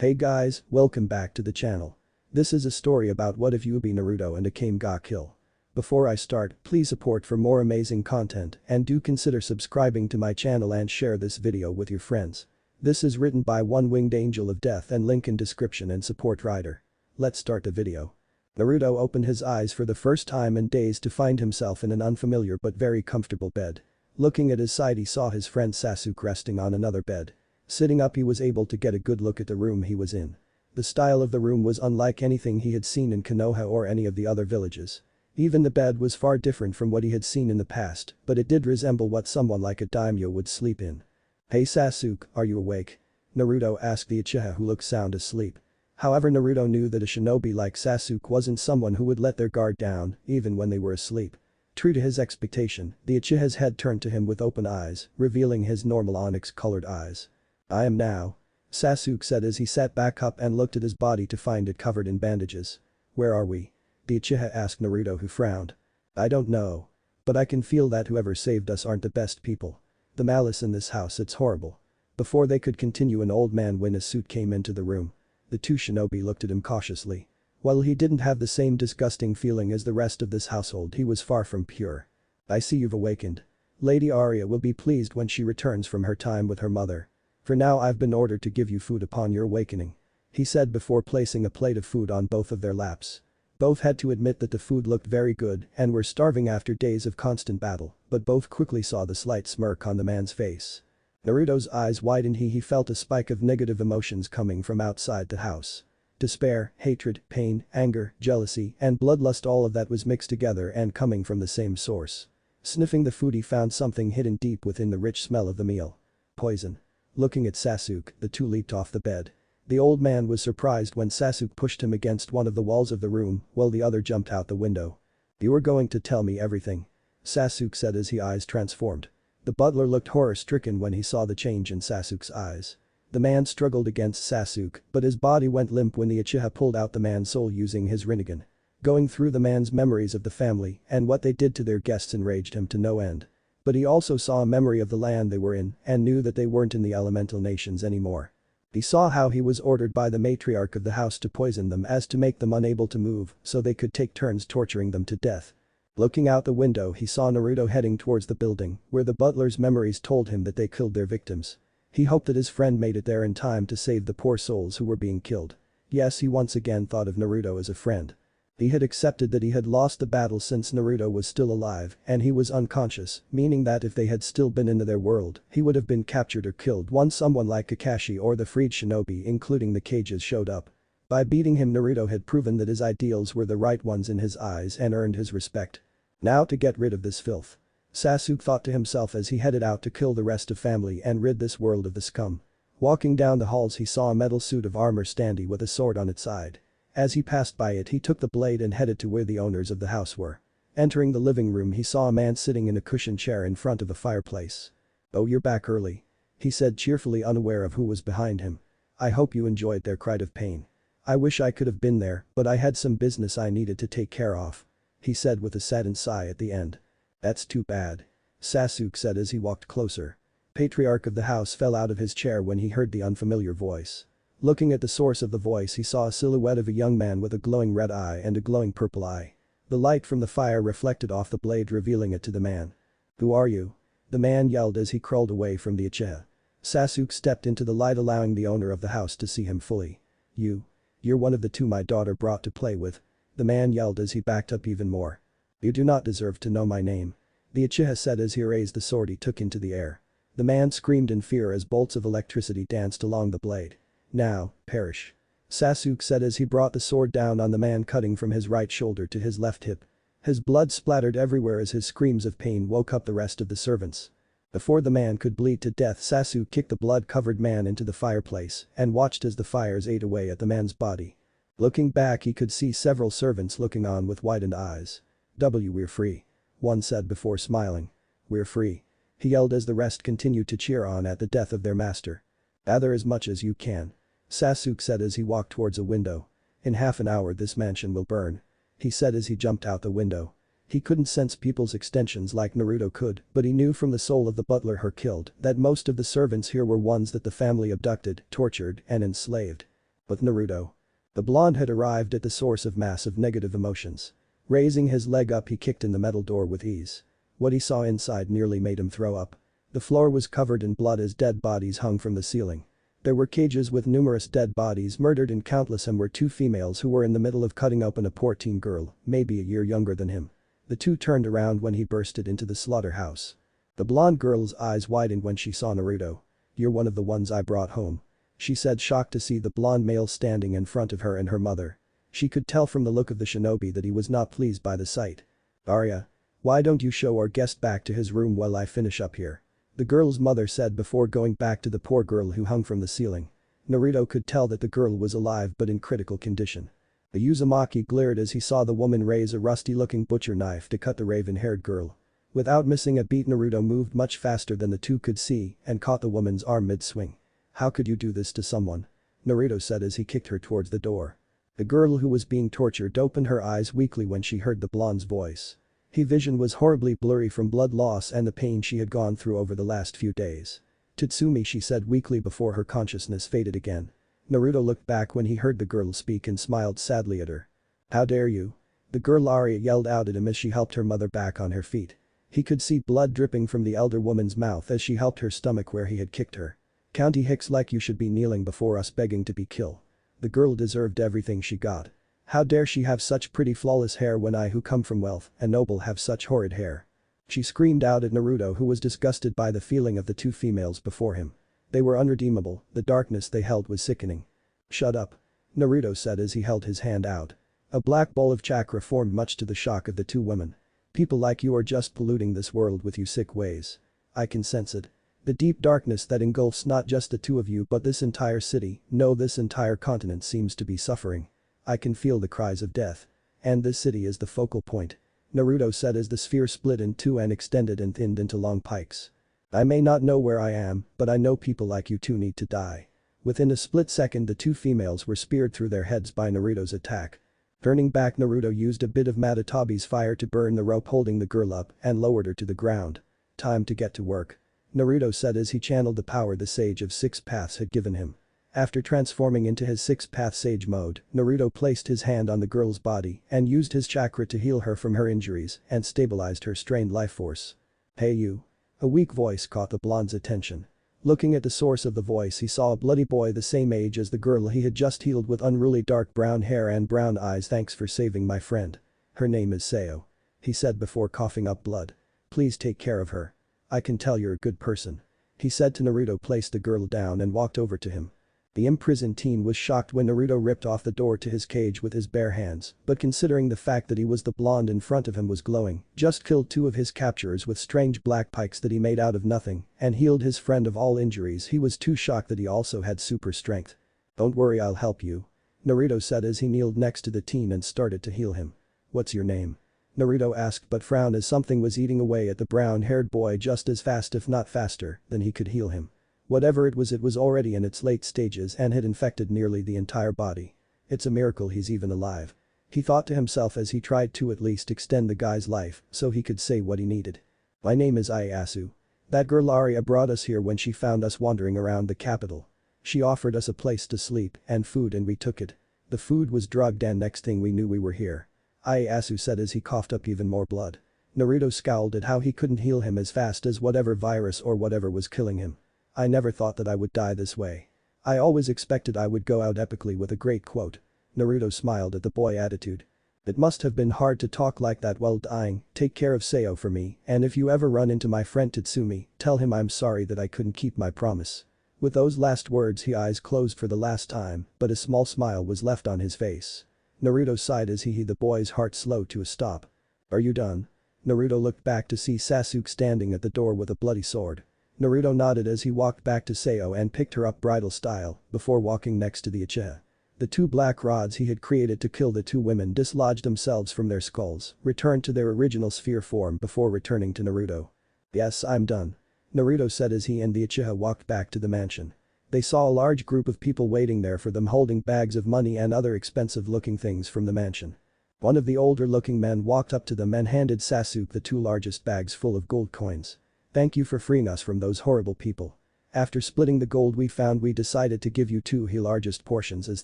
Hey guys, welcome back to the channel. This is a story about what if Juubi Naruto and Akame got killed. Before I start, please support for more amazing content and do consider subscribing to my channel and share this video with your friends. This is written by One Winged Angel of Death and link in description and support writer. Let's start the video. Naruto opened his eyes for the first time in days to find himself in an unfamiliar but very comfortable bed. Looking at his side he saw his friend Sasuke resting on another bed. Sitting up he was able to get a good look at the room he was in. The style of the room was unlike anything he had seen in Konoha or any of the other villages. Even the bed was far different from what he had seen in the past, but it did resemble what someone like a daimyo would sleep in. "Hey Sasuke, are you awake?" Naruto asked the Uchiha who looked sound asleep. However, Naruto knew that a shinobi like Sasuke wasn't someone who would let their guard down, even when they were asleep. True to his expectation, the Uchiha's head turned to him with open eyes, revealing his normal onyx-colored eyes. "I am now," Sasuke said as he sat back up and looked at his body to find it covered in bandages. "Where are we?" the Uchiha asked Naruto, who frowned. "I don't know. But I can feel that whoever saved us aren't the best people. The malice in this house, it's horrible." Before they could continue, an old man in a suit came into the room. The two shinobi looked at him cautiously. While he didn't have the same disgusting feeling as the rest of this household, he was far from pure. "I see you've awakened. Lady Arya will be pleased when she returns from her time with her mother. For now I've been ordered to give you food upon your awakening," he said before placing a plate of food on both of their laps. Both had to admit that the food looked very good and were starving after days of constant battle, but both quickly saw the slight smirk on the man's face. Naruto's eyes widened. He felt a spike of negative emotions coming from outside the house. Despair, hatred, pain, anger, jealousy, and bloodlust, all of that was mixed together and coming from the same source. Sniffing the food he found something hidden deep within the rich smell of the meal. Poison. Looking at Sasuke, the two leaped off the bed. The old man was surprised when Sasuke pushed him against one of the walls of the room while the other jumped out the window. "You are going to tell me everything," Sasuke said as his eyes transformed. The butler looked horror-stricken when he saw the change in Sasuke's eyes. The man struggled against Sasuke, but his body went limp when the Uchiha pulled out the man's soul using his Rinnegan. Going through the man's memories of the family and what they did to their guests enraged him to no end. But he also saw a memory of the land they were in and knew that they weren't in the elemental nations anymore. He saw how he was ordered by the matriarch of the house to poison them as to make them unable to move so they could take turns torturing them to death. Looking out the window he saw Naruto heading towards the building where the butler's memories told him that they killed their victims. He hoped that his friend made it there in time to save the poor souls who were being killed. Yes, he once again thought of Naruto as a friend. He had accepted that he had lost the battle since Naruto was still alive and he was unconscious, meaning that if they had still been in their world, he would have been captured or killed once someone like Kakashi or the freed shinobi including the cages showed up. By beating him, Naruto had proven that his ideals were the right ones in his eyes and earned his respect. Now to get rid of this filth. Sasuke thought to himself as he headed out to kill the rest of family and rid this world of the scum. Walking down the halls he saw a metal suit of armor standing with a sword on its side. As he passed by it he took the blade and headed to where the owners of the house were. Entering the living room he saw a man sitting in a cushioned chair in front of a fireplace. "Oh, you're back early," he said, cheerfully unaware of who was behind him. "I hope you enjoyed their cry of pain. I wish I could have been there, but I had some business I needed to take care of," he said with a saddened sigh at the end. "That's too bad," Sasuke said as he walked closer. Patriarch of the house fell out of his chair when he heard the unfamiliar voice. Looking at the source of the voice he saw a silhouette of a young man with a glowing red eye and a glowing purple eye. The light from the fire reflected off the blade revealing it to the man. "Who are you?" the man yelled as he crawled away from the Uchiha. Sasuke stepped into the light allowing the owner of the house to see him fully. You're one of the two my daughter brought to play with," the man yelled as he backed up even more. "You do not deserve to know my name," the Uchiha said as he raised the sword he took into the air. The man screamed in fear as bolts of electricity danced along the blade. "Now, perish," Sasuke said as he brought the sword down on the man, cutting from his right shoulder to his left hip. His blood splattered everywhere as his screams of pain woke up the rest of the servants. Before the man could bleed to death, Sasuke kicked the blood-covered man into the fireplace and watched as the fires ate away at the man's body. Looking back he could see several servants looking on with widened eyes. We're free," one said before smiling. "We're free," he yelled as the rest continued to cheer on at the death of their master. "Gather as much as you can," Sasuke said as he walked towards a window. "In half an hour this mansion will burn," he said as he jumped out the window. He couldn't sense people's extensions like Naruto could, but he knew from the soul of the butler her killed that most of the servants here were ones that the family abducted, tortured, and enslaved. But Naruto. The blonde had arrived at the source of massive negative emotions. Raising his leg up he kicked in the metal door with ease. What he saw inside nearly made him throw up. The floor was covered in blood as dead bodies hung from the ceiling. There were cages with numerous dead bodies murdered and countless and were two females who were in the middle of cutting open a poor teen girl, maybe a year younger than him. The two turned around when he bursted into the slaughterhouse. The blonde girl's eyes widened when she saw Naruto. "You're one of the ones I brought home," she said, shocked to see the blonde male standing in front of her and her mother. She could tell from the look of the shinobi that he was not pleased by the sight. "Arya. Why don't you show our guest back to his room while I finish up here?" The girl's mother said before going back to the poor girl who hung from the ceiling. Naruto could tell that the girl was alive but in critical condition. The Uzumaki glared as he saw the woman raise a rusty-looking butcher knife to cut the raven-haired girl. Without missing a beat, Naruto moved much faster than the two could see and caught the woman's arm mid-swing. "How could you do this to someone?" Naruto said as he kicked her towards the door. The girl who was being tortured opened her eyes weakly when she heard the blonde's voice. Her vision was horribly blurry from blood loss and the pain she had gone through over the last few days. "Tatsumi," she said weakly before her consciousness faded again. Naruto looked back when he heard the girl speak and smiled sadly at her. "How dare you?" The girl Arya yelled out at him as she helped her mother back on her feet. He could see blood dripping from the elder woman's mouth as she helped her stomach where he had kicked her. "County Hicks, like you should be kneeling before us begging to be killed. The girl deserved everything she got. How dare she have such pretty flawless hair when I who come from wealth and noble have such horrid hair." She screamed out at Naruto, who was disgusted by the feeling of the two females before him. They were unredeemable, the darkness they held was sickening. "Shut up," Naruto said as he held his hand out. A black ball of chakra formed much to the shock of the two women. "People like you are just polluting this world with your sick ways. I can sense it. The deep darkness that engulfs not just the two of you but this entire city, no, this entire continent seems to be suffering. I can feel the cries of death. And this city is the focal point," Naruto said as the sphere split in two and extended and thinned into long pikes. "I may not know where I am, but I know people like you two need to die." Within a split second the two females were speared through their heads by Naruto's attack. Turning back, Naruto used a bit of Matatabi's fire to burn the rope holding the girl up and lowered her to the ground. "Time to get to work," Naruto said as he channeled the power the Sage of Six Paths had given him. After transforming into his six-path sage mode, Naruto placed his hand on the girl's body and used his chakra to heal her from her injuries and stabilized her strained life force. "Hey you." A weak voice caught the blonde's attention. Looking at the source of the voice, he saw a bloody boy the same age as the girl he had just healed with unruly dark brown hair and brown eyes. "Thanks for saving my friend. Her name is Sayo," he said before coughing up blood. "Please take care of her. I can tell you're a good person," he said to Naruto, placed the girl down and walked over to him. The imprisoned teen was shocked when Naruto ripped off the door to his cage with his bare hands, but considering the fact that he was the blonde in front of him was glowing, just killed two of his capturers with strange black pikes that he made out of nothing, and healed his friend of all injuries, he was too shocked that he also had super strength. "Don't worry, I'll help you," Naruto said as he kneeled next to the teen and started to heal him. "What's your name?" Naruto asked but frowned as something was eating away at the brown-haired boy just as fast if not faster than he could heal him. Whatever it was already in its late stages and had infected nearly the entire body. "It's a miracle he's even alive," he thought to himself as he tried to at least extend the guy's life so he could say what he needed. "My name is Ieyasu. That girl Arya brought us here when she found us wandering around the capital. She offered us a place to sleep and food and we took it. The food was drugged and next thing we knew we were here," Ieyasu said as he coughed up even more blood. Naruto scowled at how he couldn't heal him as fast as whatever virus or whatever was killing him. "I never thought that I would die this way. I always expected I would go out epically with a great quote." Naruto smiled at the boy's attitude. "It must have been hard to talk like that while dying. Take care of Sayo for me, and if you ever run into my friend Titsumi, tell him I'm sorry that I couldn't keep my promise." With those last words his eyes closed for the last time, but a small smile was left on his face. Naruto sighed as he heard the boy's heart slow to a stop. "Are you done?" Naruto looked back to see Sasuke standing at the door with a bloody sword. Naruto nodded as he walked back to Sayo and picked her up bridal style before walking next to the Uchiha. The two black rods he had created to kill the two women dislodged themselves from their skulls, returned to their original sphere form before returning to Naruto. "Yes, I'm done," Naruto said as he and the Uchiha walked back to the mansion. They saw a large group of people waiting there for them holding bags of money and other expensive-looking things from the mansion. One of the older-looking men walked up to them and handed Sasuke the two largest bags full of gold coins. "Thank you for freeing us from those horrible people." After splitting the gold we found we decided to give you two largest portions as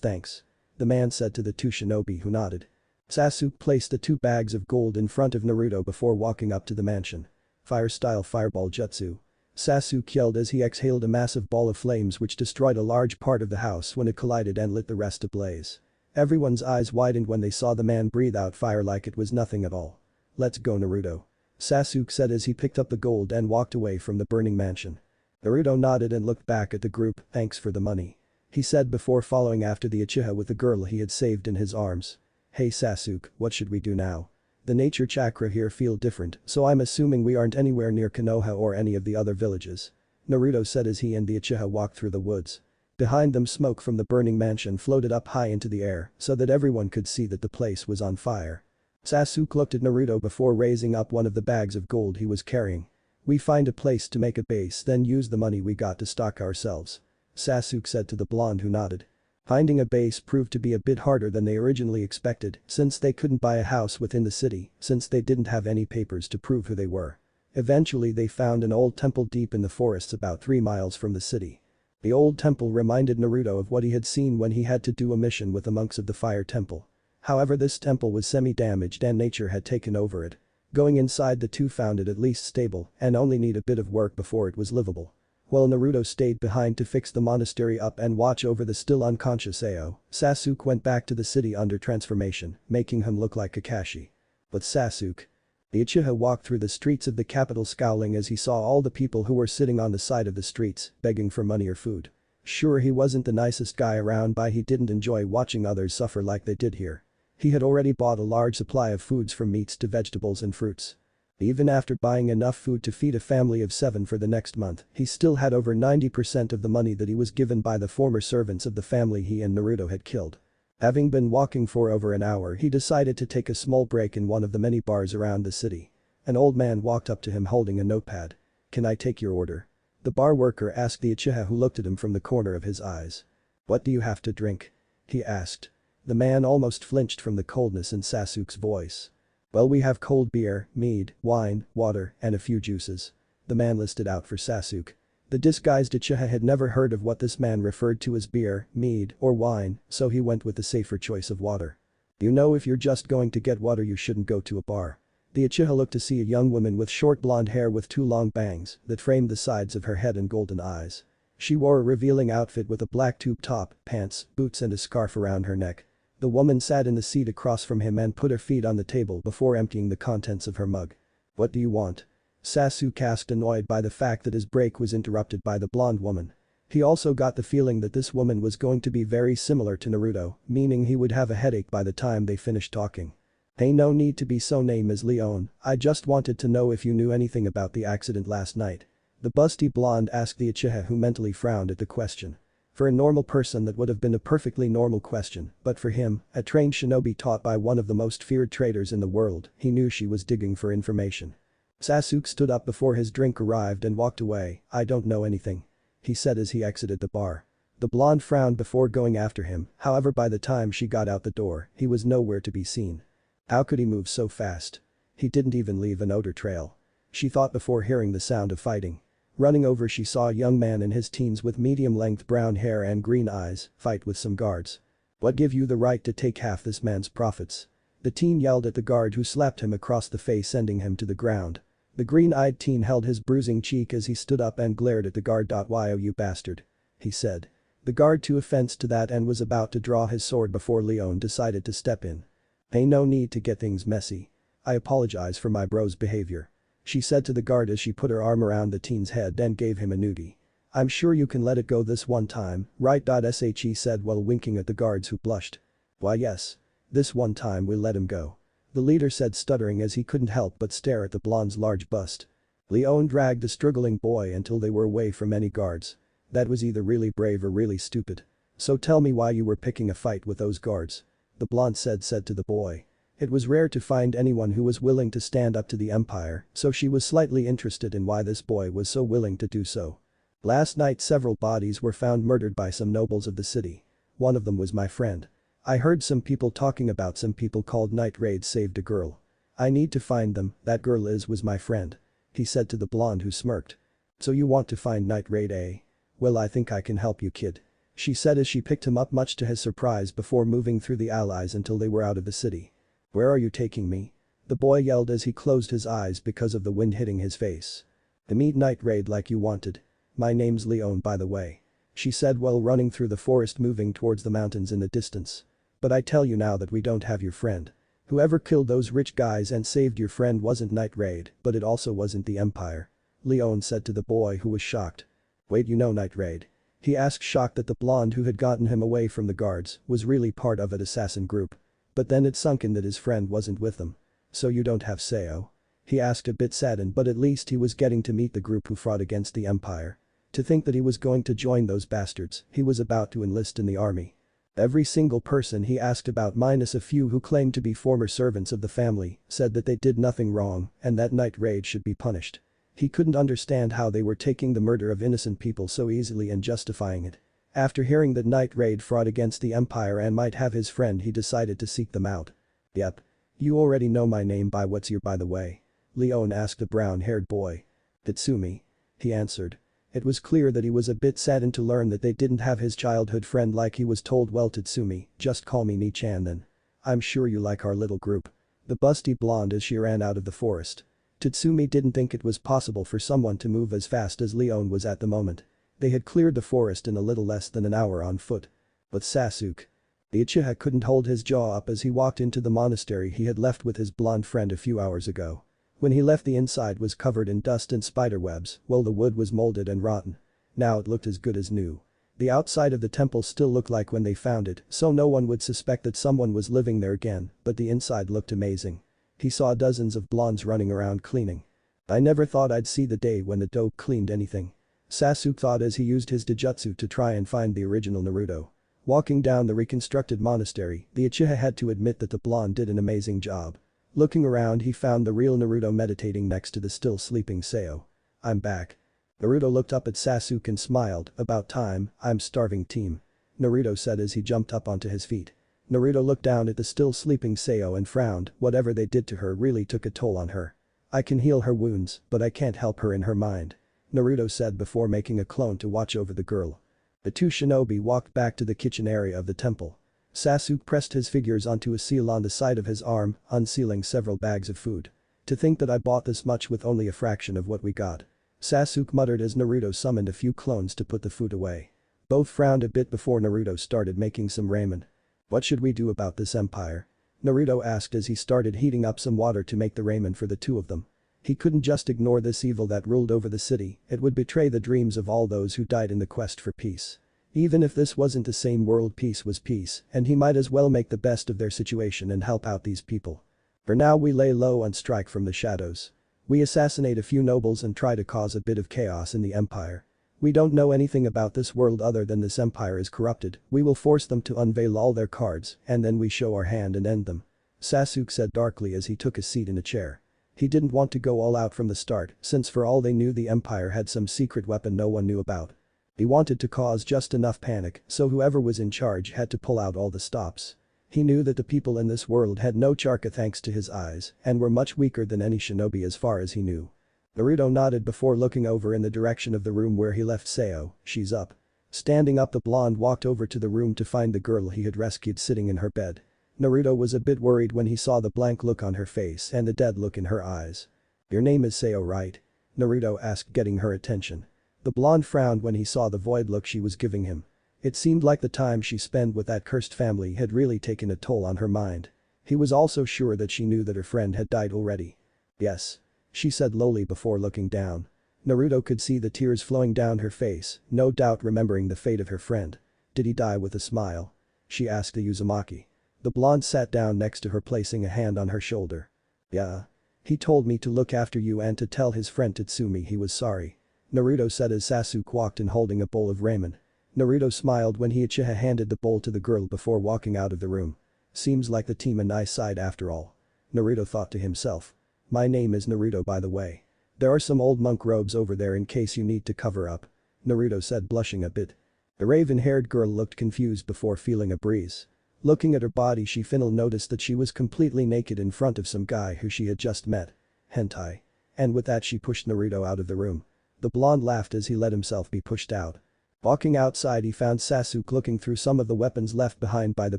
thanks. The man said to the two shinobi who nodded. Sasuk placed the 2 bags of gold in front of Naruto before walking up to the mansion. Fire-style fireball jutsu. Sasuk yelled as he exhaled a massive ball of flames which destroyed a large part of the house when it collided and lit the rest ablaze. Everyone's eyes widened when they saw the man breathe out fire like it was nothing at all. "Let's go, Naruto," Sasuk said as he picked up the gold and walked away from the burning mansion. Naruto nodded and looked back at the group. "Thanks for the money," he said before following after the Uchiha with the girl he had saved in his arms. "Hey Sasuk, what should we do now? The nature chakra here feel different, so I'm assuming we aren't anywhere near Konoha or any of the other villages," Naruto said as he and the Uchiha walked through the woods. Behind them smoke from the burning mansion floated up high into the air so that everyone could see that the place was on fire. Sasuk looked at Naruto before raising up one of the bags of gold he was carrying. "We find a place to make a base then use the money we got to stock ourselves," Sasuk said to the blonde who nodded. Finding a base proved to be a bit harder than they originally expected since they couldn't buy a house within the city since they didn't have any papers to prove who they were. Eventually they found an old temple deep in the forests about 3 miles from the city. The old temple reminded Naruto of what he had seen when he had to do a mission with the monks of the fire temple. However, this temple was semi-damaged and nature had taken over it. Going inside, the two found it at least stable and only need a bit of work before it was livable. While Naruto stayed behind to fix the monastery up and watch over the still unconscious Ao, Sasuk went back to the city under transformation, making him look like Kakashi. But Sasuk. The Uchiha walked through the streets of the capital scowling as he saw all the people who were sitting on the side of the streets, begging for money or food. Sure, he wasn't the nicest guy around, but he didn't enjoy watching others suffer like they did here. He had already bought a large supply of foods from meats to vegetables and fruits. Even after buying enough food to feed a family of 7 for the next month, he still had over 90% of the money that he was given by the former servants of the family he and Naruto had killed. Having been walking for over an hour, he decided to take a small break in one of the many bars around the city. An old man walked up to him holding a notepad. "Can I take your order?" The bar worker asked the Uchiha who looked at him from the corner of his eyes. "What do you have to drink?" he asked. The man almost flinched from the coldness in Sasuk's voice. "Well, we have cold beer, mead, wine, water, and a few juices," the man listed out for Sasuk. The disguised Uchiha had never heard of what this man referred to as beer, mead, or wine, so he went with the safer choice of water. "You know, if you're just going to get water you shouldn't go to a bar." The Uchiha looked to see a young woman with short blonde hair with 2 long bangs that framed the sides of her head and golden eyes. She wore a revealing outfit with a black tube top, pants, boots and a scarf around her neck. The woman sat in the seat across from him and put her feet on the table before emptying the contents of her mug. "What do you want?" Sasuk asked, annoyed by the fact that his break was interrupted by the blonde woman. He also got the feeling that this woman was going to be very similar to Naruto, meaning he would have a headache by the time they finished talking. "Hey, no need to be so name is Leon, I just wanted to know if you knew anything about the accident last night." The busty blonde asked the Uchiha who mentally frowned at the question. For a normal person that would have been a perfectly normal question, but for him, a trained shinobi taught by one of the most feared traitors in the world, he knew she was digging for information. Sasuk stood up before his drink arrived and walked away. "I don't know anything," he said as he exited the bar. The blonde frowned before going after him, however by the time she got out the door, he was nowhere to be seen. How could he move so fast? He didn't even leave an odor trail. She thought before hearing the sound of fighting. Running over, she saw a young man in his teens with medium-length brown hair and green eyes fight with some guards. "What give you the right to take half this man's profits?" The teen yelled at the guard who slapped him across the face, sending him to the ground. The green-eyed teen held his bruising cheek as he stood up and glared at the guard. "Why, you bastard," he said. The guard took offense to that and was about to draw his sword before Leon decided to step in. "Hey, no need to get things messy. I apologize for my bro's behavior," she said to the guard as she put her arm around the teen's head and gave him a noogie. "I'm sure you can let it go this one time, right? She said while winking at the guards who blushed. "Why, yes. This one time we'll let him go," the leader said, stuttering as he couldn't help but stare at the blonde's large bust. Leon dragged the struggling boy until they were away from any guards. "That was either really brave or really stupid. So tell me why you were picking a fight with those guards," the blonde said to the boy. It was rare to find anyone who was willing to stand up to the empire, so she was slightly interested in why this boy was so willing to do so. "Last night several bodies were found murdered by some nobles of the city. One of them was my friend. I heard some people talking about some people called Night Raid saved a girl. I need to find them. That girl was my friend," he said to the blonde who smirked. "So you want to find Night Raid, eh?" "Well, I think I can help you, kid," she said as she picked him up, much to his surprise, before moving through the allies until they were out of the city. "Where are you taking me?" the boy yelled as he closed his eyes because of the wind hitting his face. "The midnight raid like you wanted. My name's Leon, by the way," she said while running through the forest, moving towards the mountains in the distance. "But I tell you now that we don't have your friend. Whoever killed those rich guys and saved your friend wasn't Night Raid, but it also wasn't the Empire," Leon said to the boy, who was shocked. "Wait, you know Night Raid?" he asked, shocked that the blonde who had gotten him away from the guards was really part of an assassin group. But then it sunk in that his friend wasn't with them. "So you don't have Sao?" he asked, a bit saddened, but at least he was getting to meet the group who fought against the Empire. To think that he was going to join those bastards, he was about to enlist in the army. Every single person he asked about, minus a few who claimed to be former servants of the family, said that they did nothing wrong and that Night Raid should be punished. He couldn't understand how they were taking the murder of innocent people so easily and justifying it. After hearing that Night Raid fought against the Empire and might have his friend, he decided to seek them out. "Yep. You already know my name. What's your by the way?" Leon asked the brown-haired boy. "Titsumi," he answered. It was clear that he was a bit saddened to learn that they didn't have his childhood friend like he was told. "Well, Tatsumi, just call me Ni-chan then. I'm sure you like our little group." The busty blonde as she ran out of the forest. Tatsumi didn't think it was possible for someone to move as fast as Leon was at the moment. They had cleared the forest in a little less than an hour on foot. But Sasuke. The Uchiha couldn't hold his jaw up as he walked into the monastery he had left with his blonde friend a few hours ago. When he left, the inside was covered in dust and spiderwebs, while the wood was molded and rotten. Now it looked as good as new. The outside of the temple still looked like when they found it, so no one would suspect that someone was living there again, but the inside looked amazing. He saw dozens of blondes running around cleaning. "I never thought I'd see the day when the dope cleaned anything," Sasuke thought as he used his Dijutsu to try and find the original Naruto. Walking down the reconstructed monastery, the Uchiha had to admit that the blonde did an amazing job. Looking around, he found the real Naruto meditating next to the still sleeping Sao. "I'm back." Naruto looked up at Sasuke and smiled. "About time, I'm starving team," Naruto said as he jumped up onto his feet. Naruto looked down at the still sleeping Sao and frowned. Whatever they did to her really took a toll on her. "I can heal her wounds, but I can't help her in her mind," Naruto said before making a clone to watch over the girl. The two shinobi walked back to the kitchen area of the temple. Sasuke pressed his fingers onto a seal on the side of his arm, unsealing several bags of food. "To think that I bought this much with only a fraction of what we got," Sasuke muttered as Naruto summoned a few clones to put the food away. Both frowned a bit before Naruto started making some ramen. "What should we do about this empire?" Naruto asked as he started heating up some water to make the ramen for the two of them. He couldn't just ignore this evil that ruled over the city. It would betray the dreams of all those who died in the quest for peace. Even if this wasn't the same world, peace was peace, and he might as well make the best of their situation and help out these people. "For now we lay low and strike from the shadows. We assassinate a few nobles and try to cause a bit of chaos in the empire. We don't know anything about this world other than this empire is corrupted. We will force them to unveil all their cards, and then we show our hand and end them," Sasuke said darkly as he took a seat in a chair. He didn't want to go all out from the start, since for all they knew the empire had some secret weapon no one knew about. He wanted to cause just enough panic so whoever was in charge had to pull out all the stops. He knew that the people in this world had no chakra thanks to his eyes and were much weaker than any shinobi as far as he knew. Naruto nodded before looking over in the direction of the room where he left Sao. "She's up." Standing up, the blonde walked over to the room to find the girl he had rescued sitting in her bed. Naruto was a bit worried when he saw the blank look on her face and the dead look in her eyes. "Your name is Sao, right?" Naruto asked, getting her attention. The blonde frowned when he saw the void look she was giving him. It seemed like the time she spent with that cursed family had really taken a toll on her mind. He was also sure that she knew that her friend had died already. "Yes," she said lowly before looking down. Naruto could see the tears flowing down her face, no doubt remembering the fate of her friend. "Did he die?" with a smile, she asked the Uzumaki. The blonde sat down next to her, placing a hand on her shoulder. "Yeah. He told me to look after you and to tell his friend Titsumi he was sorry," Naruto said as Sasuke walked in holding a bowl of ramen. Naruto smiled when Uchiha handed the bowl to the girl before walking out of the room. "Seems like the team a nice side after all," Naruto thought to himself. "My name is Naruto, by the way. There are some old monk robes over there in case you need to cover up," Naruto said, blushing a bit. The raven-haired girl looked confused before feeling a breeze. Looking at her body, she finally noticed that she was completely naked in front of some guy who she had just met. "Hentai." And with that she pushed Naruto out of the room. The blonde laughed as he let himself be pushed out. Walking outside he found Sasuk looking through some of the weapons left behind by the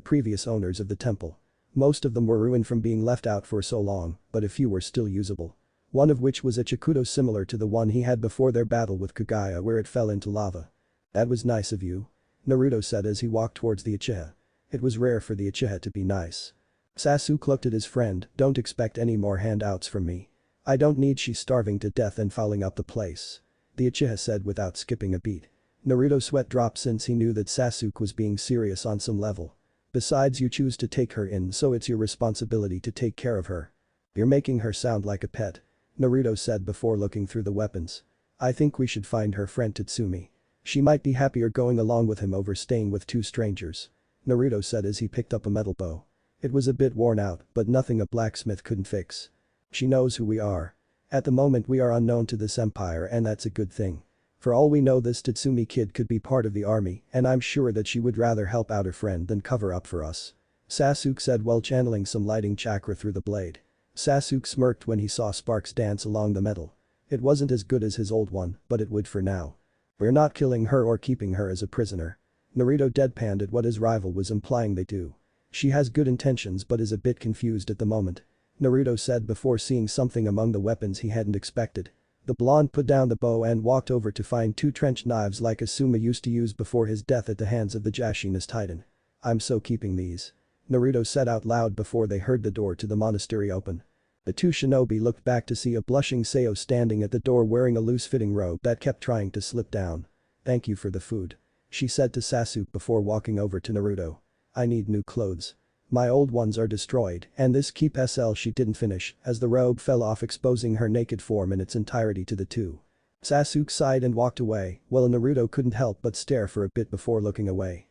previous owners of the temple. Most of them were ruined from being left out for so long, but a few were still usable. One of which was a chikudo similar to the one he had before their battle with Kagaya where it fell into lava. "That was nice of you," Naruto said as he walked towards the Uchiha. It was rare for the Uchiha to be nice. Sasuk looked at his friend, "Don't expect any more handouts from me. I don't need she starving to death and fouling up the place," the Uchiha said without skipping a beat. Naruto's sweat dropped since he knew that Sasuk was being serious on some level. "Besides, you choose to take her in, so it's your responsibility to take care of her. You're making her sound like a pet," Naruto said before looking through the weapons. "I think we should find her friend Tatsumi. She might be happier going along with him over staying with two strangers," Naruto said as he picked up a metal bow. It was a bit worn out, but nothing a blacksmith couldn't fix. "She knows who we are. At the moment we are unknown to this empire and that's a good thing. For all we know this Tatsumi kid could be part of the army and I'm sure that she would rather help out her friend than cover up for us," Sasuk said while channeling some lighting chakra through the blade. Sasuk smirked when he saw sparks dance along the metal. It wasn't as good as his old one, but it would for now. "We're not killing her or keeping her as a prisoner," Naruto deadpanned at what his rival was implying they do. "She has good intentions but is a bit confused at the moment," Naruto said before seeing something among the weapons he hadn't expected. The blonde put down the bow and walked over to find two trench knives like Asuma used to use before his death at the hands of the Jashinas Titan. "I'm so keeping these," Naruto said out loud before they heard the door to the monastery open. The two shinobi looked back to see a blushing Sayo standing at the door wearing a loose-fitting robe that kept trying to slip down. "Thank you for the food," she said to Sasuk before walking over to Naruto. "I need new clothes. My old ones are destroyed and this keep SL." She didn't finish as the robe fell off exposing her naked form in its entirety to the two. Sasuk sighed and walked away, while Naruto couldn't help but stare for a bit before looking away.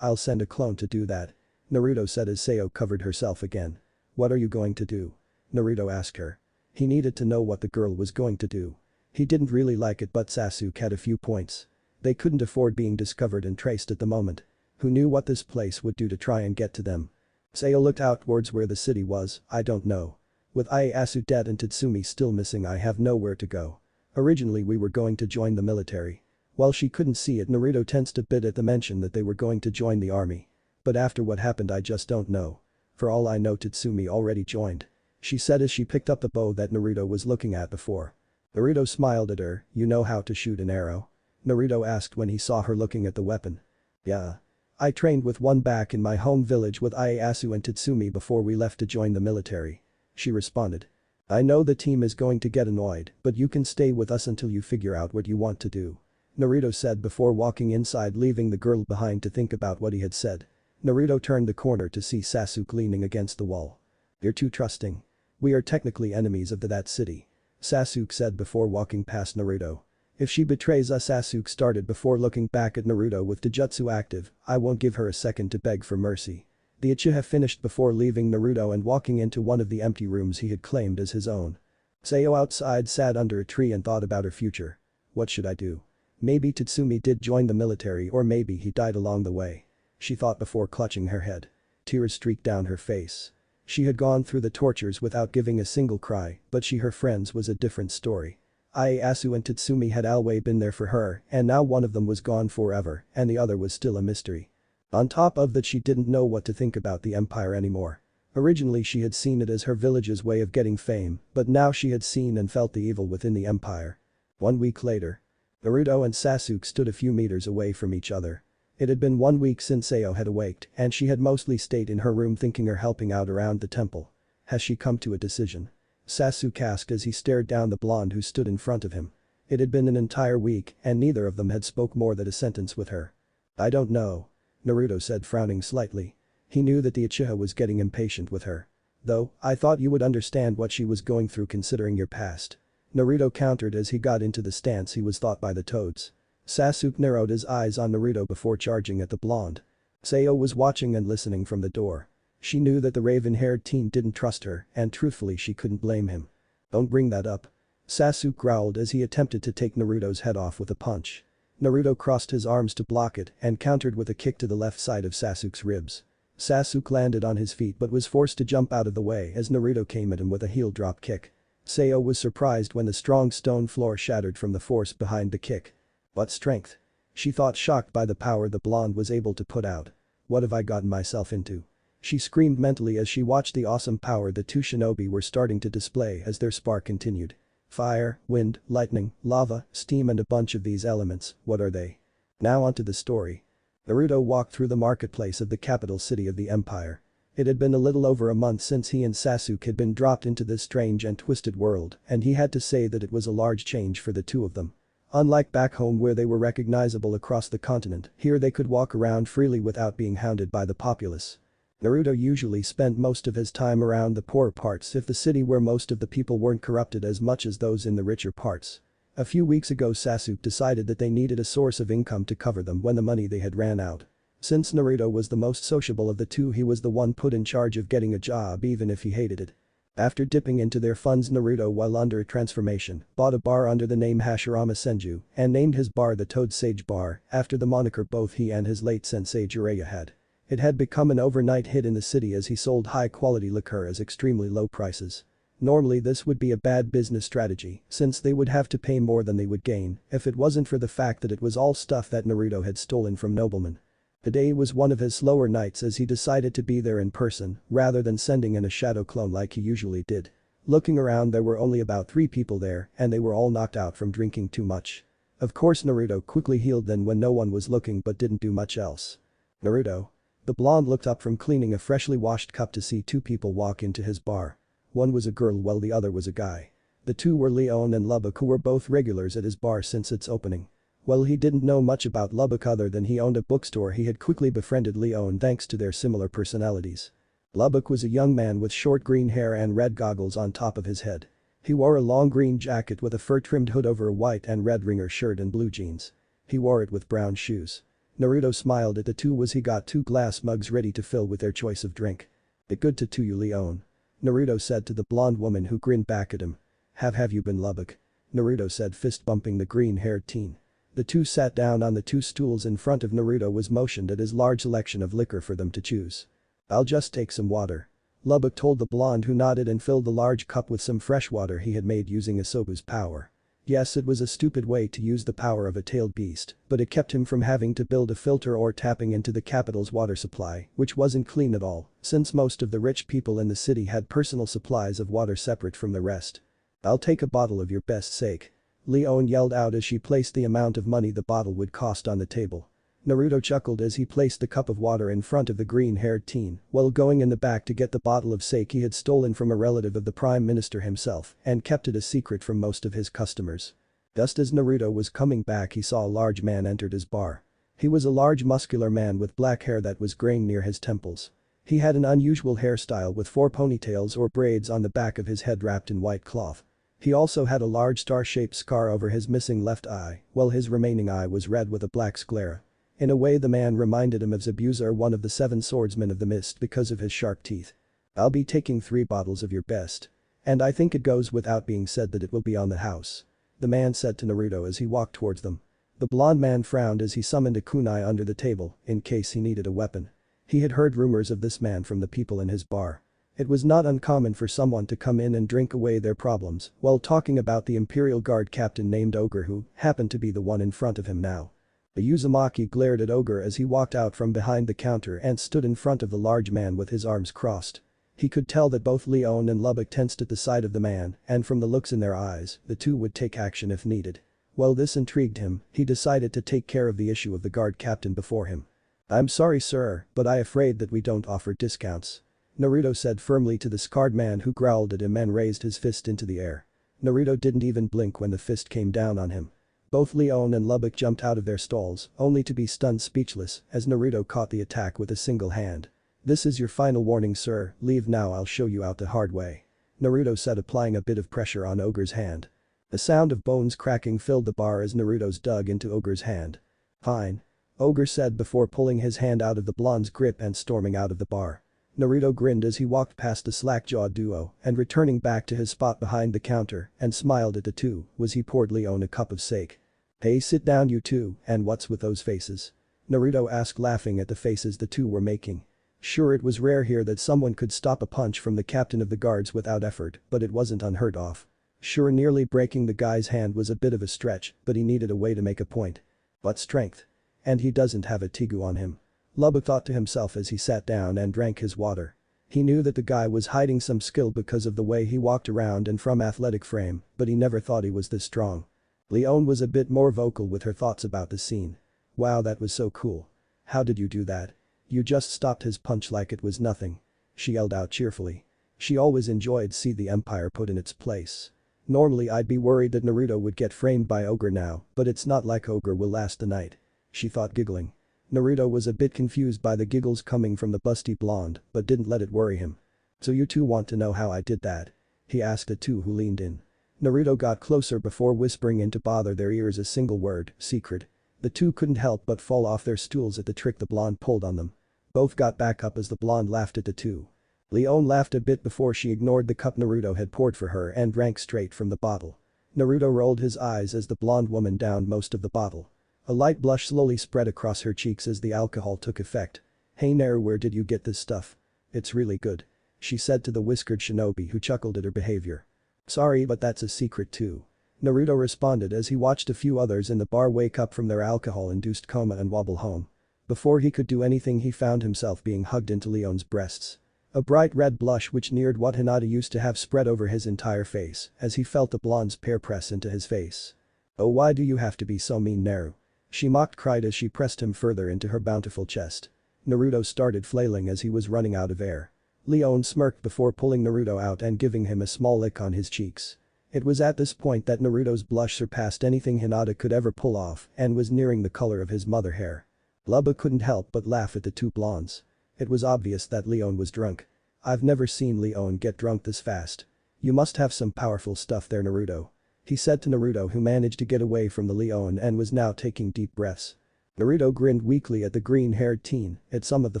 I'll send a clone to do that," Naruto said as Sayo covered herself again. "What are you going to do?" Naruto asked her. He needed to know what the girl was going to do. He didn't really like it but Sasuk had a few points. They couldn't afford being discovered and traced at the moment. Who knew what this place would do to try and get to them? Sayo looked outwards where the city was. "I don't know. With Ieyasu dead and Tatsumi still missing I have nowhere to go. Originally we were going to join the military." While she couldn't see it Naruto tensed a bit at the mention that they were going to join the army. "But after what happened I just don't know. For all I know Tatsumi already joined," she said as she picked up the bow that Naruto was looking at before. Naruto smiled at her. "You know how to shoot an arrow?" Naruto asked when he saw her looking at the weapon. "Yeah. I trained with one back in my home village with Ieyasu and Tatsumi before we left to join the military," she responded. "I know the team is going to get annoyed, but you can stay with us until you figure out what you want to do," Naruto said before walking inside leaving the girl behind to think about what he had said. Naruto turned the corner to see Sasuk leaning against the wall. "You're too trusting. We are technically enemies of that city," Sasuk said before walking past Naruto. "If she betrays us," Sasuk started before looking back at Naruto with Taijutsu active, "I won't give her a second to beg for mercy." The Uchiha finished before leaving Naruto and walking into one of the empty rooms he had claimed as his own. Sayo outside sat under a tree and thought about her future. "What should I do? Maybe Tatsumi did join the military or maybe he died along the way," she thought before clutching her head. Tears streaked down her face. She had gone through the tortures without giving a single cry, but her friends was a different story. Ieyasu and Tatsumi had always been there for her and now one of them was gone forever and the other was still a mystery. On top of that she didn't know what to think about the empire anymore. Originally she had seen it as her village's way of getting fame, but now she had seen and felt the evil within the empire. 1 week later. Naruto and Sasuk stood a few meters away from each other. It had been 1 week since Sayo had awaked and she had mostly stayed in her room thinking or helping out around the temple. Has she come to a decision? Sasuk asked as he stared down the blonde who stood in front of him. It had been an entire week and neither of them had spoke more than a sentence with her. "I don't know," Naruto said frowning slightly. He knew that the Uchiha was getting impatient with her. "Though, I thought you would understand what she was going through considering your past," Naruto countered as he got into the stance he was taught by the toads. Sasuk narrowed his eyes on Naruto before charging at the blonde. Sayo was watching and listening from the door. She knew that the raven-haired teen didn't trust her and truthfully she couldn't blame him. "Don't bring that up," Sasuk growled as he attempted to take Naruto's head off with a punch. Naruto crossed his arms to block it and countered with a kick to the left side of Sasuk's ribs. Sasuk landed on his feet but was forced to jump out of the way as Naruto came at him with a heel drop kick. Sayo was surprised when the strong stone floor shattered from the force behind the kick. "What strength?" She thought, shocked by the power the blonde was able to put out. What have I gotten myself into? She screamed mentally as she watched the awesome power the two shinobi were starting to display as their spar continued. Fire, wind, lightning, lava, steam and a bunch of these elements, what are they? Now onto the story. Naruto walked through the marketplace of the capital city of the empire. It had been a little over a month since he and Sasuke had been dropped into this strange and twisted world, and he had to say that it was a large change for the two of them. Unlike back home where they were recognizable across the continent, here they could walk around freely without being hounded by the populace. Naruto usually spent most of his time around the poorer parts of the city where most of the people weren't corrupted as much as those in the richer parts. A few weeks ago Sasuke decided that they needed a source of income to cover them when the money they had ran out. Since Naruto was the most sociable of the two, he was the one put in charge of getting a job even if he hated it. After dipping into their funds, Naruto, while under transformation, bought a bar under the name Hashirama Senju and named his bar the Toad Sage Bar after the moniker both he and his late sensei Jiraiya had. It had become an overnight hit in the city as he sold high-quality liquor at extremely low prices. Normally this would be a bad business strategy since they would have to pay more than they would gain if it wasn't for the fact that it was all stuff that Naruto had stolen from noblemen. Today was one of his slower nights as he decided to be there in person rather than sending in a shadow clone like he usually did. Looking around, there were only about 3 people there and they were all knocked out from drinking too much. Of course Naruto quickly healed then when no one was looking but didn't do much else. Naruto. The blonde looked up from cleaning a freshly washed cup to see 2 people walk into his bar. One was a girl while the other was a guy. The two were Leon and Lubbock, who were both regulars at his bar since its opening. While he didn't know much about Lubbock other than he owned a bookstore, he had quickly befriended Leon thanks to their similar personalities. Lubbock was a young man with short green hair and red goggles on top of his head. He wore a long green jacket with a fur-trimmed hood over a white and red ringer shirt and blue jeans. He wore it with brown shoes. Naruto smiled at the two as he got 2 glass mugs ready to fill with their choice of drink. "It good to you, Leon," Naruto said to the blonde woman who grinned back at him. Have you been, Lubbock?" Naruto said, fist-bumping the green-haired teen. The two sat down on the 2 stools in front of Naruto was motioned at his large selection of liquor for them to choose. "I'll just take some water," Lubbock told the blonde, who nodded and filled the large cup with some fresh water he had made using Asobu's power. Yes, it was a stupid way to use the power of a tailed beast, but it kept him from having to build a filter or tapping into the capital's water supply, which wasn't clean at all, since most of the rich people in the city had personal supplies of water separate from the rest. "I'll take a bottle of your best sake," Leon yelled out as she placed the amount of money the bottle would cost on the table. Naruto chuckled as he placed the cup of water in front of the green-haired teen while going in the back to get the bottle of sake he had stolen from a relative of the Prime Minister himself and kept it a secret from most of his customers. Just as Naruto was coming back, he saw a large man entered his bar. He was a large muscular man with black hair that was graying near his temples. He had an unusual hairstyle with 4 ponytails or braids on the back of his head wrapped in white cloth. He also had a large star-shaped scar over his missing left eye, while his remaining eye was red with a black sclera. In a way, the man reminded him of Zabuza, one of the 7 swordsmen of the mist, because of his sharp teeth. "I'll be taking 3 bottles of your best. And I think it goes without being said that it will be on the house," the man said to Naruto as he walked towards them. The blonde man frowned as he summoned a kunai under the table in case he needed a weapon. He had heard rumors of this man from the people in his bar. It was not uncommon for someone to come in and drink away their problems while talking about the Imperial Guard captain named Ogre, who happened to be the one in front of him now. The Uzumaki glared at Ogre as he walked out from behind the counter and stood in front of the large man with his arms crossed. He could tell that both Leon and Lubbock tensed at the sight of the man, and from the looks in their eyes, the two would take action if needed. While this intrigued him, he decided to take care of the issue of the guard captain before him. "I'm sorry, sir, but I'm afraid that we don't offer discounts," Naruto said firmly to the scarred man, who growled at him and raised his fist into the air. Naruto didn't even blink when the fist came down on him. Both Leon and Lubbock jumped out of their stalls, only to be stunned speechless as Naruto caught the attack with a single hand. "This is your final warning, sir, leave now, I'll show you out the hard way," Naruto said, applying a bit of pressure on Ogre's hand. The sound of bones cracking filled the bar as Naruto's dug into Ogre's hand. "Fine," Ogre said before pulling his hand out of the blonde's grip and storming out of the bar. Naruto grinned as he walked past the slack-jawed duo and returning back to his spot behind the counter and smiled at the two as he poured Leon a cup of sake. "Hey, sit down you two, and what's with those faces?" Naruto asked, laughing at the faces the two were making. Sure, it was rare here that someone could stop a punch from the captain of the guards without effort, but it wasn't unheard of. Sure, nearly breaking the guy's hand was a bit of a stretch, but he needed a way to make a point. What strength? And he doesn't have a Tigu on him. Lubbock thought to himself as he sat down and drank his water. He knew that the guy was hiding some skill because of the way he walked around and from athletic frame, but he never thought he was this strong. Leon was a bit more vocal with her thoughts about the scene. Wow, that was so cool. How did you do that? You just stopped his punch like it was nothing. She yelled out cheerfully. She always enjoyed see the empire put in its place. Normally I'd be worried that Naruto would get framed by Ogre now, but it's not like Ogre will last the night. She thought, giggling. Naruto was a bit confused by the giggles coming from the busty blonde, but didn't let it worry him. So you two want to know how I did that? He asked the two who leaned in. Naruto got closer before whispering into bother their ears a single word, secret. The two couldn't help but fall off their stools at the trick the blonde pulled on them. Both got back up as the blonde laughed at the two. Leon laughed a bit before she ignored the cup Naruto had poured for her and drank straight from the bottle. Naruto rolled his eyes as the blonde woman downed most of the bottle. A light blush slowly spread across her cheeks as the alcohol took effect. Hey Naru, where did you get this stuff? It's really good. She said to the whiskered shinobi who chuckled at her behavior. Sorry, but that's a secret too. Naruto responded as he watched a few others in the bar wake up from their alcohol-induced coma and wobble home. Before he could do anything he found himself being hugged into Leon's breasts. A bright red blush which neared what Hinata used to have spread over his entire face as he felt the blonde's pear press into his face. Oh, why do you have to be so mean, Naru? She mocked cried as she pressed him further into her bountiful chest. Naruto started flailing as he was running out of air. Leon smirked before pulling Naruto out and giving him a small lick on his cheeks. It was at this point that Naruto's blush surpassed anything Hinata could ever pull off and was nearing the color of his mother hair. Lubba couldn't help but laugh at the two blondes. It was obvious that Leon was drunk. I've never seen Leon get drunk this fast. You must have some powerful stuff there, Naruto. He said to Naruto, who managed to get away from the Leon and was now taking deep breaths. Naruto grinned weakly at the green-haired teen, it's some of the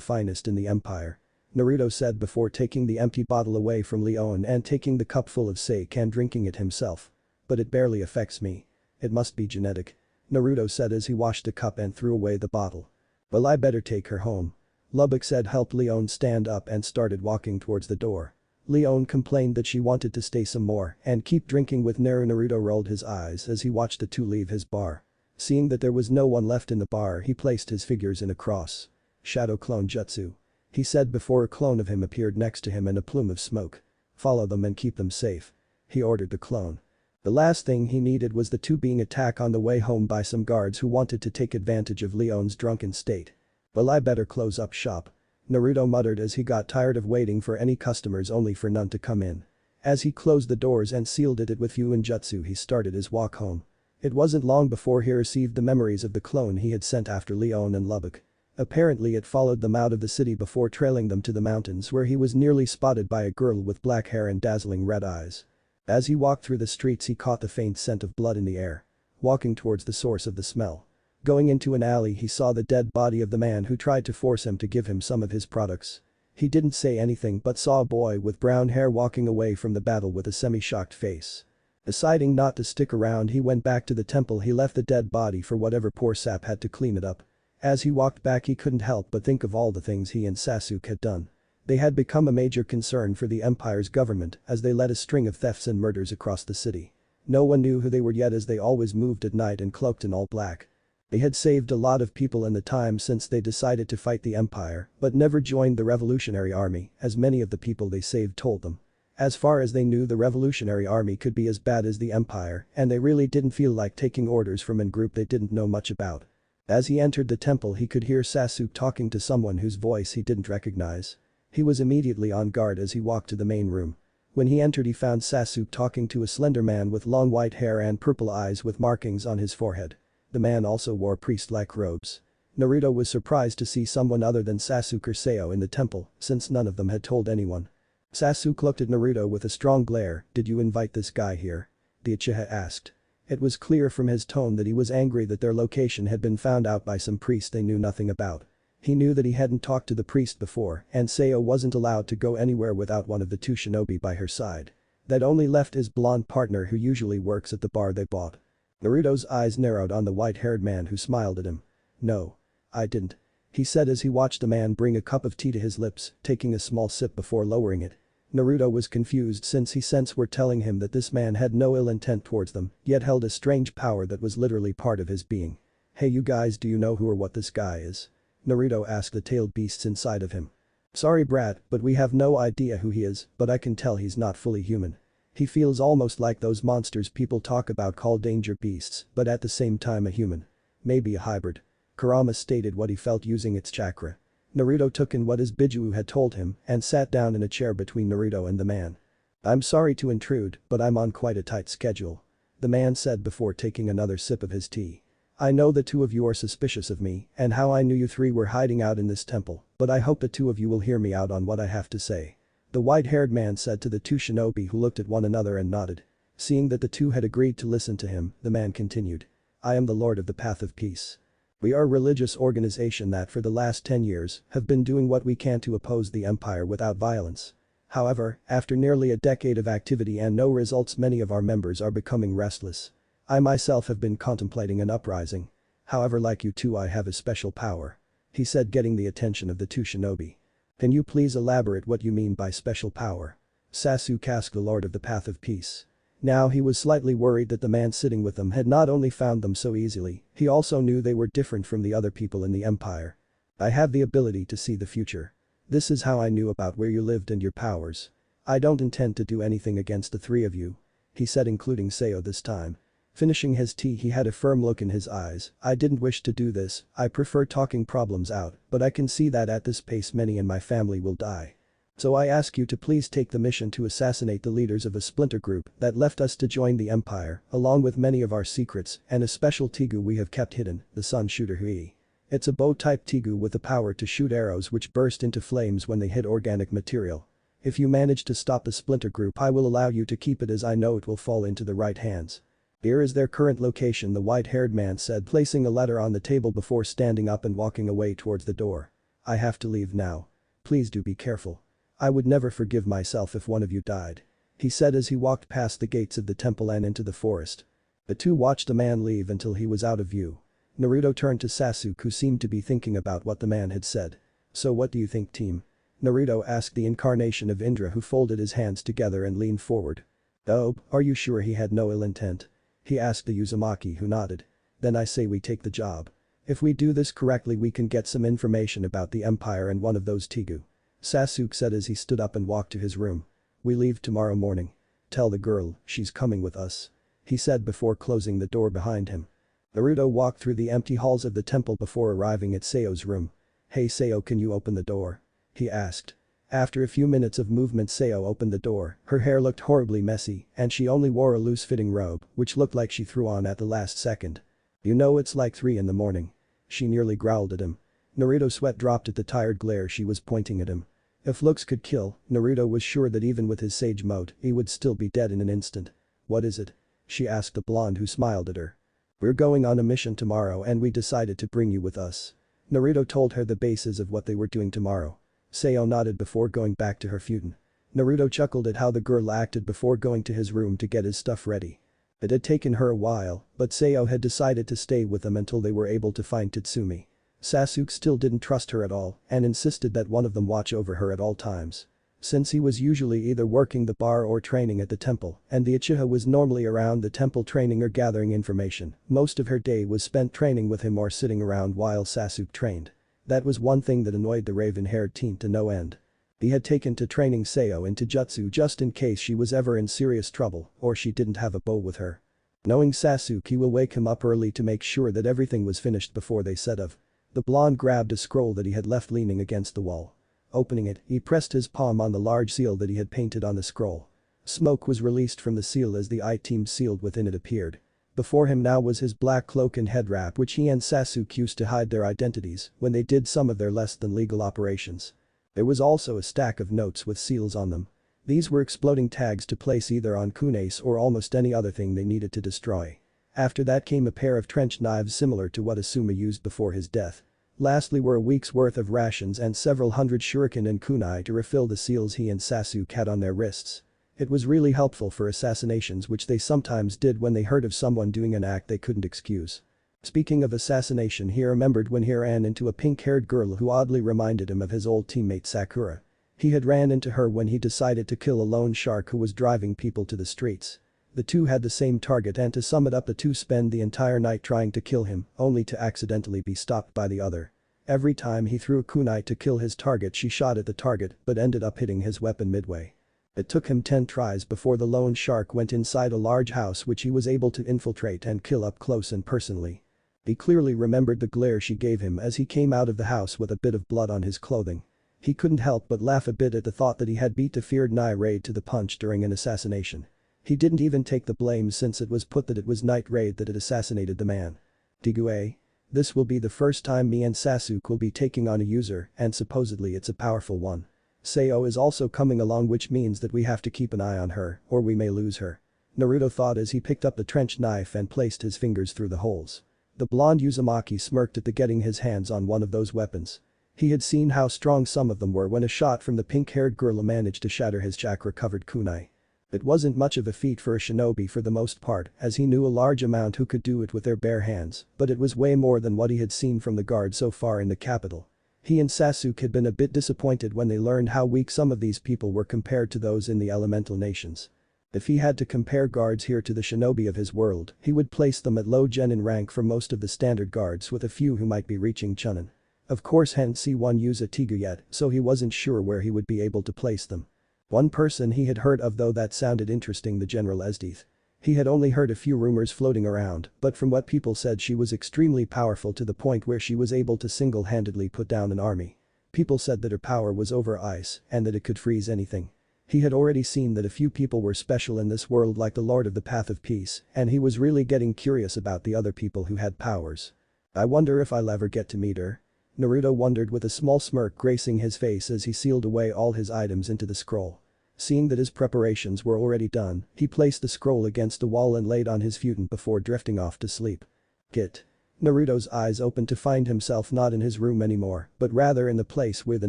finest in the empire. Naruto said before taking the empty bottle away from Leon and taking the cup full of sake and drinking it himself. But it barely affects me. It must be genetic. Naruto said as he washed the cup and threw away the bottle. Well, I better take her home. Lubbock said helped Leon stand up and started walking towards the door. Leon complained that she wanted to stay some more and keep drinking with Naru. Naruto rolled his eyes as he watched the two leave his bar. Seeing that there was no one left in the bar, he placed his figures in a cross. Shadow clone jutsu. He said before a clone of him appeared next to him in a plume of smoke. Follow them and keep them safe. He ordered the clone. The last thing he needed was the two being attacked on the way home by some guards who wanted to take advantage of Leon's drunken state. Well, I better close up shop. Naruto muttered as he got tired of waiting for any customers only for none to come in. As he closed the doors and sealed it with Fu and Jutsu, he started his walk home. It wasn't long before he received the memories of the clone he had sent after Leon and Lubbock. Apparently it followed them out of the city before trailing them to the mountains where he was nearly spotted by a girl with black hair and dazzling red eyes. As he walked through the streets he caught the faint scent of blood in the air. Walking towards the source of the smell. Going into an alley he saw the dead body of the man who tried to force him to give him some of his products. He didn't say anything but saw a boy with brown hair walking away from the battle with a semi-shocked face. Deciding not to stick around, he went back to the temple. He left the dead body for whatever poor sap had to clean it up. As he walked back he couldn't help but think of all the things he and Sasuke had done. They had become a major concern for the empire's government as they led a string of thefts and murders across the city. No one knew who they were yet as they always moved at night and cloaked in all black. They had saved a lot of people in the time since they decided to fight the empire but never joined the revolutionary army, as many of the people they saved told them. As far as they knew, the revolutionary army could be as bad as the empire and they really didn't feel like taking orders from a group they didn't know much about. As he entered the temple he could hear Sasuk talking to someone whose voice he didn't recognize. He was immediately on guard as he walked to the main room. When he entered he found Sasuk talking to a slender man with long white hair and purple eyes with markings on his forehead. The man also wore priest-like robes. Naruto was surprised to see someone other than Sasuke or Seo in the temple since none of them had told anyone. Sasuke looked at Naruto with a strong glare. Did you invite this guy here? The Uchiha asked. It was clear from his tone that he was angry that their location had been found out by some priest they knew nothing about. He knew that he hadn't talked to the priest before and Seo wasn't allowed to go anywhere without one of the two shinobi by her side. That only left his blonde partner who usually works at the bar they bought. Naruto's eyes narrowed on the white-haired man who smiled at him. No. I didn't. He said as he watched the man bring a cup of tea to his lips, taking a small sip before lowering it. Naruto was confused since his senses were telling him that this man had no ill intent towards them, yet held a strange power that was literally part of his being. "Hey you guys, do you know who or what this guy is?" Naruto asked the tailed beasts inside of him. "Sorry brat, but we have no idea who he is, but I can tell he's not fully human. He feels almost like those monsters people talk about called danger beasts, but at the same time a human. Maybe a hybrid." Kurama stated what he felt using its chakra. Naruto took in what his Bijuu had told him and sat down in a chair between Naruto and the man. "I'm sorry to intrude, but I'm on quite a tight schedule," the man said before taking another sip of his tea. "I know the two of you are suspicious of me and how I knew you three were hiding out in this temple, but I hope the two of you will hear me out on what I have to say." The white-haired man said to the two shinobi who looked at one another and nodded. Seeing that the two had agreed to listen to him, the man continued. "I am the Lord of the Path of Peace. We are a religious organization that for the last 10 years have been doing what we can to oppose the empire without violence. However, after nearly a decade of activity and no results, many of our members are becoming restless. I myself have been contemplating an uprising. However, like you two, I have a special power," he said, getting the attention of the two shinobi. "Can you please elaborate what you mean by special power?" Sasuk asked the Lord of the Path of Peace. Now he was slightly worried that the man sitting with them had not only found them so easily, he also knew they were different from the other people in the empire. "I have the ability to see the future. This is how I knew about where you lived and your powers. I don't intend to do anything against the three of you," he said, including Seo this time. Finishing his tea, he had a firm look in his eyes. "I didn't wish to do this, I prefer talking problems out, but I can see that at this pace many in my family will die. So I ask you to please take the mission to assassinate the leaders of a splinter group that left us to join the empire, along with many of our secrets and a special Tigu we have kept hidden, the Sun Shooter Hui. It's a bow-type Tigu with the power to shoot arrows which burst into flames when they hit organic material. If you manage to stop the splinter group, I will allow you to keep it, as I know it will fall into the right hands." "Here is their current location," the white-haired man said, placing a letter on the table before standing up and walking away towards the door. "I have to leave now. Please do be careful. I would never forgive myself if one of you died," he said as he walked past the gates of the temple and into the forest. The two watched the man leave until he was out of view. Naruto turned to Sasuk, who seemed to be thinking about what the man had said. "So what do you think, team?" Naruto asked the incarnation of Indra, who folded his hands together and leaned forward. "Oh, are you sure he had no ill intent?" he asked the Uzumaki, who nodded. "Then I say we take the job. If we do this correctly, we can get some information about the empire and one of those Tigu," Sasuk said as he stood up and walked to his room. "We leave tomorrow morning. Tell the girl, she's coming with us," he said before closing the door behind him. Naruto walked through the empty halls of the temple before arriving at Seo's room. "Hey Seo, can you open the door?" he asked. After a few minutes of movement, Seo opened the door. Her hair looked horribly messy and she only wore a loose-fitting robe, which looked like she threw on at the last second. "You know it's like 3 in the morning," she nearly growled at him. Naruto's sweat dropped at the tired glare she was pointing at him. If looks could kill, Naruto was sure that even with his sage mode, he would still be dead in an instant. "What is it?" she asked the blonde, who smiled at her. "We're going on a mission tomorrow and we decided to bring you with us." Naruto told her the basis of what they were doing tomorrow. Seo nodded before going back to her futon. Naruto chuckled at how the girl acted before going to his room to get his stuff ready. It had taken her a while, but Seo had decided to stay with them until they were able to find Titsumi. Sasuk still didn't trust her at all and insisted that one of them watch over her at all times. Since he was usually either working the bar or training at the temple, and the Uchiha was normally around the temple training or gathering information, most of her day was spent training with him or sitting around while Sasuk trained. That was one thing that annoyed the raven-haired teen to no end. He had taken to training Seo into jutsu just in case she was ever in serious trouble or she didn't have a bow with her. Knowing Sasuk, he will wake him up early to make sure that everything was finished before they set off. The blonde grabbed a scroll that he had left leaning against the wall. Opening it, he pressed his palm on the large seal that he had painted on the scroll. Smoke was released from the seal as the I-team sealed within it appeared. Before him now was his black cloak and head wrap, which he and Sasuk used to hide their identities when they did some of their less than legal operations. There was also a stack of notes with seals on them. These were exploding tags to place either on kunais or almost any other thing they needed to destroy. After that came a pair of trench knives similar to what Asuma used before his death. Lastly were a week's worth of rations and several hundred shuriken and kunai to refill the seals he and Sasuk had on their wrists. It was really helpful for assassinations, which they sometimes did when they heard of someone doing an act they couldn't excuse. Speaking of assassination, he remembered when he ran into a pink-haired girl who oddly reminded him of his old teammate Sakura. He had ran into her when he decided to kill a lone shark who was driving people to the streets. The two had the same target, and to sum it up, the two spend the entire night trying to kill him, only to accidentally be stopped by the other. Every time he threw a kunai to kill his target, she shot at the target but ended up hitting his weapon midway. It took him 10 tries before the lone shark went inside a large house, which he was able to infiltrate and kill up close and personally. He clearly remembered the glare she gave him as he came out of the house with a bit of blood on his clothing. He couldn't help but laugh a bit at the thought that he had beat the feared Night Raid to the punch during an assassination. He didn't even take the blame since it was put that it was Night Raid that had assassinated the man. Digue. This will be the first time me and Sasuk will be taking on a user, and supposedly it's a powerful one. Sayo is also coming along, which means that we have to keep an eye on her, or we may lose her. Naruto thought as he picked up the trench knife and placed his fingers through the holes. The blonde Uzumaki smirked at the getting his hands on one of those weapons. He had seen how strong some of them were when a shot from the pink-haired girl managed to shatter his chakra-covered kunai. It wasn't much of a feat for a shinobi for the most part, as he knew a large amount who could do it with their bare hands, but it was way more than what he had seen from the guard so far in the capital. He and Sasuk had been a bit disappointed when they learned how weak some of these people were compared to those in the elemental nations. If he had to compare guards here to the shinobi of his world, he would place them at low genin rank for most of the standard guards, with a few who might be reaching chunin. Of course, hadn't seen one use a Tigu yet, so he wasn't sure where he would be able to place them. One person he had heard of though that sounded interesting, the General Esdith. He had only heard a few rumors floating around, but from what people said, she was extremely powerful to the point where she was able to single-handedly put down an army. People said that her power was over ice and that it could freeze anything. He had already seen that a few people were special in this world, like the Lord of the Path of Peace, and he was really getting curious about the other people who had powers. I wonder if I'll ever get to meet her. Naruto wondered with a small smirk gracing his face as he sealed away all his items into the scroll. Seeing that his preparations were already done, he placed the scroll against the wall and laid on his futon before drifting off to sleep. Git. Naruto's eyes opened to find himself not in his room anymore, but rather in the place where the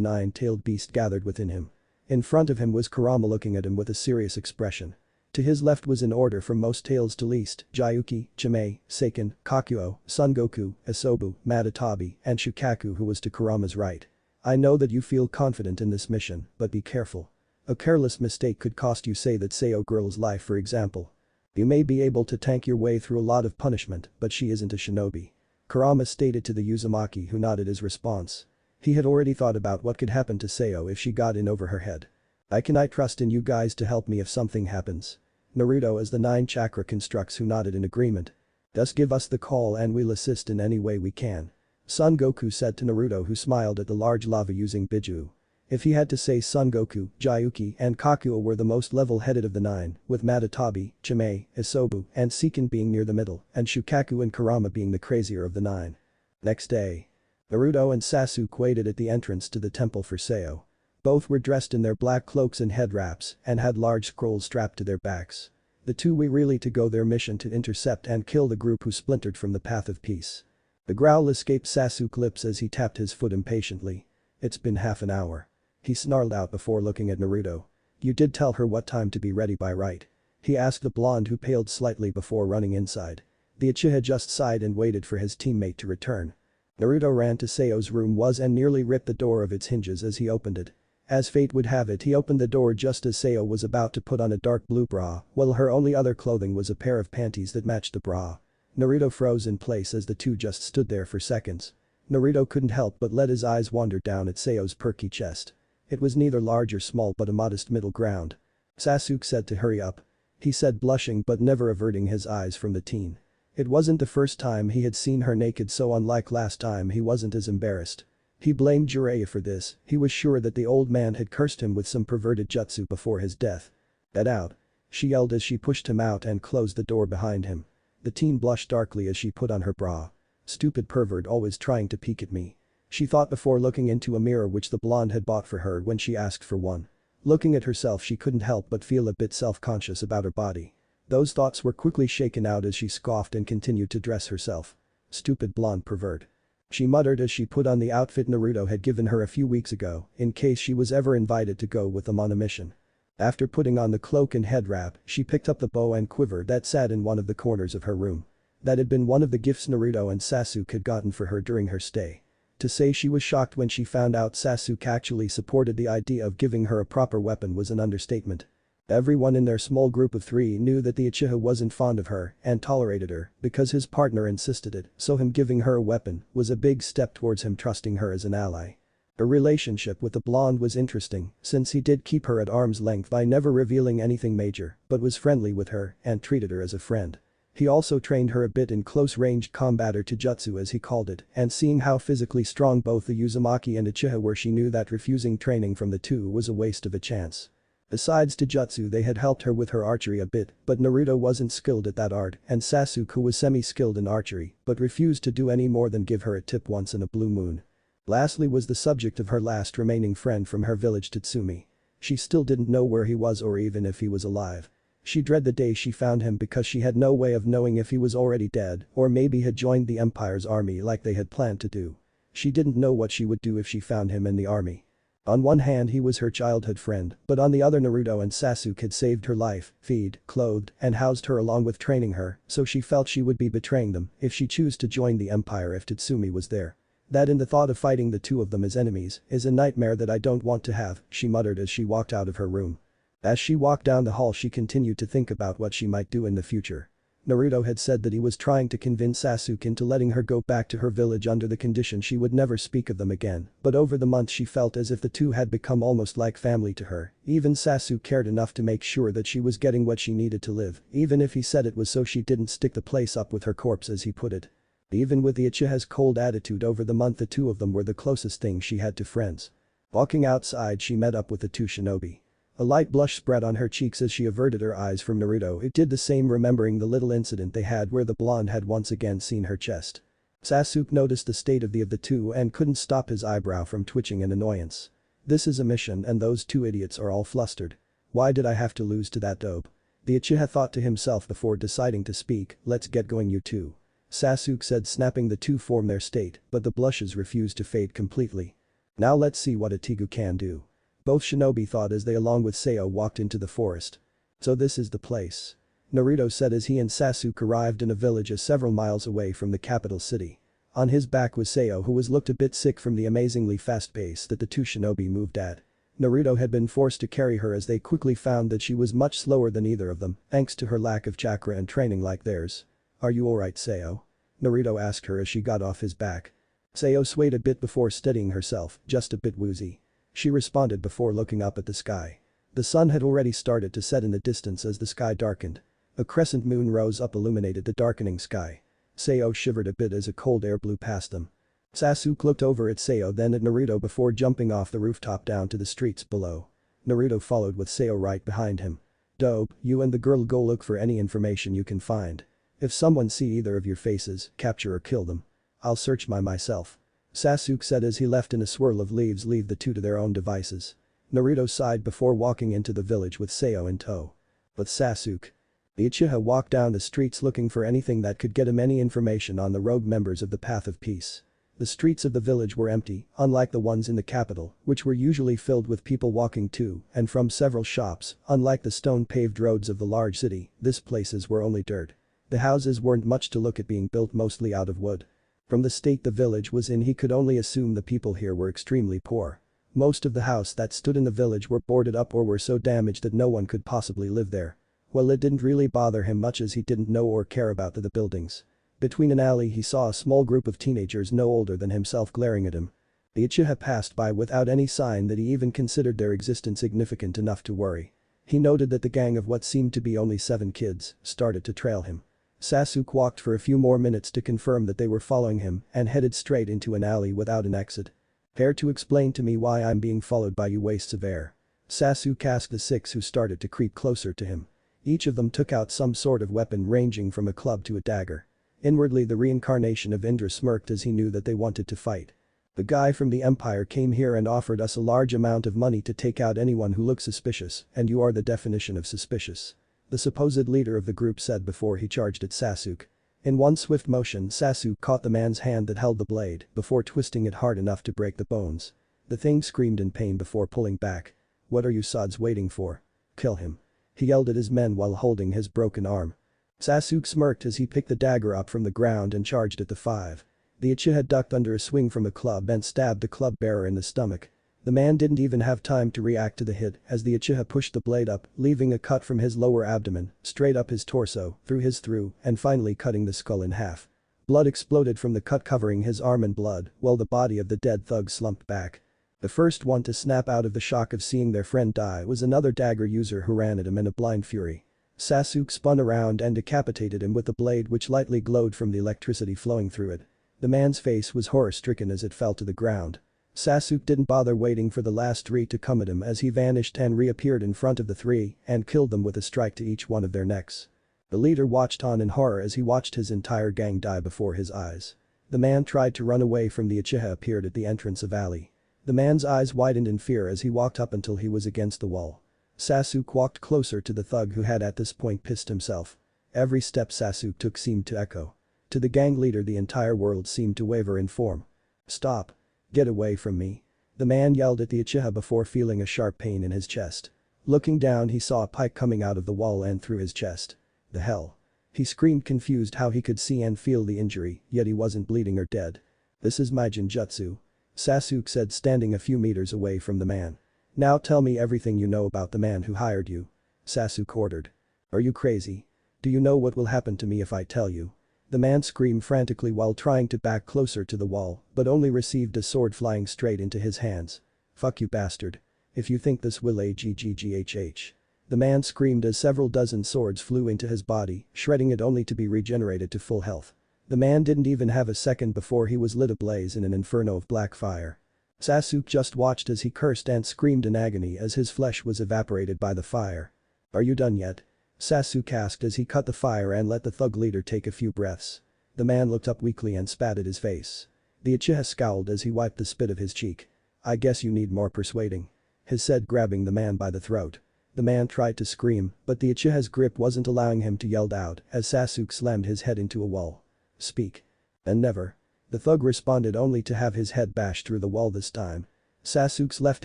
nine-tailed beast gathered within him. In front of him was Kurama looking at him with a serious expression. To his left was in order from most tails to least, Gyuki, Chimei, Seiken, Kakuo, Son Goku, Isobu, Matatabi, and Shukaku, who was to Kurama's right. I know that you feel confident in this mission, but be careful. A careless mistake could cost you, say that Sayo girl's life for example. You may be able to tank your way through a lot of punishment, but she isn't a shinobi. Kurama stated to the Uzumaki, who nodded his response. He had already thought about what could happen to Sayo if she got in over her head. I trust in you guys to help me if something happens. Naruto, as the 9 chakra constructs, who nodded in agreement. Just give us the call and we'll assist in any way we can. Son Goku said to Naruto, who smiled at the large lava using Bijuu. If he had to say, Son Goku, Gyuki and Kakuo were the most level-headed of the 9, with Matatabi, Chimei, Isobu, and Seiken being near the middle, and Shukaku and Kurama being the crazier of the 9. Next day. Naruto and Sasuk waited at the entrance to the temple for Sayo. Both were dressed in their black cloaks and head wraps and had large scrolls strapped to their backs. The two were really to go their mission to intercept and kill the group who splintered from the Path of Peace. The growl escaped Sasuk's lips as he tapped his foot impatiently. It's been half an hour. He snarled out before looking at Naruto. You did tell her what time to be ready by, right? He asked the blonde, who paled slightly before running inside. The Uchiha just sighed and waited for his teammate to return. Naruto ran to Sayo's room and nearly ripped the door of its hinges as he opened it. As fate would have it, he opened the door just as Sayo was about to put on a dark blue bra, while her only other clothing was a pair of panties that matched the bra. Naruto froze in place as the two just stood there for seconds. Naruto couldn't help but let his eyes wander down at Sayo's perky chest. It was neither large or small but a modest middle ground. Sasuk said to hurry up. He said, blushing but never averting his eyes from the teen. It wasn't the first time he had seen her naked, so unlike last time he wasn't as embarrassed. He blamed Jiraiya for this. He was sure that the old man had cursed him with some perverted jutsu before his death. Get out. She yelled as she pushed him out and closed the door behind him. The teen blushed darkly as she put on her bra. Stupid pervert, always trying to peek at me. She thought before looking into a mirror which the blonde had bought for her when she asked for one. Looking at herself, she couldn't help but feel a bit self-conscious about her body. Those thoughts were quickly shaken out as she scoffed and continued to dress herself. Stupid blonde pervert. She muttered as she put on the outfit Naruto had given her a few weeks ago, in case she was ever invited to go with them on a mission. After putting on the cloak and head wrap, she picked up the bow and quiver that sat in one of the corners of her room. That had been one of the gifts Naruto and Sasuk had gotten for her during her stay. To say she was shocked when she found out Sasuk actually supported the idea of giving her a proper weapon was an understatement. Everyone in their small group of 3 knew that the Uchiha wasn't fond of her and tolerated her because his partner insisted it, so him giving her a weapon was a big step towards him trusting her as an ally. Her relationship with the blonde was interesting since he did keep her at arm's length by never revealing anything major but was friendly with her and treated her as a friend. He also trained her a bit in close-range combat or taijutsu as he called it, and seeing how physically strong both the Uzumaki and Uchiha were, she knew that refusing training from the two was a waste of a chance. Besides taijutsu, they had helped her with her archery a bit, but Naruto wasn't skilled at that art and Sasuke, who was semi-skilled in archery but refused to do any more than give her a tip once in a blue moon. Lastly was the subject of her last remaining friend from her village, Tatsumi. She still didn't know where he was or even if he was alive. She dreaded the day she found him because she had no way of knowing if he was already dead or maybe had joined the Empire's army like they had planned to do. She didn't know what she would do if she found him in the army. On one hand he was her childhood friend, but on the other Naruto and Sasuke had saved her life, fed, clothed, and housed her along with training her, so she felt she would be betraying them if she chose to join the Empire if Tatsumi was there. That in the thought of fighting the two of them as enemies is a nightmare that I don't want to have, she muttered as she walked out of her room. As she walked down the hall she continued to think about what she might do in the future. Naruto had said that he was trying to convince Sasuke into letting her go back to her village under the condition she would never speak of them again, but over the months she felt as if the two had become almost like family to her. Even Sasuke cared enough to make sure that she was getting what she needed to live, even if he said it was so she didn't stick the place up with her corpse as he put it. Even with the Uchiha's cold attitude over the month, the two of them were the closest thing she had to friends. Walking outside she met up with the two shinobi. A light blush spread on her cheeks as she averted her eyes from Naruto. It did the same, remembering the little incident they had where the blonde had once again seen her chest. Sasuke noticed the state of the two and couldn't stop his eyebrow from twitching in annoyance. This is a mission and those two idiots are all flustered. Why did I have to lose to that dope? The Uchiha thought to himself before deciding to speak. Let's get going, you two. Sasuke said, snapping the two from their state, but the blushes refused to fade completely. Now let's see what Atigu can do. Both shinobi thought as they along with Seo walked into the forest. So this is the place. Naruto said as he and Sasuke arrived in a village several miles away from the capital city. On his back was Seo, who was looked a bit sick from the amazingly fast pace that the two shinobi moved at. Naruto had been forced to carry her as they quickly found that she was much slower than either of them, thanks to her lack of chakra and training like theirs. Are you alright, Seo? Naruto asked her as she got off his back. Seo swayed a bit before steadying herself, just a bit woozy. She responded before looking up at the sky. The sun had already started to set in the distance as the sky darkened. A crescent moon rose up, illuminated the darkening sky. Seo shivered a bit as a cold air blew past them. Sasuke looked over at Seo, then at Naruto before jumping off the rooftop down to the streets below. Naruto followed with Seo right behind him. Dope, you and the girl go look for any information you can find. If someone see either of your faces, capture or kill them. I'll search myself. Sasuke said as he left in a swirl of leaves, leave the two to their own devices. Naruto sighed before walking into the village with Seo in tow. But Sasuke. The Uchiha walked down the streets looking for anything that could get him any information on the rogue members of the Path of Peace. The streets of the village were empty, unlike the ones in the capital, which were usually filled with people walking to and from several shops. Unlike the stone-paved roads of the large city, these places were only dirt. The houses weren't much to look at, being built mostly out of wood. From the state the village was in, he could only assume the people here were extremely poor. Most of the houses that stood in the village were boarded up or were so damaged that no one could possibly live there. Well, it didn't really bother him much as he didn't know or care about the buildings. Between an alley he saw a small group of teenagers no older than himself glaring at him. The Uchiha passed by without any sign that he even considered their existence significant enough to worry. He noted that the gang of what seemed to be only 7 kids started to trail him. Sasuke walked for a few more minutes to confirm that they were following him and headed straight into an alley without an exit. Care to explain to me why I'm being followed by you wastes of air? Sasuke asked the 6 who started to creep closer to him. Each of them took out some sort of weapon ranging from a club to a dagger. Inwardly the reincarnation of Indra smirked as he knew that they wanted to fight. The guy from the Empire came here and offered us a large amount of money to take out anyone who looks suspicious, and you are the definition of suspicious. The supposed leader of the group said before he charged at Sasuke. In one swift motion Sasuke caught the man's hand that held the blade before twisting it hard enough to break the bones. The thing screamed in pain before pulling back. What are you sods waiting for? Kill him. He yelled at his men while holding his broken arm. Sasuke smirked as he picked the dagger up from the ground and charged at the 5. The Uchiha ducked under a swing from a club and stabbed the club bearer in the stomach. The man didn't even have time to react to the hit as the Uchiha pushed the blade up, leaving a cut from his lower abdomen, straight up his torso, through, and finally cutting the skull in half. Blood exploded from the cut covering his arm in blood, while the body of the dead thug slumped back. The first one to snap out of the shock of seeing their friend die was another dagger user who ran at him in a blind fury. Sasuk spun around and decapitated him with the blade which lightly glowed from the electricity flowing through it. The man's face was horror-stricken as it fell to the ground. Sasuk didn't bother waiting for the last three to come at him as he vanished and reappeared in front of the three and killed them with a strike to each one of their necks. The leader watched on in horror as he watched his entire gang die before his eyes. The man tried to run away from the Uchiha appeared at the entrance of alley. The man's eyes widened in fear as he walked up until he was against the wall. Sasuk walked closer to the thug who had at this point pissed himself. Every step Sasuk took seemed to echo. To the gang leader the entire world seemed to waver in form. "Stop. Get away from me." The man yelled at the Uchiha before feeling a sharp pain in his chest. Looking down he saw a pike coming out of the wall and through his chest. The hell? He screamed confused how he could see and feel the injury, yet he wasn't bleeding or dead. "This is my genjutsu," Sasuk said standing a few meters away from the man. "Now tell me everything you know about the man who hired you," Sasuk ordered. "Are you crazy? Do you know what will happen to me if I tell you?" The man screamed frantically while trying to back closer to the wall, but only received a sword flying straight into his hands. "Fuck you bastard. If you think this will aggghh." The man screamed as several dozen swords flew into his body, shredding it only to be regenerated to full health. The man didn't even have a second before he was lit ablaze in an inferno of black fire. Sasuk just watched as he cursed and screamed in agony as his flesh was evaporated by the fire. "Are you done yet?" Sasuk asked as he cut the fire and let the thug leader take a few breaths. The man looked up weakly and spat at his face. The Uchiha scowled as he wiped the spit of his cheek. "I guess you need more persuading," he said, grabbing the man by the throat. The man tried to scream, but the Uchiha's grip wasn't allowing him to yell out as Sasuk slammed his head into a wall. "Speak." "And never." The thug responded only to have his head bashed through the wall this time. Sasuk's left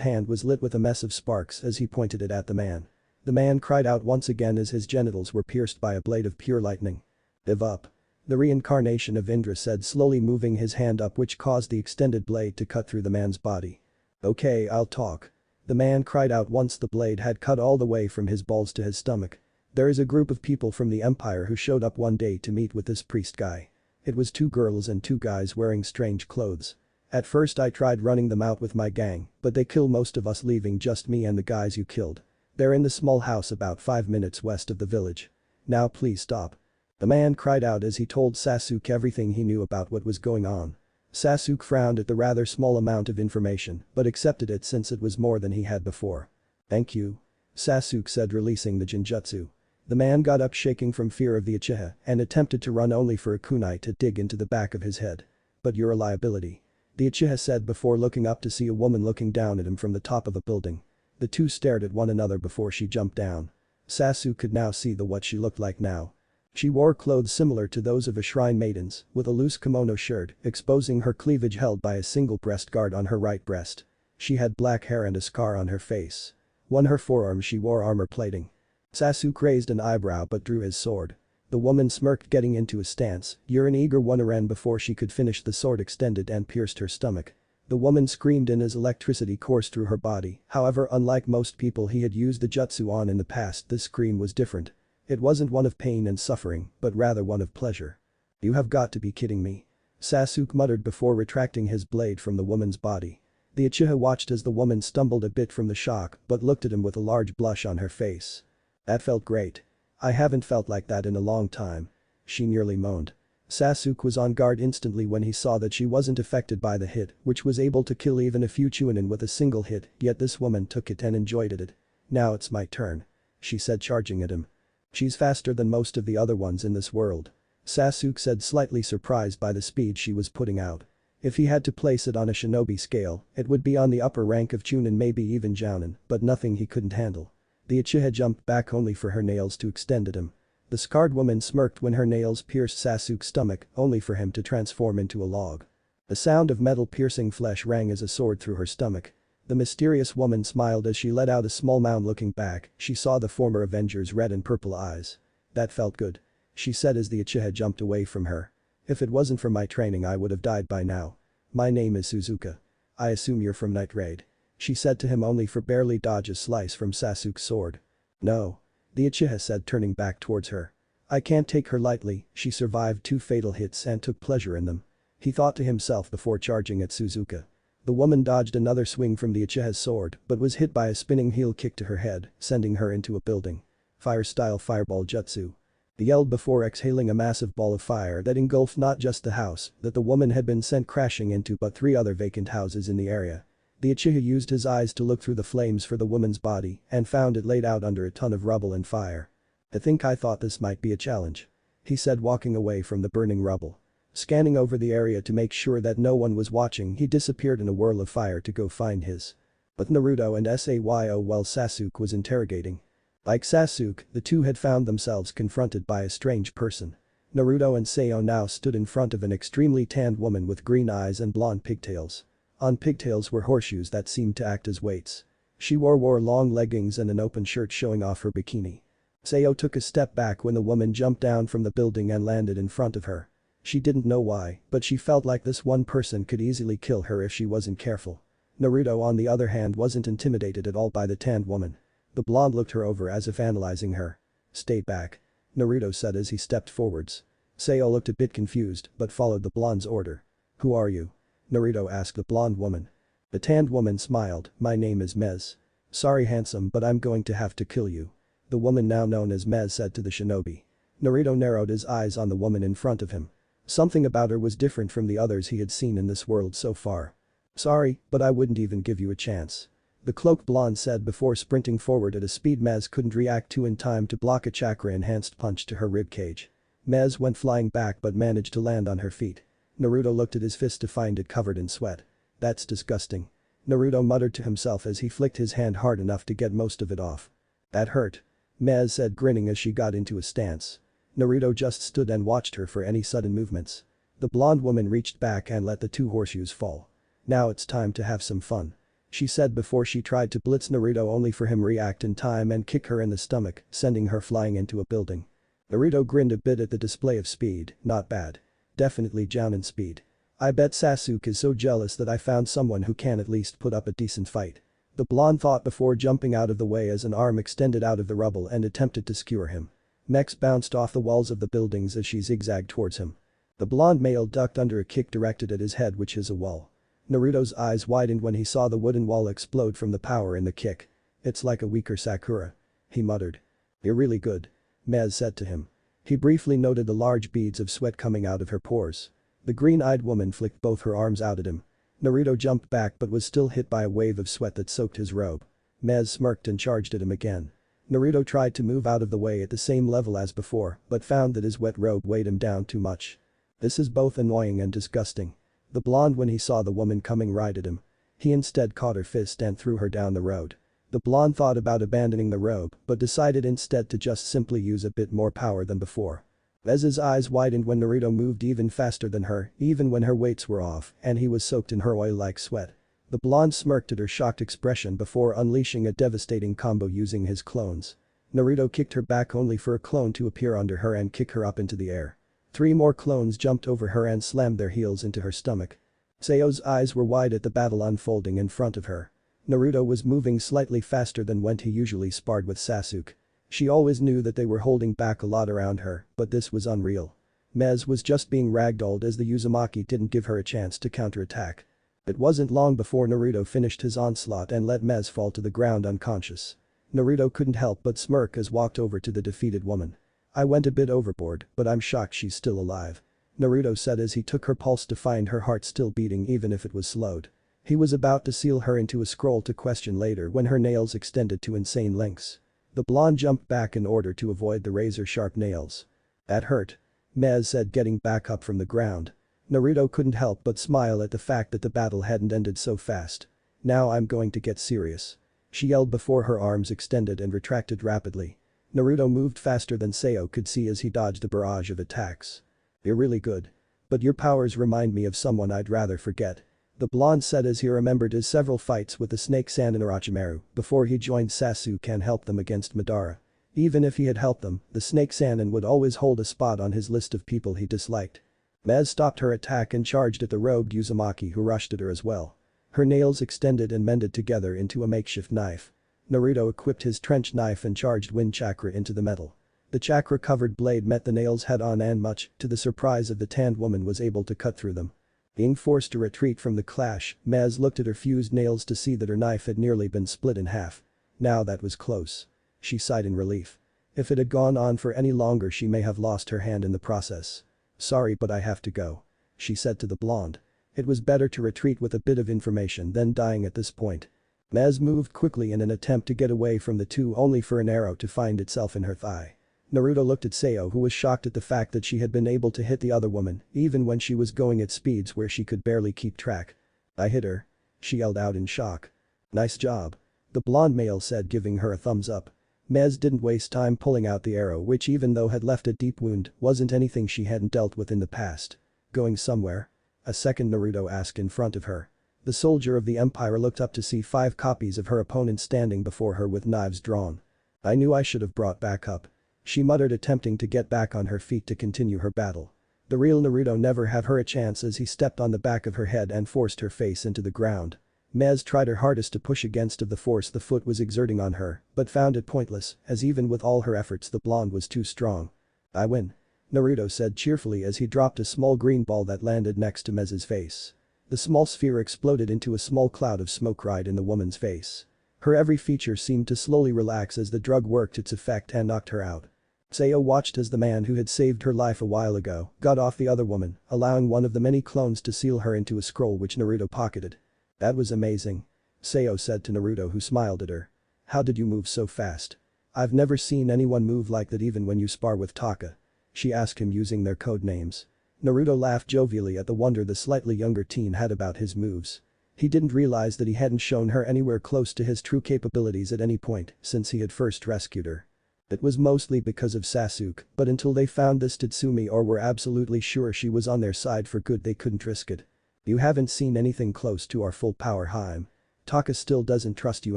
hand was lit with a mess of sparks as he pointed it at the man. The man cried out once again as his genitals were pierced by a blade of pure lightning. "Give up." The reincarnation of Indra said, slowly moving his hand up, which caused the extended blade to cut through the man's body. "Okay, I'll talk." The man cried out once the blade had cut all the way from his balls to his stomach. "There is a group of people from the Empire who showed up one day to meet with this priest guy. It was 2 girls and 2 guys wearing strange clothes. At first I tried running them out with my gang, but they killed most of us, leaving just me and the guys you killed. They're in the small house about 5 minutes west of the village. Now please stop." The man cried out as he told Sasuk everything he knew about what was going on. Sasuk frowned at the rather small amount of information, but accepted it since it was more than he had before. "Thank you," Sasuk said, releasing the genjutsu. The man got up shaking from fear of the Uchiha and attempted to run, only for a kunai to dig into the back of his head. "But you're a liability," the Uchiha said before looking up to see a woman looking down at him from the top of a building. The two stared at one another before she jumped down. Sasuk could now see what she looked like now. She wore clothes similar to those of a shrine maiden's, with a loose kimono shirt exposing her cleavage held by a single breast guard on her right breast. She had black hair and a scar on her face. On her forearm she wore armor plating. Sasuk raised an eyebrow but drew his sword. The woman smirked, getting into a stance. "You're an eager one," ran before she could finish. The sword extended and pierced her stomach. The woman screamed in as electricity coursed through her body, however, unlike most people he had used the jutsu on in the past, this scream was different. It wasn't one of pain and suffering, but rather one of pleasure. "You have got to be kidding me," Sasuk muttered before retracting his blade from the woman's body. The Uchiha watched as the woman stumbled a bit from the shock but looked at him with a large blush on her face. "That felt great. I haven't felt like that in a long time," she nearly moaned. Sasuk was on guard instantly when he saw that she wasn't affected by the hit, which was able to kill even a few chunin with a single hit, yet this woman took it and enjoyed it. "Now it's my turn," she said, charging at him. "She's faster than most of the other ones in this world," Sasuk said, slightly surprised by the speed she was putting out. If he had to place it on a shinobi scale, it would be on the upper rank of chunin, maybe even jounin, but nothing he couldn't handle. The Uchiha jumped back only for her nails to extend at him. The scarred woman smirked when her nails pierced Sasuk's stomach, only for him to transform into a log. The sound of metal piercing flesh rang as a sword through her stomach. The mysterious woman smiled as she let out a small mound. Looking back, she saw the former Avenger's red and purple eyes. "That felt good," she said as the Uchiha jumped away from her. "If it wasn't for my training I would have died by now. My name is Suzuka. I assume you're from Night Raid?" she said to him only for barely dodge a slice from Sasuke's sword. No. The Uchiha said turning back towards her. I can't take her lightly, she survived 2 fatal hits and took pleasure in them. He thought to himself before charging at Suzuka. The woman dodged another swing from the Uchiha's sword but was hit by a spinning heel kick to her head, sending her into a building. Fire-style fireball jutsu. He yelled before exhaling a massive ball of fire that engulfed not just the house that the woman had been sent crashing into but 3 other vacant houses in the area. The Uchiha used his eyes to look through the flames for the woman's body and found it laid out under a ton of rubble and fire. I thought this might be a challenge. He said walking away from the burning rubble. Scanning over the area to make sure that no one was watching, he disappeared in a whirl of fire to go find his. But Naruto and Sayo while Sasuke was interrogating. Like Sasuke, the two had found themselves confronted by a strange person. Naruto and Sayo now stood in front of an extremely tanned woman with green eyes and blonde pigtails. On pigtails were horseshoes that seemed to act as weights. She wore long leggings and an open shirt showing off her bikini. Sayo took a step back when the woman jumped down from the building and landed in front of her. She didn't know why, but she felt like this one person could easily kill her if she wasn't careful. Naruto on the other hand wasn't intimidated at all by the tanned woman. The blonde looked her over as if analyzing her. Stay back. Naruto said as he stepped forwards. Sayo looked a bit confused but followed the blonde's order. Who are you? Naruto asked the blonde woman. The tanned woman smiled, my name is Mez. Sorry handsome but I'm going to have to kill you. The woman now known as Mez said to the shinobi. Naruto narrowed his eyes on the woman in front of him. Something about her was different from the others he had seen in this world so far. Sorry, but I wouldn't even give you a chance. The cloaked blonde said before sprinting forward at a speed Mez couldn't react to in time to block a chakra-enhanced punch to her ribcage. Mez went flying back but managed to land on her feet. Naruto looked at his fist to find it covered in sweat. That's disgusting. Naruto muttered to himself as he flicked his hand hard enough to get most of it off. That hurt. Mez said grinning as she got into a stance. Naruto just stood and watched her for any sudden movements. The blonde woman reached back and let the 2 horseshoes fall. Now it's time to have some fun. She said before she tried to blitz Naruto only for him react in time and kick her in the stomach, sending her flying into a building. Naruto grinned a bit at the display of speed, not bad. Definitely jounin speed. I bet Sasuke is so jealous that I found someone who can at least put up a decent fight. The blonde thought before jumping out of the way as an arm extended out of the rubble and attempted to skewer him. Mechs bounced off the walls of the buildings as she zigzagged towards him. The blonde male ducked under a kick directed at his head which is a wall. Naruto's eyes widened when he saw the wooden wall explode from the power in the kick. It's like a weaker Sakura. He muttered. You're really good. Mez said to him. He briefly noted the large beads of sweat coming out of her pores. The green-eyed woman flicked both her arms out at him. Naruto jumped back but was still hit by a wave of sweat that soaked his robe. Mez smirked and charged at him again. Naruto tried to move out of the way at the same level as before but found that his wet robe weighed him down too much. This is both annoying and disgusting. The blonde when he saw the woman coming right at him. He instead caught her fist and threw her down the road. The blonde thought about abandoning the robe but decided instead to just simply use a bit more power than before. As his eyes widened when Naruto moved even faster than her, even when her weights were off and he was soaked in her oil-like sweat. The blonde smirked at her shocked expression before unleashing a devastating combo using his clones. Naruto kicked her back only for a clone to appear under her and kick her up into the air. 3 more clones jumped over her and slammed their heels into her stomach. Sayo's eyes were wide at the battle unfolding in front of her. Naruto was moving slightly faster than when he usually sparred with Sasuke. She always knew that they were holding back a lot around her, but this was unreal. Mez was just being ragdolled as the Uzumaki didn't give her a chance to counterattack. It wasn't long before Naruto finished his onslaught and let Mez fall to the ground unconscious. Naruto couldn't help but smirk as walked over to the defeated woman. I went a bit overboard, but I'm shocked she's still alive. Naruto said as he took her pulse to find her heart still beating even if it was slowed. He was about to seal her into a scroll to question later when her nails extended to insane lengths. The blonde jumped back in order to avoid the razor-sharp nails. That hurt. Mez said getting back up from the ground. Naruto couldn't help but smile at the fact that the battle hadn't ended so fast. Now I'm going to get serious. She yelled before her arms extended and retracted rapidly. Naruto moved faster than Sayo could see as he dodged a barrage of attacks. You're really good. But your powers remind me of someone I'd rather forget. The blonde said as he remembered his several fights with the Snake Sand and Orochimaru before he joined Sasuke and helped them against Madara. Even if he had helped them, the Snake Sand would always hold a spot on his list of people he disliked. Mez stopped her attack and charged at the robed Uzumaki who rushed at her as well. Her nails extended and mended together into a makeshift knife. Naruto equipped his trench knife and charged wind chakra into the metal. The chakra-covered blade met the nails head-on and much to the surprise of the tanned woman was able to cut through them. Being forced to retreat from the clash, Mez looked at her fused nails to see that her knife had nearly been split in half. Now that was close. She sighed in relief. If it had gone on for any longer she may have lost her hand in the process. "Sorry but I have to go," she said to the blonde. It was better to retreat with a bit of information than dying at this point. Mez moved quickly in an attempt to get away from the two only for an arrow to find itself in her thigh. Naruto looked at Sayo who was shocked at the fact that she had been able to hit the other woman even when she was going at speeds where she could barely keep track. "I hit her," she yelled out in shock. "Nice job," the blonde male said, giving her a thumbs up. Mez didn't waste time pulling out the arrow, which even though had left a deep wound wasn't anything she hadn't dealt with in the past. "Going somewhere?" a second Naruto asked in front of her. The soldier of the Empire looked up to see 5 copies of her opponent standing before her with knives drawn. "I knew I should have brought back up," she muttered, attempting to get back on her feet to continue her battle. The real Naruto never have her a chance as he stepped on the back of her head and forced her face into the ground. Mez tried her hardest to push against the force the foot was exerting on her, but found it pointless as even with all her efforts the blonde was too strong. "I win," Naruto said cheerfully as he dropped a small green ball that landed next to Mez's face. The small sphere exploded into a small cloud of smoke right in the woman's face. Her every feature seemed to slowly relax as the drug worked its effect and knocked her out. Sayo watched as the man who had saved her life a while ago got off the other woman, allowing one of the many clones to seal her into a scroll which Naruto pocketed. "That was amazing," Sayo said to Naruto, who smiled at her. "How did you move so fast? I've never seen anyone move like that even when you spar with Taka," she asked him using their code names. Naruto laughed jovially at the wonder the slightly younger teen had about his moves. He didn't realize that he hadn't shown her anywhere close to his true capabilities at any point since he had first rescued her. It was mostly because of Sasuke, but until they found this Tatsumi or were absolutely sure she was on their side for good they couldn't risk it. "You haven't seen anything close to our full power, Haim. Taka still doesn't trust you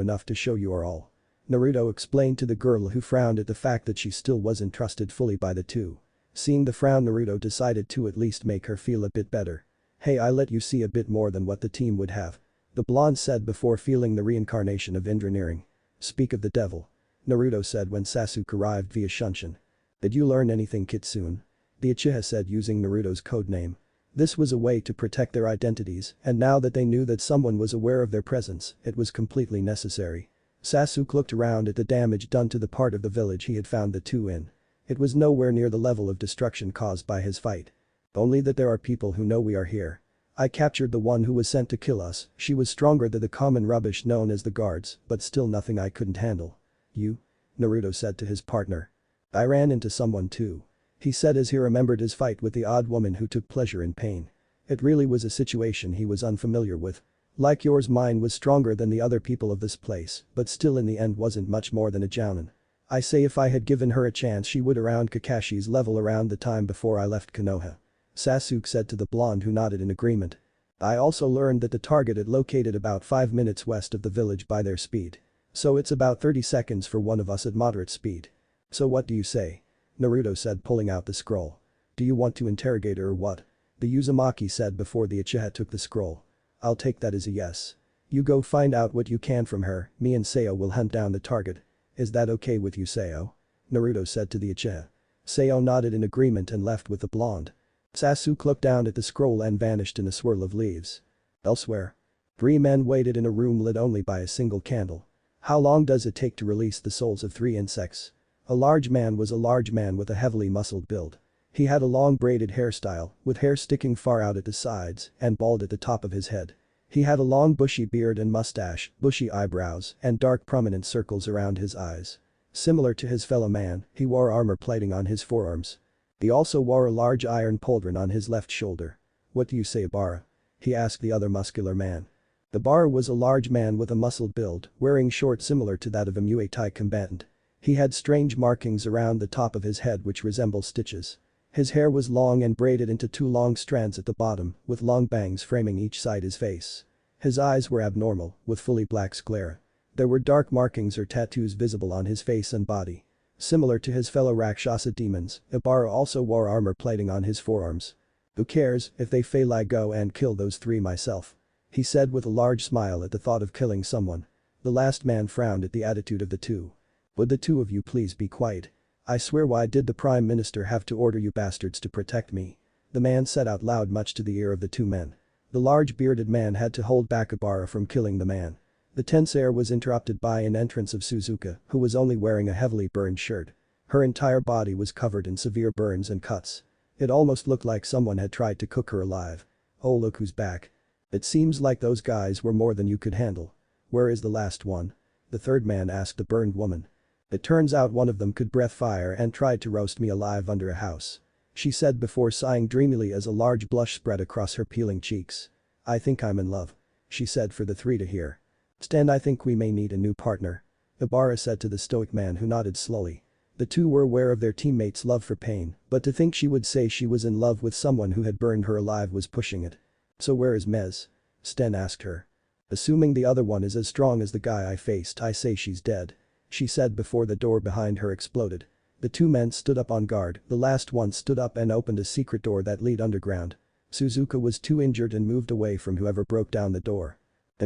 enough to show you our all," Naruto explained to the girl, who frowned at the fact that she still wasn't trusted fully by the two. Seeing the frown, Naruto decided to at least make her feel a bit better. "Hey, I let you see a bit more than what the team would have," the blonde said before feeling the reincarnation of engineering. "Speak of the devil," Naruto said when Sasuke arrived via Shunshin. "Did you learn anything, Kitsune?" the Uchiha said using Naruto's codename. This was a way to protect their identities, and now that they knew that someone was aware of their presence, it was completely necessary. Sasuke looked around at the damage done to the part of the village he had found the two in. It was nowhere near the level of destruction caused by his fight. "Only that there are people who know we are here. I captured the one who was sent to kill us. She was stronger than the common rubbish known as the guards, but still nothing I couldn't handle." "You?" Naruto said to his partner. "I ran into someone too," he said as he remembered his fight with the odd woman who took pleasure in pain. It really was a situation he was unfamiliar with. "Like yours, mine was stronger than the other people of this place, but still in the end wasn't much more than a jounin. I say if I had given her a chance she would around Kakashi's level around the time before I left Konoha," Sasuke said to the blonde, who nodded in agreement. "I also learned that the target had located about 5 minutes west of the village by their speed. So it's about 30 seconds for one of us at moderate speed. So what do you say?" Naruto said, pulling out the scroll. "Do you want to interrogate her or what?" the Uzumaki said before the Uchiha took the scroll. "I'll take that as a yes. You go find out what you can from her, me and Sayo will hunt down the target. Is that okay with you, Sayo?" Naruto said to the Uchiha. Sayo nodded in agreement and left with the blonde. Sasuke looked down at the scroll and vanished in a swirl of leaves. Elsewhere, 3 men waited in a room lit only by a single candle. "How long does it take to release the souls of 3 insects?" A large man was a large man with a heavily muscled build. He had a long braided hairstyle, with hair sticking far out at the sides and bald at the top of his head. He had a long bushy beard and mustache, bushy eyebrows, and dark prominent circles around his eyes. Similar to his fellow man, he wore armor plating on his forearms. He also wore a large iron pauldron on his left shoulder. "What do you say, Bara?" he asked the other muscular man. The Bara was a large man with a muscled build, wearing shorts similar to that of a Muay Thai combatant. He had strange markings around the top of his head which resembled stitches. His hair was long and braided into 2 long strands at the bottom, with long bangs framing each side his face. His eyes were abnormal, with fully black sclera. There were dark markings or tattoos visible on his face and body. Similar to his fellow Rakshasa demons, Ibara also wore armor plating on his forearms. "Who cares, if they fail I go and kill those 3 myself," he said with a large smile at the thought of killing someone. The last man frowned at the attitude of the two. Would the two of you please be quiet? I swear, why did the Prime Minister have to order you bastards to protect me? The man said out loud, much to the ear of the two men. The large bearded man had to hold back Obara from killing the man. The tense air was interrupted by an entrance of Suzuka, who was only wearing a heavily burned shirt. Her entire body was covered in severe burns and cuts. It almost looked like someone had tried to cook her alive. Oh, look who's back. It seems like those guys were more than you could handle. Where is the last one? The third man asked the burned woman. It turns out one of them could breathe fire and tried to roast me alive under a house, she said before sighing dreamily as a large blush spread across her peeling cheeks. I think I'm in love, she said for the three to hear. Stan, I think we may need a new partner, Obara said to the stoic man, who nodded slowly. The two were aware of their teammates' love for pain, but to think she would say she was in love with someone who had burned her alive was pushing it. So where is Mez? Stan asked her. Assuming the other one is as strong as the guy I faced, I say she's dead, she said before the door behind her exploded. The two men stood up on guard. The last one stood up and opened a secret door that led underground. Suzuka was too injured and moved away from whoever broke down the door.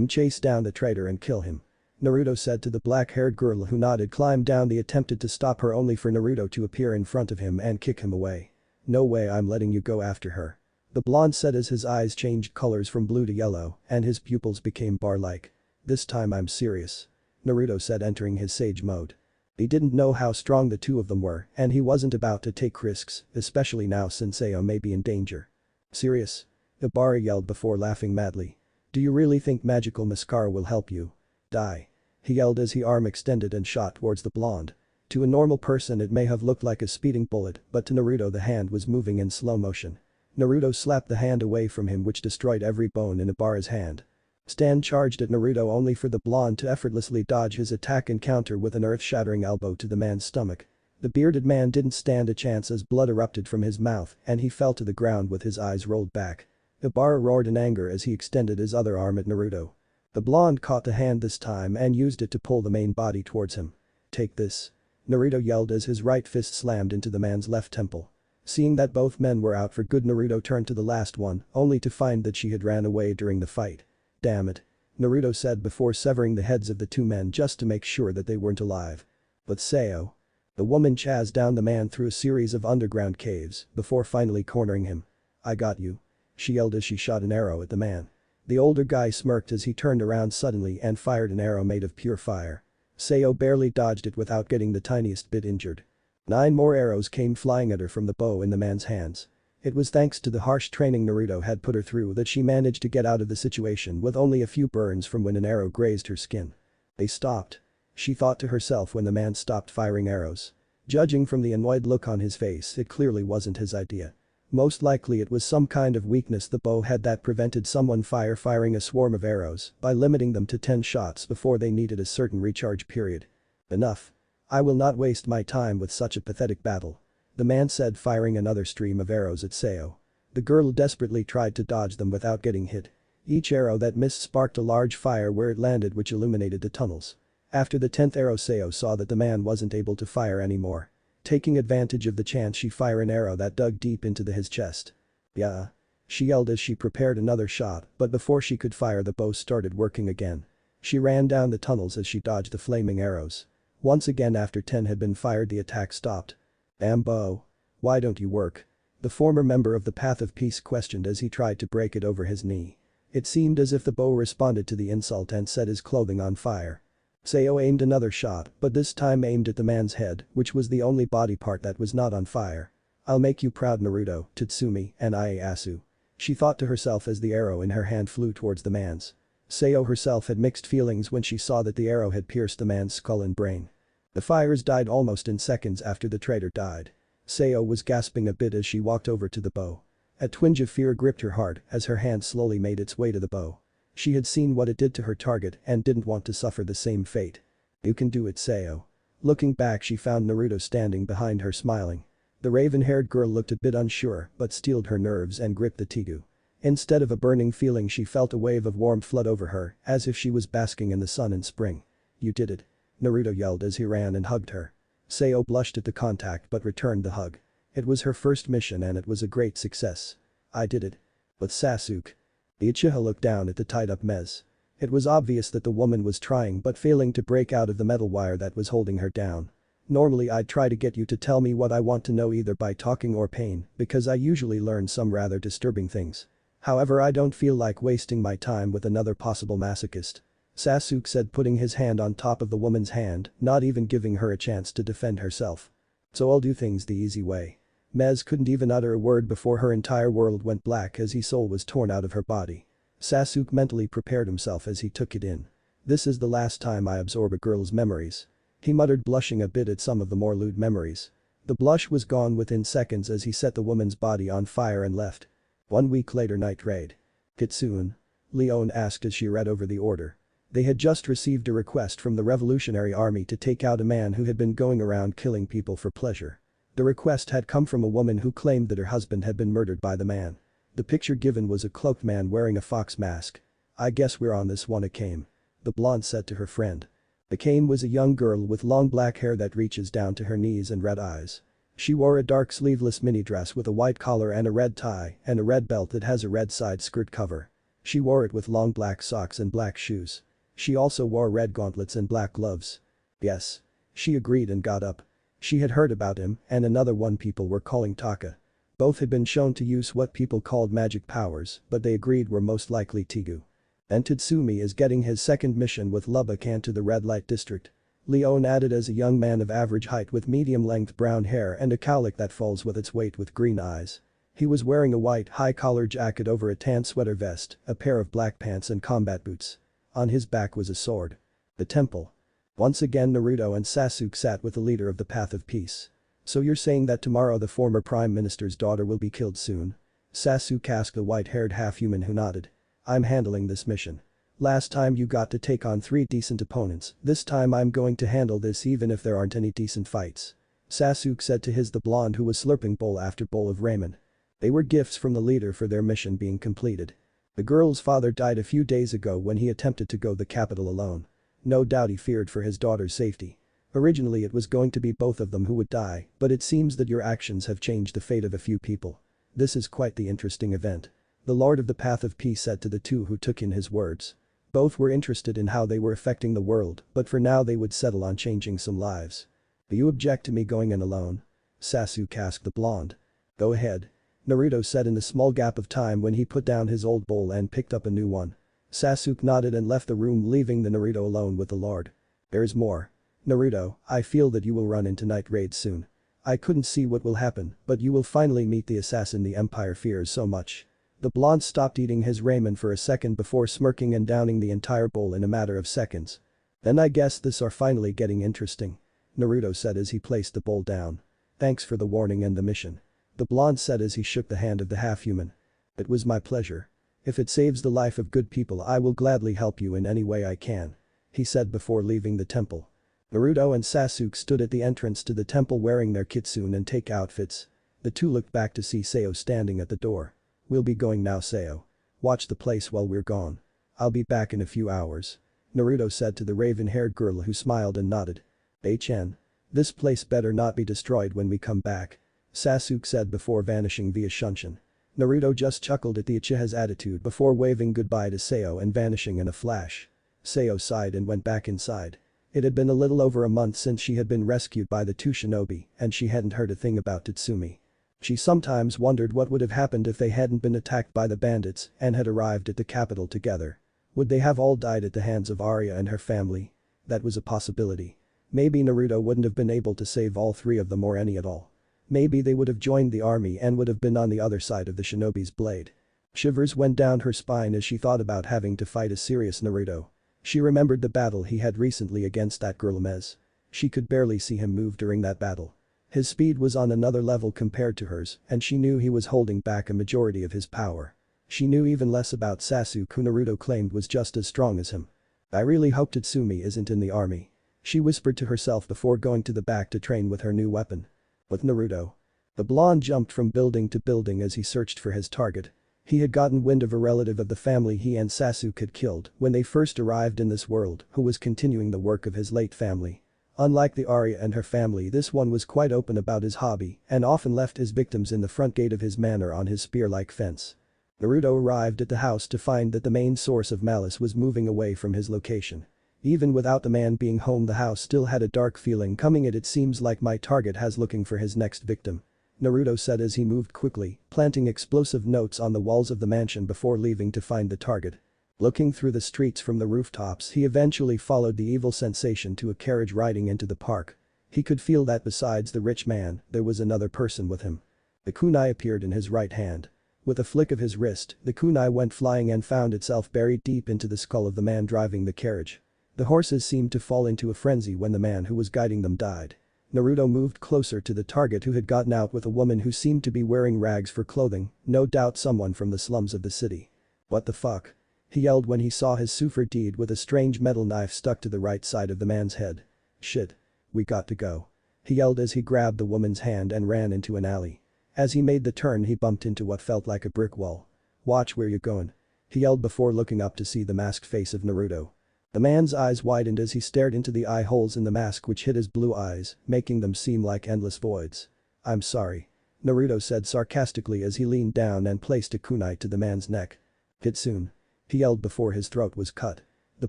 Chase down the traitor and kill him, Naruto said to the black-haired girl, who nodded. Climbed down. They attempted to stop her, only for Naruto to appear in front of him and kick him away. No way, I'm letting you go after her, the blonde said as his eyes changed colors from blue to yellow and his pupils became bar-like. This time I'm serious, Naruto said, entering his sage mode. He didn't know how strong the two of them were and he wasn't about to take risks, especially now since Ao may be in danger. Serious? Obara yelled before laughing madly. Do you really think magical mascara will help you? Die, he yelled as his arm extended and shot towards the blonde. To a normal person it may have looked like a speeding bullet, but to Naruto the hand was moving in slow motion. Naruto slapped the hand away from him, which destroyed every bone in Obara's hand. Stan charged at Naruto, only for the blonde to effortlessly dodge his attack and counter with an earth-shattering elbow to the man's stomach. The bearded man didn't stand a chance as blood erupted from his mouth and he fell to the ground with his eyes rolled back. Obara roared in anger as he extended his other arm at Naruto. The blonde caught the hand this time and used it to pull the main body towards him. Take this, Naruto yelled as his right fist slammed into the man's left temple. Seeing that both men were out for good, Naruto turned to the last one, only to find that she had ran away during the fight. Damn it, Naruto said before severing the heads of the two men just to make sure that they weren't alive. But Sao. The woman chased down the man through a series of underground caves before finally cornering him. I got you, she yelled as she shot an arrow at the man. The older guy smirked as he turned around suddenly and fired an arrow made of pure fire. Sao barely dodged it without getting the tiniest bit injured. 9 more arrows came flying at her from the bow in the man's hands. It was thanks to the harsh training Naruto had put her through that she managed to get out of the situation with only a few burns from when an arrow grazed her skin. They stopped, she thought to herself when the man stopped firing arrows. Judging from the annoyed look on his face, it clearly wasn't his idea. Most likely it was some kind of weakness the bow had that prevented someone firing a swarm of arrows by limiting them to 10 shots before they needed a certain recharge period. Enough. I will not waste my time with such a pathetic battle, the man said, firing another stream of arrows at Sao. The girl desperately tried to dodge them without getting hit. Each arrow that missed sparked a large fire where it landed, which illuminated the tunnels. After the 10th arrow, Sao saw that the man wasn't able to fire anymore. Taking advantage of the chance, she fired an arrow that dug deep into his chest. Yeah, she yelled as she prepared another shot, but before she could fire, the bow started working again. She ran down the tunnels as she dodged the flaming arrows. Once again, after 10 had been fired, the attack stopped. Damn bow. Why don't you work? The former member of the Path of Peace questioned as he tried to break it over his knee. It seemed as if the bow responded to the insult and set his clothing on fire. Sao aimed another shot, but this time aimed at the man's head, which was the only body part that was not on fire. I'll make you proud, Naruto, Tatsumi, and Ieyasu, she thought to herself as the arrow in her hand flew towards the man's. Sao herself had mixed feelings when she saw that the arrow had pierced the man's skull and brain. The fires died almost in seconds after the traitor died. Sao was gasping a bit as she walked over to the bow. A twinge of fear gripped her heart as her hand slowly made its way to the bow. She had seen what it did to her target and didn't want to suffer the same fate. You can do it, Sao. Looking back, she found Naruto standing behind her smiling. The raven-haired girl looked a bit unsure but steeled her nerves and gripped the Tigu. Instead of a burning feeling, she felt a wave of warmth flood over her as if she was basking in the sun in spring. You did it, Naruto yelled as he ran and hugged her. Sao blushed at the contact but returned the hug. It was her first mission and it was a great success. I did it. But Sasuke. The Uchiha looked down at the tied-up Mez. It was obvious that the woman was trying but failing to break out of the metal wire that was holding her down. Normally I'd try to get you to tell me what I want to know either by talking or pain, because I usually learn some rather disturbing things. However, I don't feel like wasting my time with another possible masochist. Sasuk said, putting his hand on top of the woman's hand, not even giving her a chance to defend herself. So I'll do things the easy way. Mez couldn't even utter a word before her entire world went black as his soul was torn out of her body. Sasuk mentally prepared himself as he took it in. This is the last time I absorb a girl's memories. He muttered, blushing a bit at some of the more lewd memories. The blush was gone within seconds as he set the woman's body on fire and left. 1 week later, night raid. Kitsune? Leon asked as she read over the order. They had just received a request from the Revolutionary Army to take out a man who had been going around killing people for pleasure. The request had come from a woman who claimed that her husband had been murdered by the man. The picture given was a cloaked man wearing a fox mask. I guess we're on this one, Akame. The blonde said to her friend. Akame was a young girl with long black hair that reaches down to her knees and red eyes. She wore a dark sleeveless mini dress with a white collar and a red tie and a red belt that has a red side skirt cover. She wore it with long black socks and black shoes. She also wore red gauntlets and black gloves. Yes. She agreed and got up. She had heard about him and another one people were calling Taka. Both had been shown to use what people called magic powers, but they agreed were most likely Tigu. And Tatsumi is getting his second mission with Lubakan to the red light district. Leon added as a young man of average height with medium-length brown hair and a cowlick that falls with its weight with green eyes. He was wearing a white high-collar jacket over a tan sweater vest, a pair of black pants and combat boots. On his back was a sword. The temple. Once again Naruto and Sasuk sat with the leader of the Path of Peace. So you're saying that tomorrow the former Prime Minister's daughter will be killed soon? Sasuk asked the white-haired half-human who nodded. I'm handling this mission. Last time you got to take on 3 decent opponents, this time I'm going to handle this even if there aren't any decent fights. Sasuk said to the blonde who was slurping bowl after bowl of ramen. They were gifts from the leader for their mission being completed. The girl's father died a few days ago when he attempted to go the capital alone. No doubt he feared for his daughter's safety. Originally it was going to be both of them who would die, but it seems that your actions have changed the fate of a few people. This is quite the interesting event. The Lord of the Path of Peace said to the two who took in his words. Both were interested in how they were affecting the world, but for now they would settle on changing some lives. Do you object to me going in alone? Sasuk asked the blonde. Go ahead. Naruto said in the small gap of time when he put down his old bowl and picked up a new one. Sasuk nodded and left the room, leaving the Naruto alone with the Lord. There's more. Naruto, I feel that you will run into night raid soon. I couldn't see what will happen, but you will finally meet the assassin the Empire fears so much. The blonde stopped eating his ramen for a second before smirking and downing the entire bowl in a matter of seconds. Then I guess this are finally getting interesting. Naruto said as he placed the bowl down. Thanks for the warning and the mission. The blonde said as he shook the hand of the half-human. It was my pleasure. If it saves the life of good people I will gladly help you in any way I can. He said before leaving the temple. Naruto and Sasuk stood at the entrance to the temple wearing their Kitsune and take outfits. The two looked back to see Sayo standing at the door. We'll be going now, Sayo. Watch the place while we're gone. I'll be back in a few hours. Naruto said to the raven-haired girl who smiled and nodded. HN. This place better not be destroyed when we come back. Sasuk said before vanishing via Shunshin. Naruto just chuckled at the Uchiha's attitude before waving goodbye to Sayo and vanishing in a flash. Sayo sighed and went back inside. It had been a little over a month since she had been rescued by the two shinobi and she hadn't heard a thing about Tatsumi. She sometimes wondered what would have happened if they hadn't been attacked by the bandits and had arrived at the capital together. Would they have all died at the hands of Arya and her family? That was a possibility. Maybe Naruto wouldn't have been able to save all 3 of them or any at all. Maybe they would have joined the army and would have been on the other side of the shinobi's blade. Shivers went down her spine as she thought about having to fight a serious Naruto. She remembered the battle he had recently against that girl Mez. She could barely see him move during that battle. His speed was on another level compared to hers and she knew he was holding back a majority of his power. She knew even less about Sasuk, who Naruto claimed was just as strong as him. I really hope Tatsumi isn't in the army. She whispered to herself before going to the back to train with her new weapon. With Naruto. The blonde jumped from building to building as he searched for his target. He had gotten wind of a relative of the family he and Sasuk had killed when they first arrived in this world who was continuing the work of his late family. Unlike the Arya and her family, this one was quite open about his hobby and often left his victims in the front gate of his manor on his spear-like fence. Naruto arrived at the house to find that the main source of malice was moving away from his location. Even without the man being home, the house still had a dark feeling coming. It seems like my target has looking for his next victim, Naruto said as he moved quickly, planting explosive notes on the walls of the mansion before leaving to find the target. Looking through the streets from the rooftops, he eventually followed the evil sensation to a carriage riding into the park. He could feel that besides the rich man, there was another person with him. The kunai appeared in his right hand. With a flick of his wrist, the kunai went flying and found itself buried deep into the skull of the man driving the carriage. The horses seemed to fall into a frenzy when the man who was guiding them died. Naruto moved closer to the target, who had gotten out with a woman who seemed to be wearing rags for clothing, no doubt someone from the slums of the city. "What the fuck?" he yelled when he saw his super deed with a strange metal knife stuck to the right side of the man's head. "Shit. We got to go," he yelled as he grabbed the woman's hand and ran into an alley. As he made the turn, he bumped into what felt like a brick wall. "Watch where you're going," he yelled before looking up to see the masked face of Naruto. The man's eyes widened as he stared into the eye holes in the mask, which hid his blue eyes, making them seem like endless voids. "I'm sorry," Naruto said sarcastically as he leaned down and placed a kunai to the man's neck. "Kitsune," he yelled before his throat was cut. The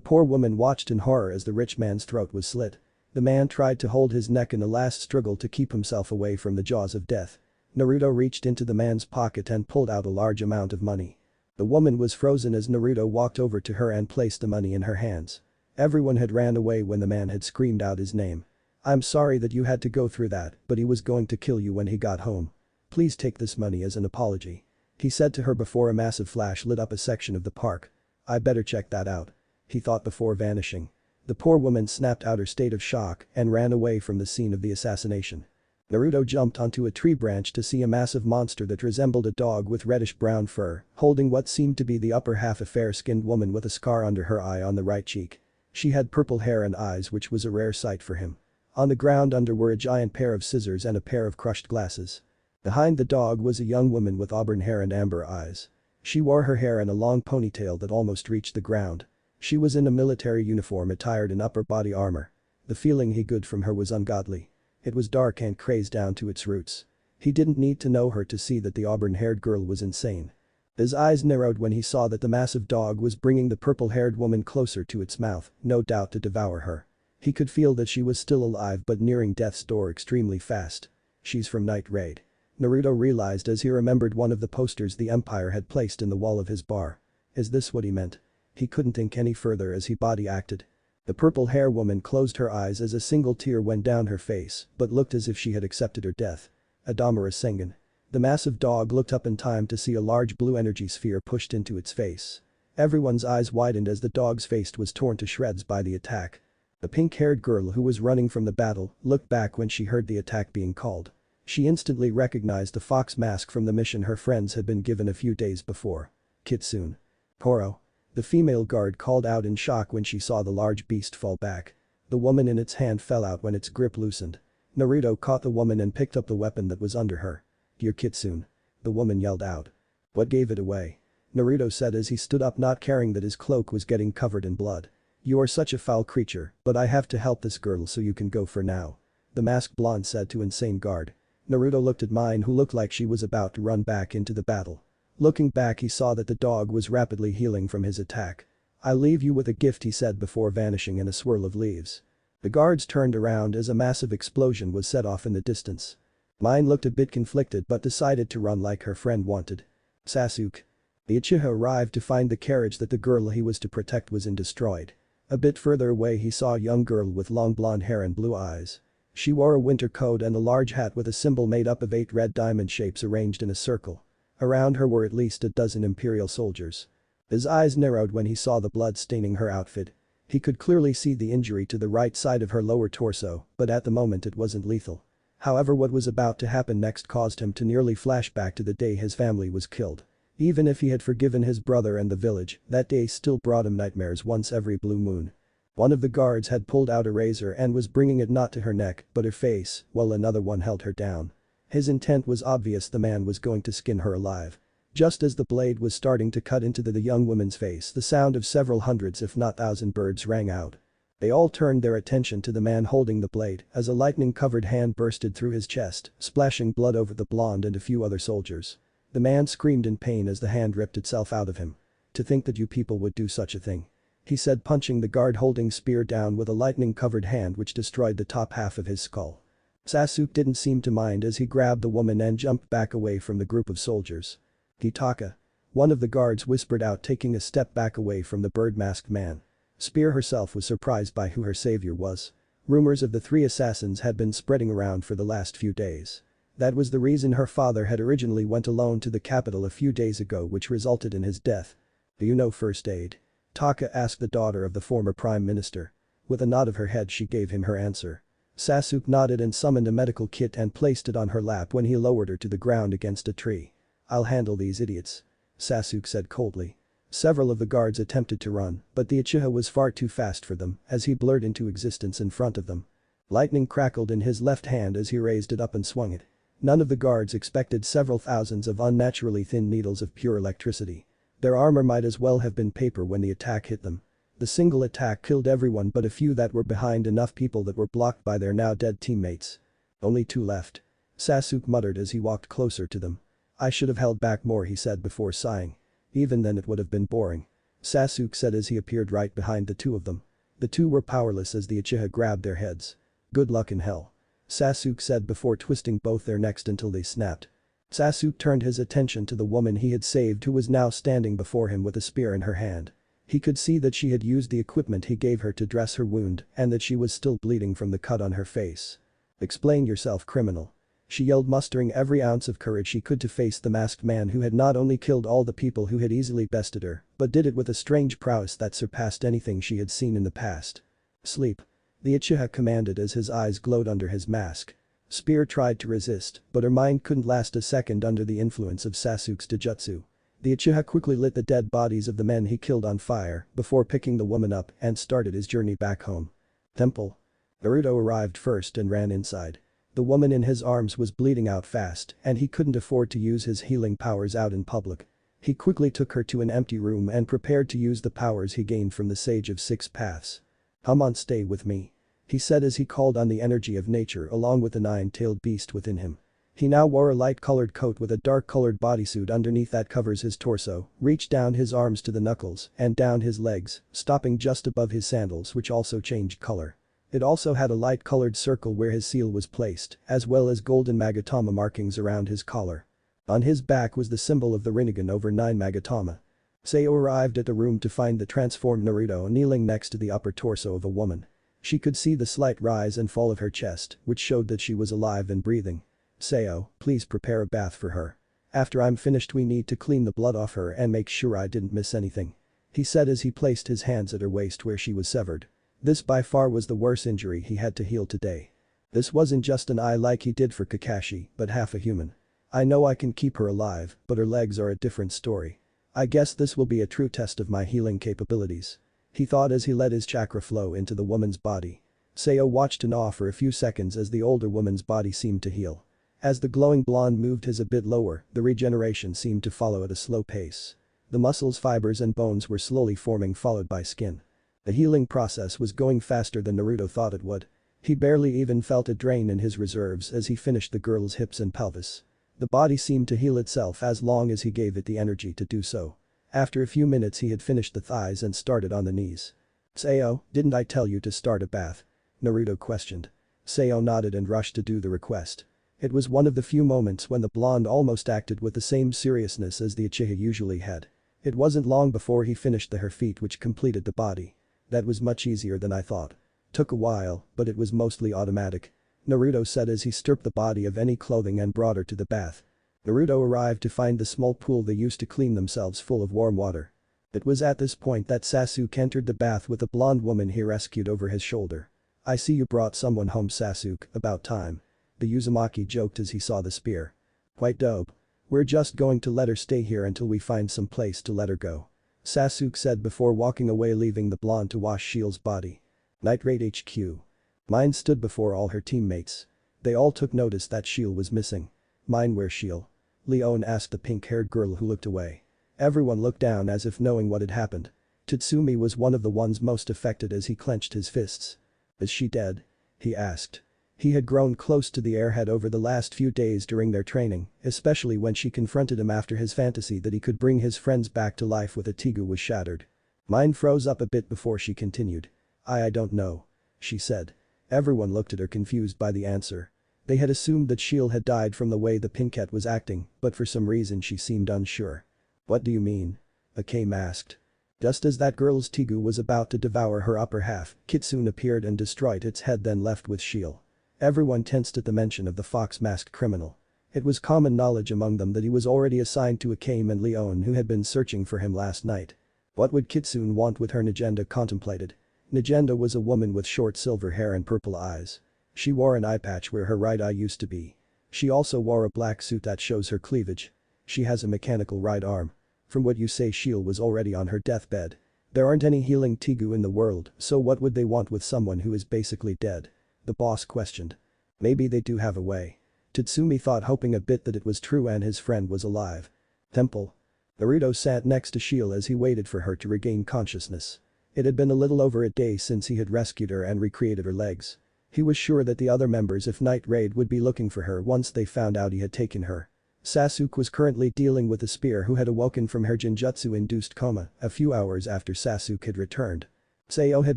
poor woman watched in horror as the rich man's throat was slit. The man tried to hold his neck in a last struggle to keep himself away from the jaws of death. Naruto reached into the man's pocket and pulled out a large amount of money. The woman was frozen as Naruto walked over to her and placed the money in her hands. Everyone had ran away when the man had screamed out his name. "I'm sorry that you had to go through that, but he was going to kill you when he got home. Please take this money as an apology," he said to her before a massive flash lit up a section of the park. "I better check that out," he thought before vanishing. The poor woman snapped out her state of shock and ran away from the scene of the assassination. Naruto jumped onto a tree branch to see a massive monster that resembled a dog with reddish-brown fur, holding what seemed to be the upper half, a fair-skinned woman with a scar under her eye on the right cheek. She had purple hair and eyes, which was a rare sight for him. On the ground under were a giant pair of scissors and a pair of crushed glasses. Behind the dog was a young woman with auburn hair and amber eyes. She wore her hair in a long ponytail that almost reached the ground. She was in a military uniform attired in upper body armor. The feeling he got from her was ungodly. It was dark and crazed down to its roots. He didn't need to know her to see that the auburn-haired girl was insane. His eyes narrowed when he saw that the massive dog was bringing the purple-haired woman closer to its mouth, no doubt to devour her. He could feel that she was still alive but nearing death's door extremely fast. "She's from Night Raid," Naruto realized as he remembered one of the posters the Empire had placed in the wall of his bar. Is this what he meant? He couldn't think any further as he body acted. The purple-haired woman closed her eyes as a single tear went down her face, but looked as if she had accepted her death. Adamura Sengen. The massive dog looked up in time to see a large blue energy sphere pushed into its face. Everyone's eyes widened as the dog's face was torn to shreds by the attack. The pink-haired girl who was running from the battle looked back when she heard the attack being called. She instantly recognized the fox mask from the mission her friends had been given a few days before. "Kitsune. Poro." The female guard called out in shock when she saw the large beast fall back. The woman in its hand fell out when its grip loosened. Naruto caught the woman and picked up the weapon that was under her. "You're Kitsune," the woman yelled out. "What gave it away?" Naruto said as he stood up, not caring that his cloak was getting covered in blood. "You are such a foul creature, but I have to help this girl, so you can go for now," the masked blonde said to insane guard. Naruto looked at Mine, who looked like she was about to run back into the battle. Looking back, he saw that the dog was rapidly healing from his attack. "I'll leave you with a gift," he said before vanishing in a swirl of leaves. The guards turned around as a massive explosion was set off in the distance. Mine looked a bit conflicted but decided to run like her friend wanted. Sasuke. The Uchiha arrived to find the carriage that the girl he was to protect was in destroyed. A bit further away he saw a young girl with long blonde hair and blue eyes. She wore a winter coat and a large hat with a symbol made up of 8 red diamond shapes arranged in a circle. Around her were at least a dozen imperial soldiers. His eyes narrowed when he saw the blood staining her outfit. He could clearly see the injury to the right side of her lower torso, but at the moment it wasn't lethal. However, what was about to happen next caused him to nearly flash back to the day his family was killed. Even if he had forgiven his brother and the village, that day still brought him nightmares once every blue moon. One of the guards had pulled out a razor and was bringing it not to her neck but her face, while another one held her down. His intent was obvious, the man was going to skin her alive. Just as the blade was starting to cut into the young woman's face, the sound of several hundreds if not thousand birds rang out. They all turned their attention to the man holding the blade as a lightning-covered hand bursted through his chest, splashing blood over the blonde and a few other soldiers. The man screamed in pain as the hand ripped itself out of him. To think that you people would do such a thing. He said, punching the guard holding spear down with a lightning-covered hand which destroyed the top half of his skull. Sasuk didn't seem to mind as he grabbed the woman and jumped back away from the group of soldiers. "Hitaka." One of the guards whispered out, taking a step back away from the bird-masked man. Spear herself was surprised by who her savior was. Rumors of the three assassins had been spreading around for the last few days. That was the reason her father had originally went alone to the capital a few days ago, which resulted in his death. "Do you know first aid?" Taka asked the daughter of the former prime minister. With a nod of her head she gave him her answer. Sasuk nodded and summoned a medical kit and placed it on her lap when he lowered her to the ground against a tree. "I'll handle these idiots," Sasuk said coldly. Several of the guards attempted to run, but the Uchiha was far too fast for them as he blurred into existence in front of them. Lightning crackled in his left hand as he raised it up and swung it. None of the guards expected several thousands of unnaturally thin needles of pure electricity. Their armor might as well have been paper when the attack hit them. The single attack killed everyone but a few that were behind, enough people that were blocked by their now dead teammates. "Only two left," Sasuk muttered as he walked closer to them. "I should have held back more," he said before sighing. "Even then it would have been boring," Sasuk said as he appeared right behind the two of them. The two were powerless as the Uchiha grabbed their heads. "Good luck in hell," Sasuk said before twisting both their necks until they snapped. Sasuk turned his attention to the woman he had saved, who was now standing before him with a spear in her hand. He could see that she had used the equipment he gave her to dress her wound and that she was still bleeding from the cut on her face. "Explain yourself, criminal," she yelled, mustering every ounce of courage she could to face the masked man who had not only killed all the people who had easily bested her, but did it with a strange prowess that surpassed anything she had seen in the past. "Sleep," the Uchiha commanded as his eyes glowed under his mask. Spear tried to resist, but her mind couldn't last a second under the influence of Sasuk's taijutsu. The Uchiha quickly lit the dead bodies of the men he killed on fire before picking the woman up and started his journey back home. Temple. Naruto arrived first and ran inside. The woman in his arms was bleeding out fast and he couldn't afford to use his healing powers out in public. He quickly took her to an empty room and prepared to use the powers he gained from the Sage of Six Paths. "Come on, stay with me," he said as he called on the energy of nature along with the nine-tailed beast within him. He now wore a light-colored coat with a dark-colored bodysuit underneath that covers his torso, reached down his arms to the knuckles and down his legs, stopping just above his sandals, which also changed color. It also had a light-colored circle where his seal was placed, as well as golden Magatama markings around his collar. On his back was the symbol of the Rinnegan over 9 Magatama. Sayo arrived at the room to find the transformed Naruto kneeling next to the upper torso of a woman. She could see the slight rise and fall of her chest, which showed that she was alive and breathing. "Sayo, please prepare a bath for her. After I'm finished we need to clean the blood off her and make sure I didn't miss anything," he said as he placed his hands at her waist where she was severed. This by far was the worst injury he had to heal today. This wasn't just an eye like he did for Kakashi, but half a human. "I know I can keep her alive, but her legs are a different story. I guess this will be a true test of my healing capabilities," he thought as he let his chakra flow into the woman's body. Sayo watched in awe for a few seconds as the older woman's body seemed to heal. As the glowing blonde moved his a bit lower, the regeneration seemed to follow at a slow pace. The muscles, fibers and bones were slowly forming, followed by skin. The healing process was going faster than Naruto thought it would. He barely even felt a drain in his reserves as he finished the girl's hips and pelvis. The body seemed to heal itself as long as he gave it the energy to do so. After a few minutes he had finished the thighs and started on the knees. "Sayo, didn't I tell you to start a bath?" Naruto questioned. Sayo nodded and rushed to do the request. It was one of the few moments when the blonde almost acted with the same seriousness as the Uchiha usually had. It wasn't long before he finished the her feet, which completed the body. "That was much easier than I thought. Took a while, but it was mostly automatic," Naruto said as he stripped the body of any clothing and brought her to the bath. Naruto arrived to find the small pool they used to clean themselves full of warm water. It was at this point that Sasuke entered the bath with the blonde woman he rescued over his shoulder. "I see you brought someone home, Sasuke, about time," the Uzumaki joked as he saw the spear. "Quite dope. We're just going to let her stay here until we find some place to let her go," Sasuke said before walking away, leaving the blonde to wash Shiel's body. Night Raid HQ. Mine stood before all her teammates. They all took notice that Shiel was missing. "Mine, where's Shiel?" Leon asked the pink-haired girl who looked away. Everyone looked down as if knowing what had happened. Titsumi was one of the ones most affected as he clenched his fists. "Is she dead?" he asked. He had grown close to the airhead over the last few days during their training, especially when she confronted him after his fantasy that he could bring his friends back to life with a Tegu was shattered. Mine froze up a bit before she continued. I don't know. She said. Everyone looked at her confused by the answer. They had assumed that Shiel had died from the way the Pinkette was acting, but for some reason she seemed unsure. What do you mean? Akame asked. Just as that girl's Tegu was about to devour her upper half, Kitsune appeared and destroyed its head, then left with Shiel. Everyone tensed at the mention of the fox-masked criminal. It was common knowledge among them that he was already assigned to Akame and Leon, who had been searching for him last night. What would Kitsune want with her? Negenda contemplated. Negenda was a woman with short silver hair and purple eyes. She wore an eye patch where her right eye used to be. She also wore a black suit that shows her cleavage. She has a mechanical right arm. From what you say, Shiel was already on her deathbed. There aren't any healing Tegu in the world, so what would they want with someone who is basically dead? The boss questioned. Maybe they do have a way. Tatsumi thought, hoping a bit that it was true and his friend was alive. Temple. Naruto sat next to Shiel as he waited for her to regain consciousness. It had been a little over a day since he had rescued her and recreated her legs. He was sure that the other members of Night Raid would be looking for her once they found out he had taken her. Sasuk was currently dealing with a spear, who had awoken from her genjutsu-induced coma a few hours after Sasuke had returned. Sayo had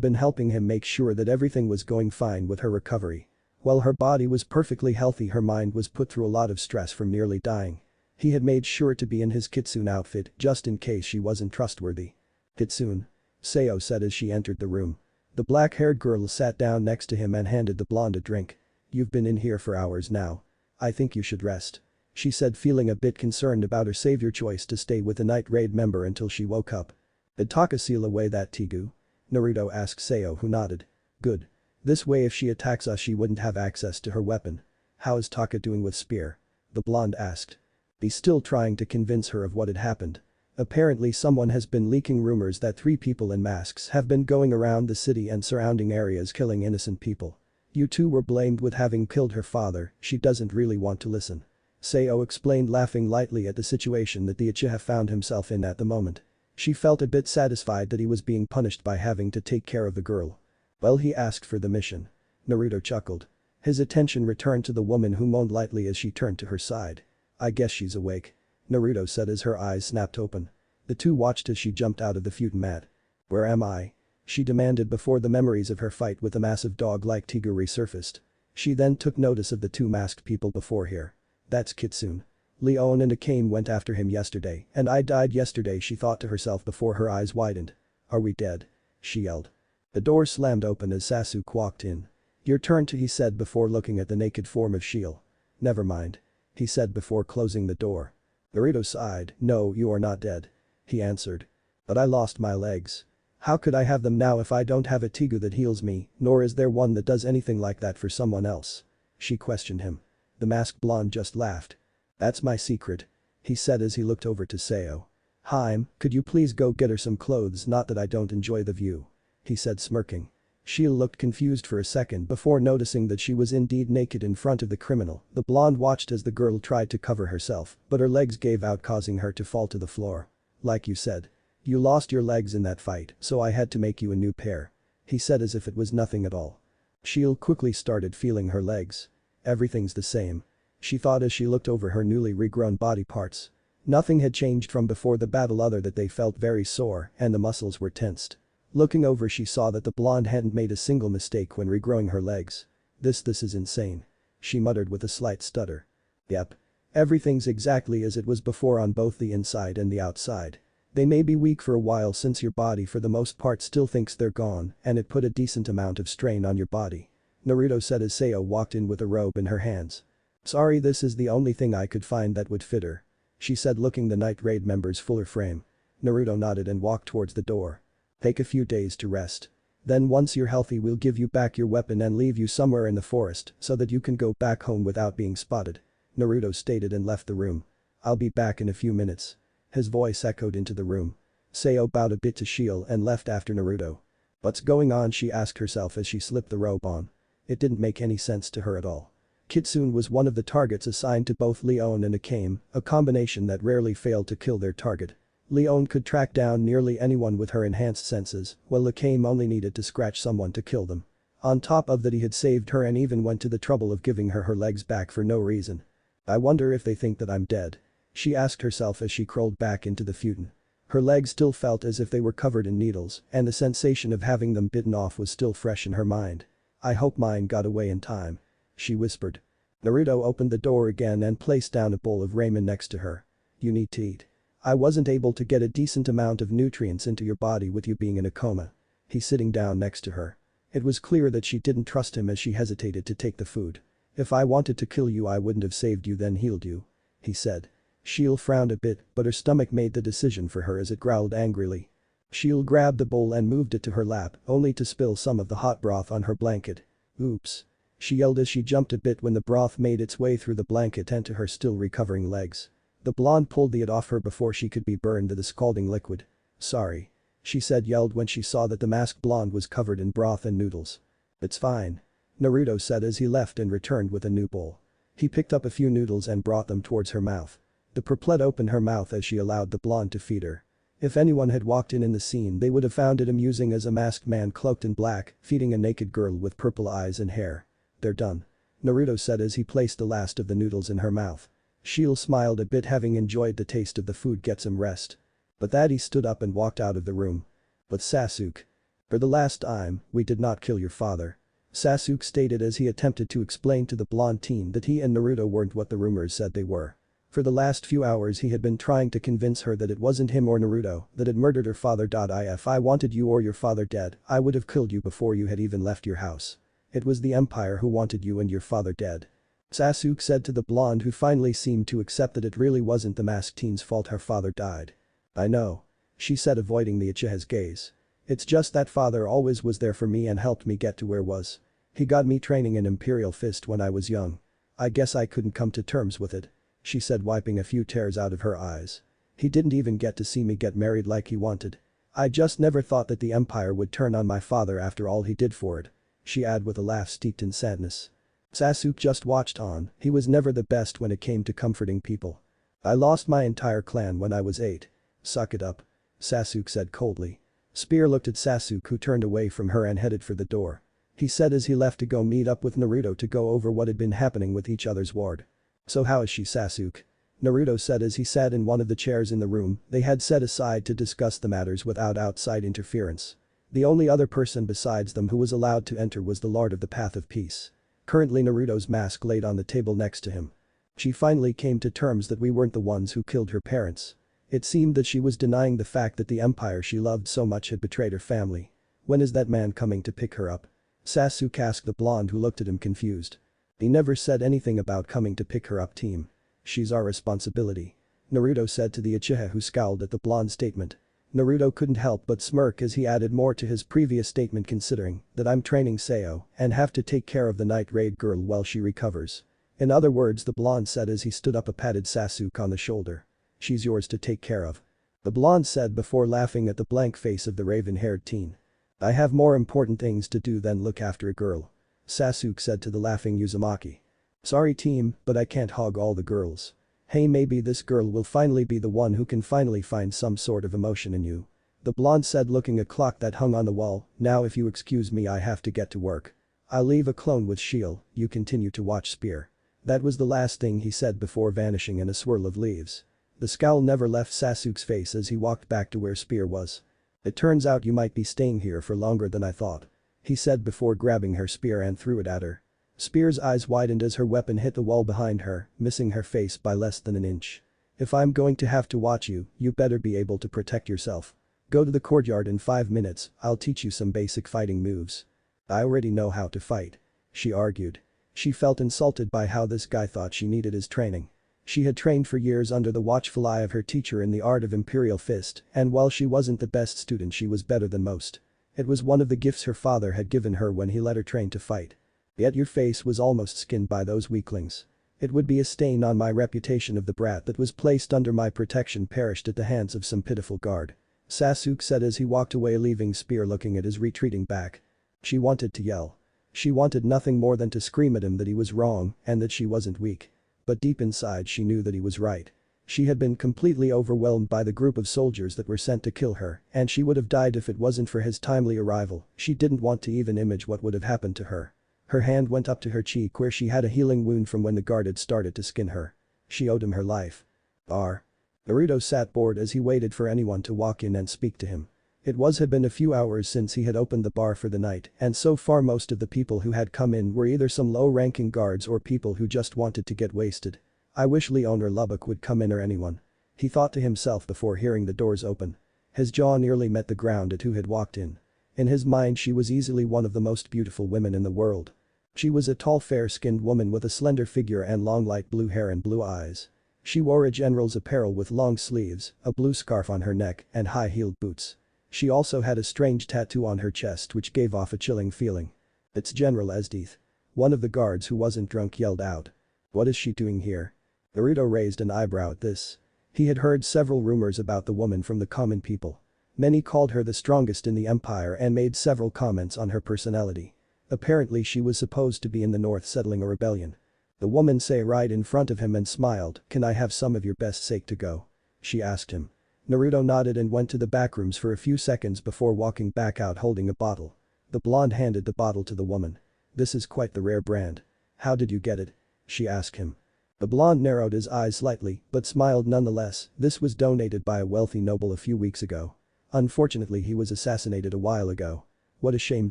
been helping him make sure that everything was going fine with her recovery. While her body was perfectly healthy, her mind was put through a lot of stress from nearly dying. He had made sure to be in his Kitsune outfit just in case she wasn't trustworthy. Kitsune. Sayo said as she entered the room. The black-haired girl sat down next to him and handed the blonde a drink. You've been in here for hours now. I think you should rest. She said, feeling a bit concerned about her savior choice to stay with the Night Raid member until she woke up. Did Taka seal away that Tegu? Naruto asked Sayo, who nodded. Good. This way if she attacks us she wouldn't have access to her weapon. How is Taka doing with spear? The blonde asked. He's still trying to convince her of what had happened. Apparently someone has been leaking rumors that 3 people in masks have been going around the city and surrounding areas killing innocent people. You two were blamed with having killed her father. She doesn't really want to listen. Sayo explained, laughing lightly at the situation that the Uchiha found himself in at the moment. She felt a bit satisfied that he was being punished by having to take care of the girl. Well, he asked for the mission. Naruto chuckled. His attention returned to the woman, who moaned lightly as she turned to her side. I guess she's awake. Naruto said as her eyes snapped open. The two watched as she jumped out of the futon mat. Where am I? She demanded before the memories of her fight with the massive dog-like Tegu resurfaced. She then took notice of the 2 masked people before here. That's Kitsune. Leon and Akame went after him yesterday, and I died yesterday, she thought to herself before her eyes widened. Are we dead? She yelled. The door slammed open as Sasuk walked in. Your turn to, he said before looking at the naked form of Shiel. Never mind. He said before closing the door. Naruto sighed. No, you are not dead. He answered. But I lost my legs. How could I have them now if I don't have a Tegu that heals me, nor is there one that does anything like that for someone else? She questioned him. The masked blonde just laughed. That's my secret. He said as he looked over to Sayo. Haim, could you please go get her some clothes? Not that I don't enjoy the view. He said, smirking. Shiel looked confused for a second before noticing that she was indeed naked in front of the criminal. The blonde watched as the girl tried to cover herself, but her legs gave out, causing her to fall to the floor. Like you said. You lost your legs in that fight, so I had to make you a new pair. He said as if it was nothing at all. Shiel quickly started feeling her legs. Everything's the same. She thought as she looked over her newly regrown body parts. Nothing had changed from before the battle other that they felt very sore and the muscles were tensed. Looking over, she saw that the blonde hadn't made a single mistake when regrowing her legs. This is insane. She muttered with a slight stutter. Yep. Everything's exactly as it was before on both the inside and the outside. They may be weak for a while since your body for the most part still thinks they're gone, and it put a decent amount of strain on your body. Naruto said as Sayo walked in with a robe in her hands. Sorry, this is the only thing I could find that would fit her. She said, looking the Night Raid member's fuller frame. Naruto nodded and walked towards the door. Take a few days to rest. Then once you're healthy we'll give you back your weapon and leave you somewhere in the forest so that you can go back home without being spotted. Naruto stated and left the room. I'll be back in a few minutes. His voice echoed into the room. Sayo bowed a bit to Shiel and left after Naruto. What's going on, she asked herself as she slipped the robe on. It didn't make any sense to her at all. Kitsune was one of the targets assigned to both Leon and Akame, a combination that rarely failed to kill their target. Leon could track down nearly anyone with her enhanced senses, while Akame only needed to scratch someone to kill them. On top of that he had saved her and even went to the trouble of giving her legs back for no reason. I wonder if they think that I'm dead. She asked herself as she crawled back into the futon. Her legs still felt as if they were covered in needles and the sensation of having them bitten off was still fresh in her mind. I hope mine got away in time. She whispered. Naruto opened the door again and placed down a bowl of ramen next to her. You need to eat. I wasn't able to get a decent amount of nutrients into your body with you being in a coma. He's sitting down next to her. It was clear that she didn't trust him as she hesitated to take the food. If I wanted to kill you I wouldn't have saved you then healed you. He said. Shiel frowned a bit but her stomach made the decision for her as it growled angrily. Shiel grabbed the bowl and moved it to her lap only to spill some of the hot broth on her blanket. Oops. She yelled as she jumped a bit when the broth made its way through the blanket and to her still recovering legs. The blonde pulled it off her before she could be burned to the scalding liquid. Sorry. She yelled when she saw that the masked blonde was covered in broth and noodles. It's fine. Naruto said as he left and returned with a new bowl. He picked up a few noodles and brought them towards her mouth. The perplet opened her mouth as she allowed the blonde to feed her. If anyone had walked in the scene they would have found it amusing as a masked man cloaked in black feeding a naked girl with purple eyes and hair. They're done. Naruto said as he placed the last of the noodles in her mouth. Shiel smiled a bit having enjoyed the taste of the food get some rest. But that he stood up and walked out of the room. But Sasuke. For the last time, we did not kill your father. Sasuke stated as he attempted to explain to the blonde teen that he and Naruto weren't what the rumors said they were. For the last few hours he had been trying to convince her that it wasn't him or Naruto that had murdered her father. If I wanted you or your father dead, I would have killed you before you had even left your house. It was the Empire who wanted you and your father dead. Sasuke said to the blonde who finally seemed to accept that it really wasn't the masked teen's fault her father died. I know. She said avoiding the Uchiha's gaze. It's just that father always was there for me and helped me get to where was. He got me training an Imperial Fist when I was young. I guess I couldn't come to terms with it. She said wiping a few tears out of her eyes. He didn't even get to see me get married like he wanted. I just never thought that the Empire would turn on my father after all he did for it. She added with a laugh steeped in sadness. Sasuke just watched on, he was never the best when it came to comforting people. I lost my entire clan when I was 8. Suck it up. Sasuke said coldly. Spear looked at Sasuke who turned away from her and headed for the door. He said as he left to go meet up with Naruto to go over what had been happening with each other's ward. So how is she Sasuke? Naruto said as he sat in one of the chairs in the room they had set aside to discuss the matters without outside interference. The only other person besides them who was allowed to enter was the Lord of the Path of Peace. Currently Naruto's mask laid on the table next to him. She finally came to terms that we weren't the ones who killed her parents. It seemed that she was denying the fact that the empire she loved so much had betrayed her family. When is that man coming to pick her up? Sasuke asked the blonde who looked at him confused. He never said anything about coming to pick her up team. She's our responsibility. Naruto said to the Uchiha who scowled at the blonde's statement. Naruto couldn't help but smirk as he added more to his previous statement considering that I'm training Sayo and have to take care of the night raid girl while she recovers. In other words the blonde said as he stood up and patted Sasuke on the shoulder. She's yours to take care of. The blonde said before laughing at the blank face of the raven-haired teen. I have more important things to do than look after a girl. Sasuke said to the laughing Uzumaki. Sorry team, but I can't hog all the girls. Hey maybe this girl will finally be the one who can finally find some sort of emotion in you. The blonde said looking at a clock that hung on the wall, now if you excuse me I have to get to work. I'll leave a clone with Shiel, you continue to watch Spear. That was the last thing he said before vanishing in a swirl of leaves. The scowl never left Sasuke's face as he walked back to where Spear was. It turns out you might be staying here for longer than I thought. He said before grabbing her spear and threw it at her. Spear's eyes widened as her weapon hit the wall behind her, missing her face by less than an inch. If I'm going to have to watch you, you better be able to protect yourself. Go to the courtyard in 5 minutes, I'll teach you some basic fighting moves. I already know how to fight. She argued. She felt insulted by how this guy thought she needed his training. She had trained for years under the watchful eye of her teacher in the art of Imperial Fist, and while she wasn't the best student she was better than most. It was one of the gifts her father had given her when he let her train to fight. Yet your face was almost skinned by those weaklings. It would be a stain on my reputation of the brat that was placed under my protection perished at the hands of some pitiful guard. Sasuke said as he walked away leaving Spear looking at his retreating back. She wanted to yell. She wanted nothing more than to scream at him that he was wrong and that she wasn't weak. But deep inside she knew that he was right. She had been completely overwhelmed by the group of soldiers that were sent to kill her, and she would have died if it wasn't for his timely arrival. She didn't want to even imagine what would have happened to her. Her hand went up to her cheek where she had a healing wound from when the guard had started to skin her. She owed him her life. Naruto sat bored as he waited for anyone to walk in and speak to him. It had been a few hours since he had opened the bar for the night, and so far most of the people who had come in were either some low-ranking guards or people who just wanted to get wasted. I wish Leon or Lubbock would come in or anyone. He thought to himself before hearing the doors open. His jaw nearly met the ground at who had walked in. In his mind she was easily one of the most beautiful women in the world. She was a tall fair-skinned woman with a slender figure and long light blue hair and blue eyes. She wore a general's apparel with long sleeves, a blue scarf on her neck, and high-heeled boots. She also had a strange tattoo on her chest which gave off a chilling feeling. "It's General Esdith." One of the guards who wasn't drunk yelled out. "What is she doing here?" Naruto raised an eyebrow at this. He had heard several rumors about the woman from the common people. Many called her the strongest in the empire and made several comments on her personality. Apparently she was supposed to be in the north settling a rebellion. The woman sat right in front of him and smiled. "Can I have some of your best sake to go?" she asked him. Naruto nodded and went to the back rooms for a few seconds before walking back out holding a bottle. The blonde handed the bottle to the woman. "This is quite the rare brand. How did you get it?" she asked him. The blonde narrowed his eyes slightly but smiled nonetheless. "This was donated by a wealthy noble a few weeks ago. Unfortunately he was assassinated a while ago." "What a shame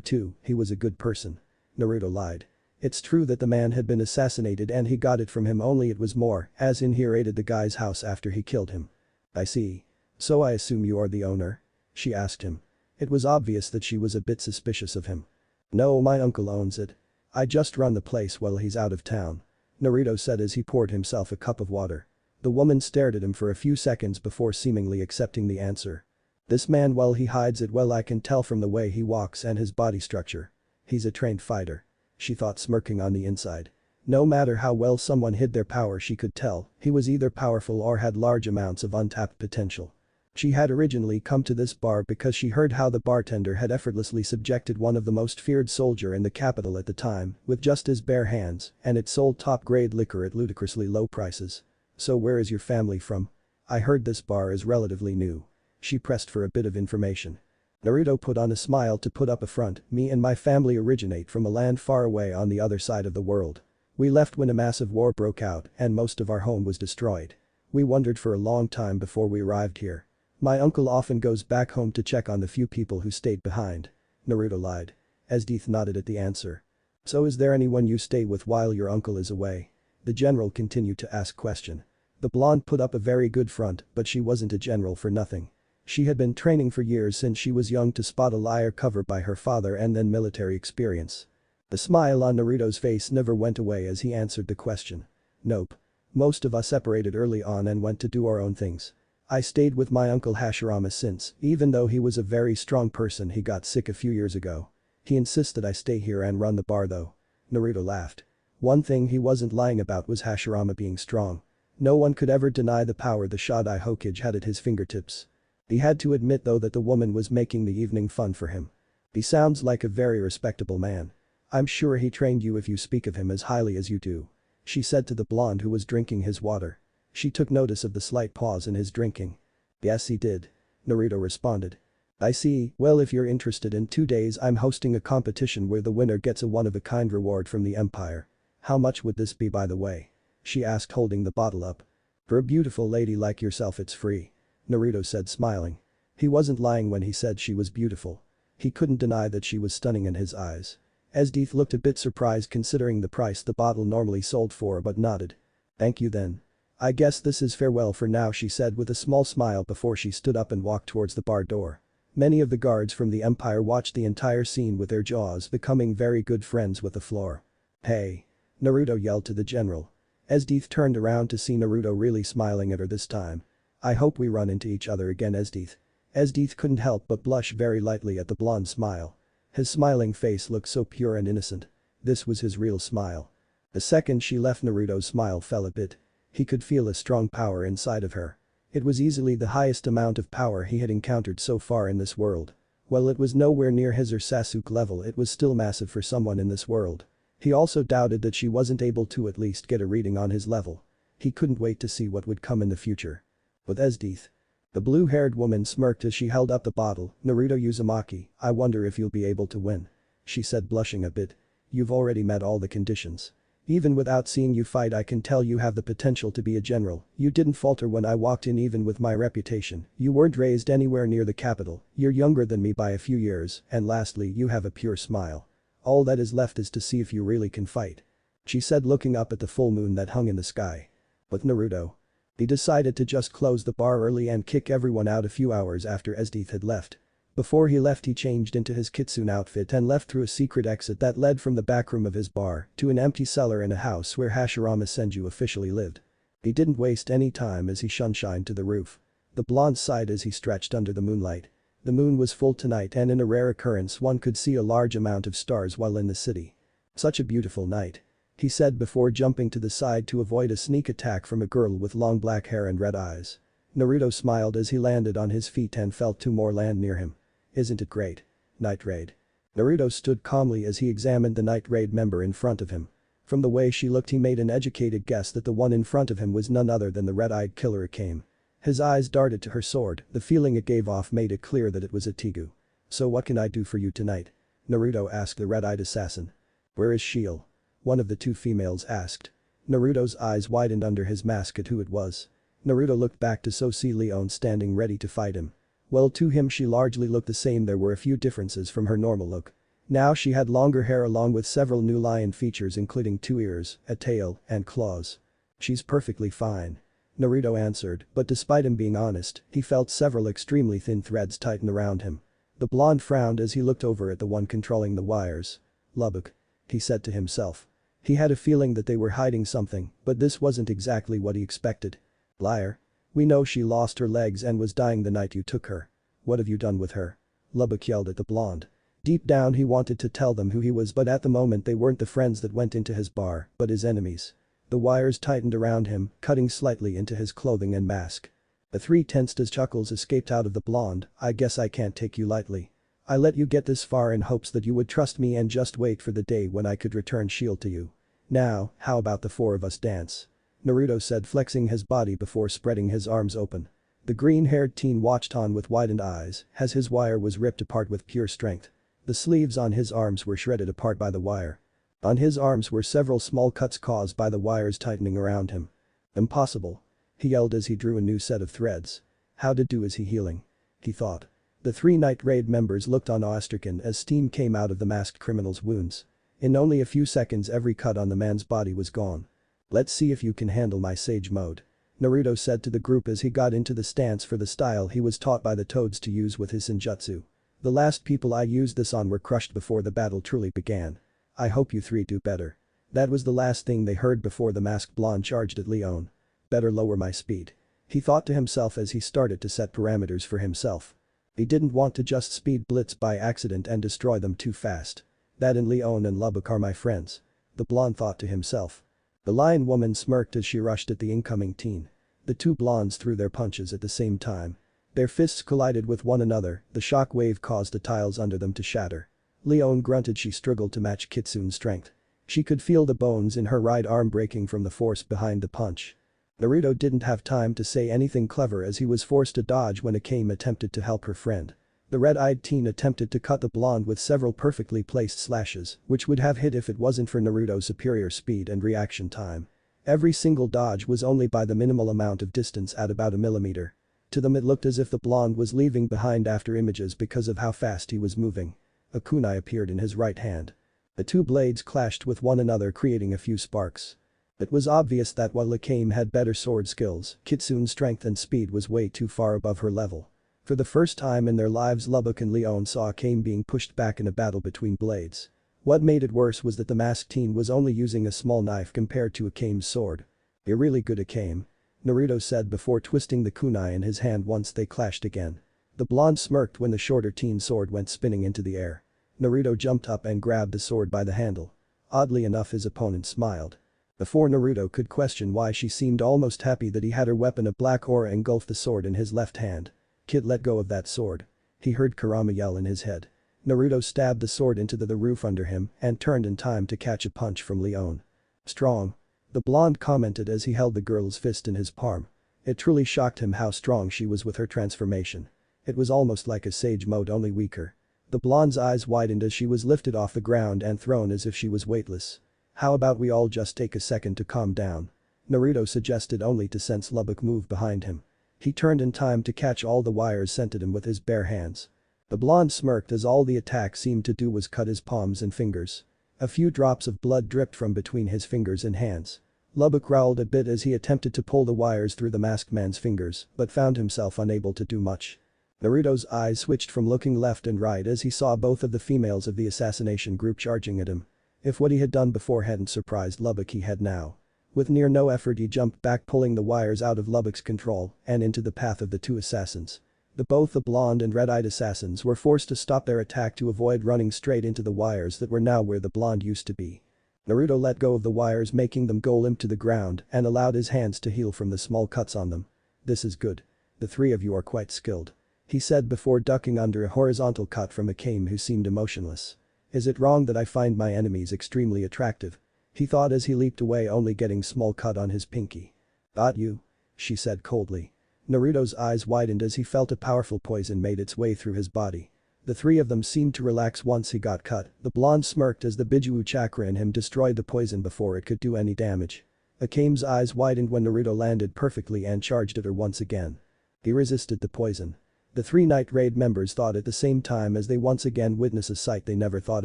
too, he was a good person." Naruto lied. It's true that the man had been assassinated and he got it from him, only it was more, as in he raided the guy's house after he killed him. "I see. So I assume you are the owner?" she asked him. It was obvious that she was a bit suspicious of him. "No, my uncle owns it. I just run the place while he's out of town," Naruto said as he poured himself a cup of water. The woman stared at him for a few seconds before seemingly accepting the answer. "This man, well, he hides it well, I can tell from the way he walks and his body structure. He's a trained fighter," she thought, smirking on the inside. No matter how well someone hid their power, she could tell he was either powerful or had large amounts of untapped potential. She had originally come to this bar because she heard how the bartender had effortlessly subjected one of the most feared soldier in the capital at the time with just his bare hands, and it sold top-grade liquor at ludicrously low prices. "So where is your family from?" "I heard this bar is relatively new." She pressed for a bit of information. Naruto put on a smile to put up a front. "Me and my family originate from a land far away on the other side of the world. We left when a massive war broke out and most of our home was destroyed. We wandered for a long time before we arrived here. My uncle often goes back home to check on the few people who stayed behind." Naruto lied. Esdith nodded at the answer. "So is there anyone you stay with while your uncle is away?" the general continued to ask question. The blonde put up a very good front, but she wasn't a general for nothing. She had been training for years since she was young to spot a liar covered by her father and then military experience. The smile on Naruto's face never went away as he answered the question. "Nope. Most of us separated early on and went to do our own things. I stayed with my uncle Hashirama since, even though he was a very strong person, he got sick a few years ago. He insisted I stay here and run the bar though." Naruto laughed. One thing he wasn't lying about was Hashirama being strong. No one could ever deny the power the Shodai Hokage had at his fingertips. He had to admit though that the woman was making the evening fun for him. "He sounds like a very respectable man. I'm sure he trained you if you speak of him as highly as you do," she said to the blonde who was drinking his water. She took notice of the slight pause in his drinking. "Yes, he did," Naruto responded. "I see. Well, if you're interested, in 2 days I'm hosting a competition where the winner gets a one-of-a-kind reward from the empire." "How much would this be, by the way?" she asked, holding the bottle up. "For a beautiful lady like yourself it's free," Naruto said, smiling. He wasn't lying when he said she was beautiful. He couldn't deny that she was stunning in his eyes. Esdith looked a bit surprised considering the price the bottle normally sold for, but nodded. "Thank you then. I guess this is farewell for now," she said with a small smile before she stood up and walked towards the bar door. Many of the guards from the empire watched the entire scene with their jaws becoming very good friends with the floor. "Hey!" Naruto yelled to the general. Esdith turned around to see Naruto really smiling at her this time. "I hope we run into each other again, Esdith." Esdith couldn't help but blush very lightly at the blonde's smile. His smiling face looked so pure and innocent. This was his real smile. The second she left, Naruto's smile fell a bit. He could feel a strong power inside of her. It was easily the highest amount of power he had encountered so far in this world. While it was nowhere near his or Sasuke level, it was still massive for someone in this world. He also doubted that she wasn't able to at least get a reading on his level. He couldn't wait to see what would come in the future. With Esdith. The blue-haired woman smirked as she held up the bottle. "Naruto Uzumaki, I wonder if you'll be able to win," she said, blushing a bit. "You've already met all the conditions. Even without seeing you fight, I can tell you have the potential to be a general. You didn't falter when I walked in, even with my reputation. You weren't raised anywhere near the capital. You're younger than me by a few years, and lastly, you have a pure smile. All that is left is to see if you really can fight," she said, looking up at the full moon that hung in the sky. With Naruto. He decided to just close the bar early and kick everyone out a few hours after Esdith had left. Before he left, he changed into his Kitsune outfit and left through a secret exit that led from the backroom of his bar to an empty cellar in a house where Hashirama Senju officially lived. He didn't waste any time as he sunshined to the roof. The blonde sighed as he stretched under the moonlight. The moon was full tonight, and in a rare occurrence one could see a large amount of stars while in the city. "Such a beautiful night," he said before jumping to the side to avoid a sneak attack from a girl with long black hair and red eyes. Naruto smiled as he landed on his feet and felt two more land near him. "Isn't it great? Night raid." Naruto stood calmly as he examined the night raid member in front of him. From the way she looked, he made an educated guess that the one in front of him was none other than the red-eyed killer Akame. His eyes darted to her sword. The feeling it gave off made it clear that it was a Tegu. "So what can I do for you tonight?" Naruto asked the red-eyed assassin. "Where is Shiel?" one of the two females asked. Naruto's eyes widened under his mask at who it was. Naruto looked back to see Leon standing ready to fight him. Well, to him she largely looked the same. There were a few differences from her normal look. Now she had longer hair along with several new lion features, including 2 ears, a tail, and claws. "She's perfectly fine," Naruto answered, but despite him being honest, he felt several extremely thin threads tighten around him. The blonde frowned as he looked over at the one controlling the wires. "Lubbock," he said to himself. He had a feeling that they were hiding something, but this wasn't exactly what he expected. "Liar. We know she lost her legs and was dying the night you took her. What have you done with her?" Lubbock yelled at the blonde. Deep down he wanted to tell them who he was, but at the moment they weren't the friends that went into his bar, but his enemies. The wires tightened around him, cutting slightly into his clothing and mask. The 3 tensed as chuckles escaped out of the blonde. "I guess I can't take you lightly. I let you get this far in hopes that you would trust me and just wait for the day when I could return Shield to you. Now, how about the 4 of us dance?" Naruto said, flexing his body before spreading his arms open. The green-haired teen watched on with widened eyes as his wire was ripped apart with pure strength. The sleeves on his arms were shredded apart by the wire. On his arms were several small cuts caused by the wires tightening around him. "Impossible," he yelled as he drew a new set of threads. "How did is he healing?" he thought. The 3 night raid members looked on awestricken as steam came out of the masked criminal's wounds. In only a few seconds every cut on the man's body was gone. "Let's see if you can handle my Sage mode," Naruto said to the group as he got into the stance for the style he was taught by the toads to use with his senjutsu. "The last people I used this on were crushed before the battle truly began. I hope you 3 do better." That was the last thing they heard before the masked blonde charged at Leon. "Better lower my speed," he thought to himself as he started to set parameters for himself. He didn't want to just speed blitz by accident and destroy them too fast. "That and Leon and Lubbock are my friends," the blonde thought to himself. The lion woman smirked as she rushed at the incoming teen. The 2 blondes threw their punches at the same time. Their fists collided with one another. The shock wave caused the tiles under them to shatter. Leon grunted. She struggled to match Kitsune's strength. She could feel the bones in her right arm breaking from the force behind the punch. Naruto didn't have time to say anything clever as he was forced to dodge when Akame attempted to help her friend. The red-eyed teen attempted to cut the blonde with several perfectly placed slashes, which would have hit if it wasn't for Naruto's superior speed and reaction time. Every single dodge was only by the minimal amount of distance at about a millimeter. To them it looked as if the blonde was leaving behind after images because of how fast he was moving. A kunai appeared in his right hand. The 2 blades clashed with one another, creating a few sparks. It was obvious that while Akame had better sword skills, Kitsune's strength and speed was way too far above her level. For the first time in their lives, Lubbock and Leon saw Akame being pushed back in a battle between blades. What made it worse was that the masked teen was only using a small knife compared to Akame's sword. "You're really good, Akame," Naruto said before twisting the kunai in his hand once they clashed again. The blonde smirked when the shorter teen's sword went spinning into the air. Naruto jumped up and grabbed the sword by the handle. Oddly enough, his opponent smiled. Before Naruto could question why, she seemed almost happy that he had her weapon. A black aura engulfed the sword in his left hand. "Kid, let go of that sword," he heard Kurama yell in his head. Naruto stabbed the sword into the roof under him and turned in time to catch a punch from Leon. "Strong," The blonde commented as he held the girl's fist in his palm. It truly shocked him how strong she was with her transformation. It was almost like a sage mode, only weaker. The blonde's eyes widened as she was lifted off the ground and thrown as if she was weightless. How about we all just take a second to calm down? Naruto suggested, only to sense Lubbock move behind him. He turned in time to catch all the wires sent at him with his bare hands. The blonde smirked as all the attack seemed to do was cut his palms and fingers. A few drops of blood dripped from between his fingers and hands. Lubbock growled a bit as he attempted to pull the wires through the masked man's fingers, but found himself unable to do much. Naruto's eyes switched from looking left and right as he saw both of the females of the assassination group charging at him. If what he had done before hadn't surprised Lubbock, he had now. With near no effort, he jumped back, pulling the wires out of Lubbock's control and into the path of the two assassins. Both the blonde and red-eyed assassins were forced to stop their attack to avoid running straight into the wires that were now where the blonde used to be. Naruto let go of the wires, making them go limp to the ground, and allowed his hands to heal from the small cuts on them. "This is good. The three of you are quite skilled," he said before ducking under a horizontal cut from Akame, who seemed emotionless. "Is it wrong that I find my enemies extremely attractive?" he thought as he leaped away, only getting small cut on his pinky. "Got you," she said coldly. Naruto's eyes widened as he felt a powerful poison made its way through his body. The three of them seemed to relax once he got cut. The blonde smirked as the Bijuu chakra in him destroyed the poison before it could do any damage. Akame's eyes widened when Naruto landed perfectly and charged at her once again. He resisted the poison. The three Night Raid members thought at the same time as they once again witnessed a sight they never thought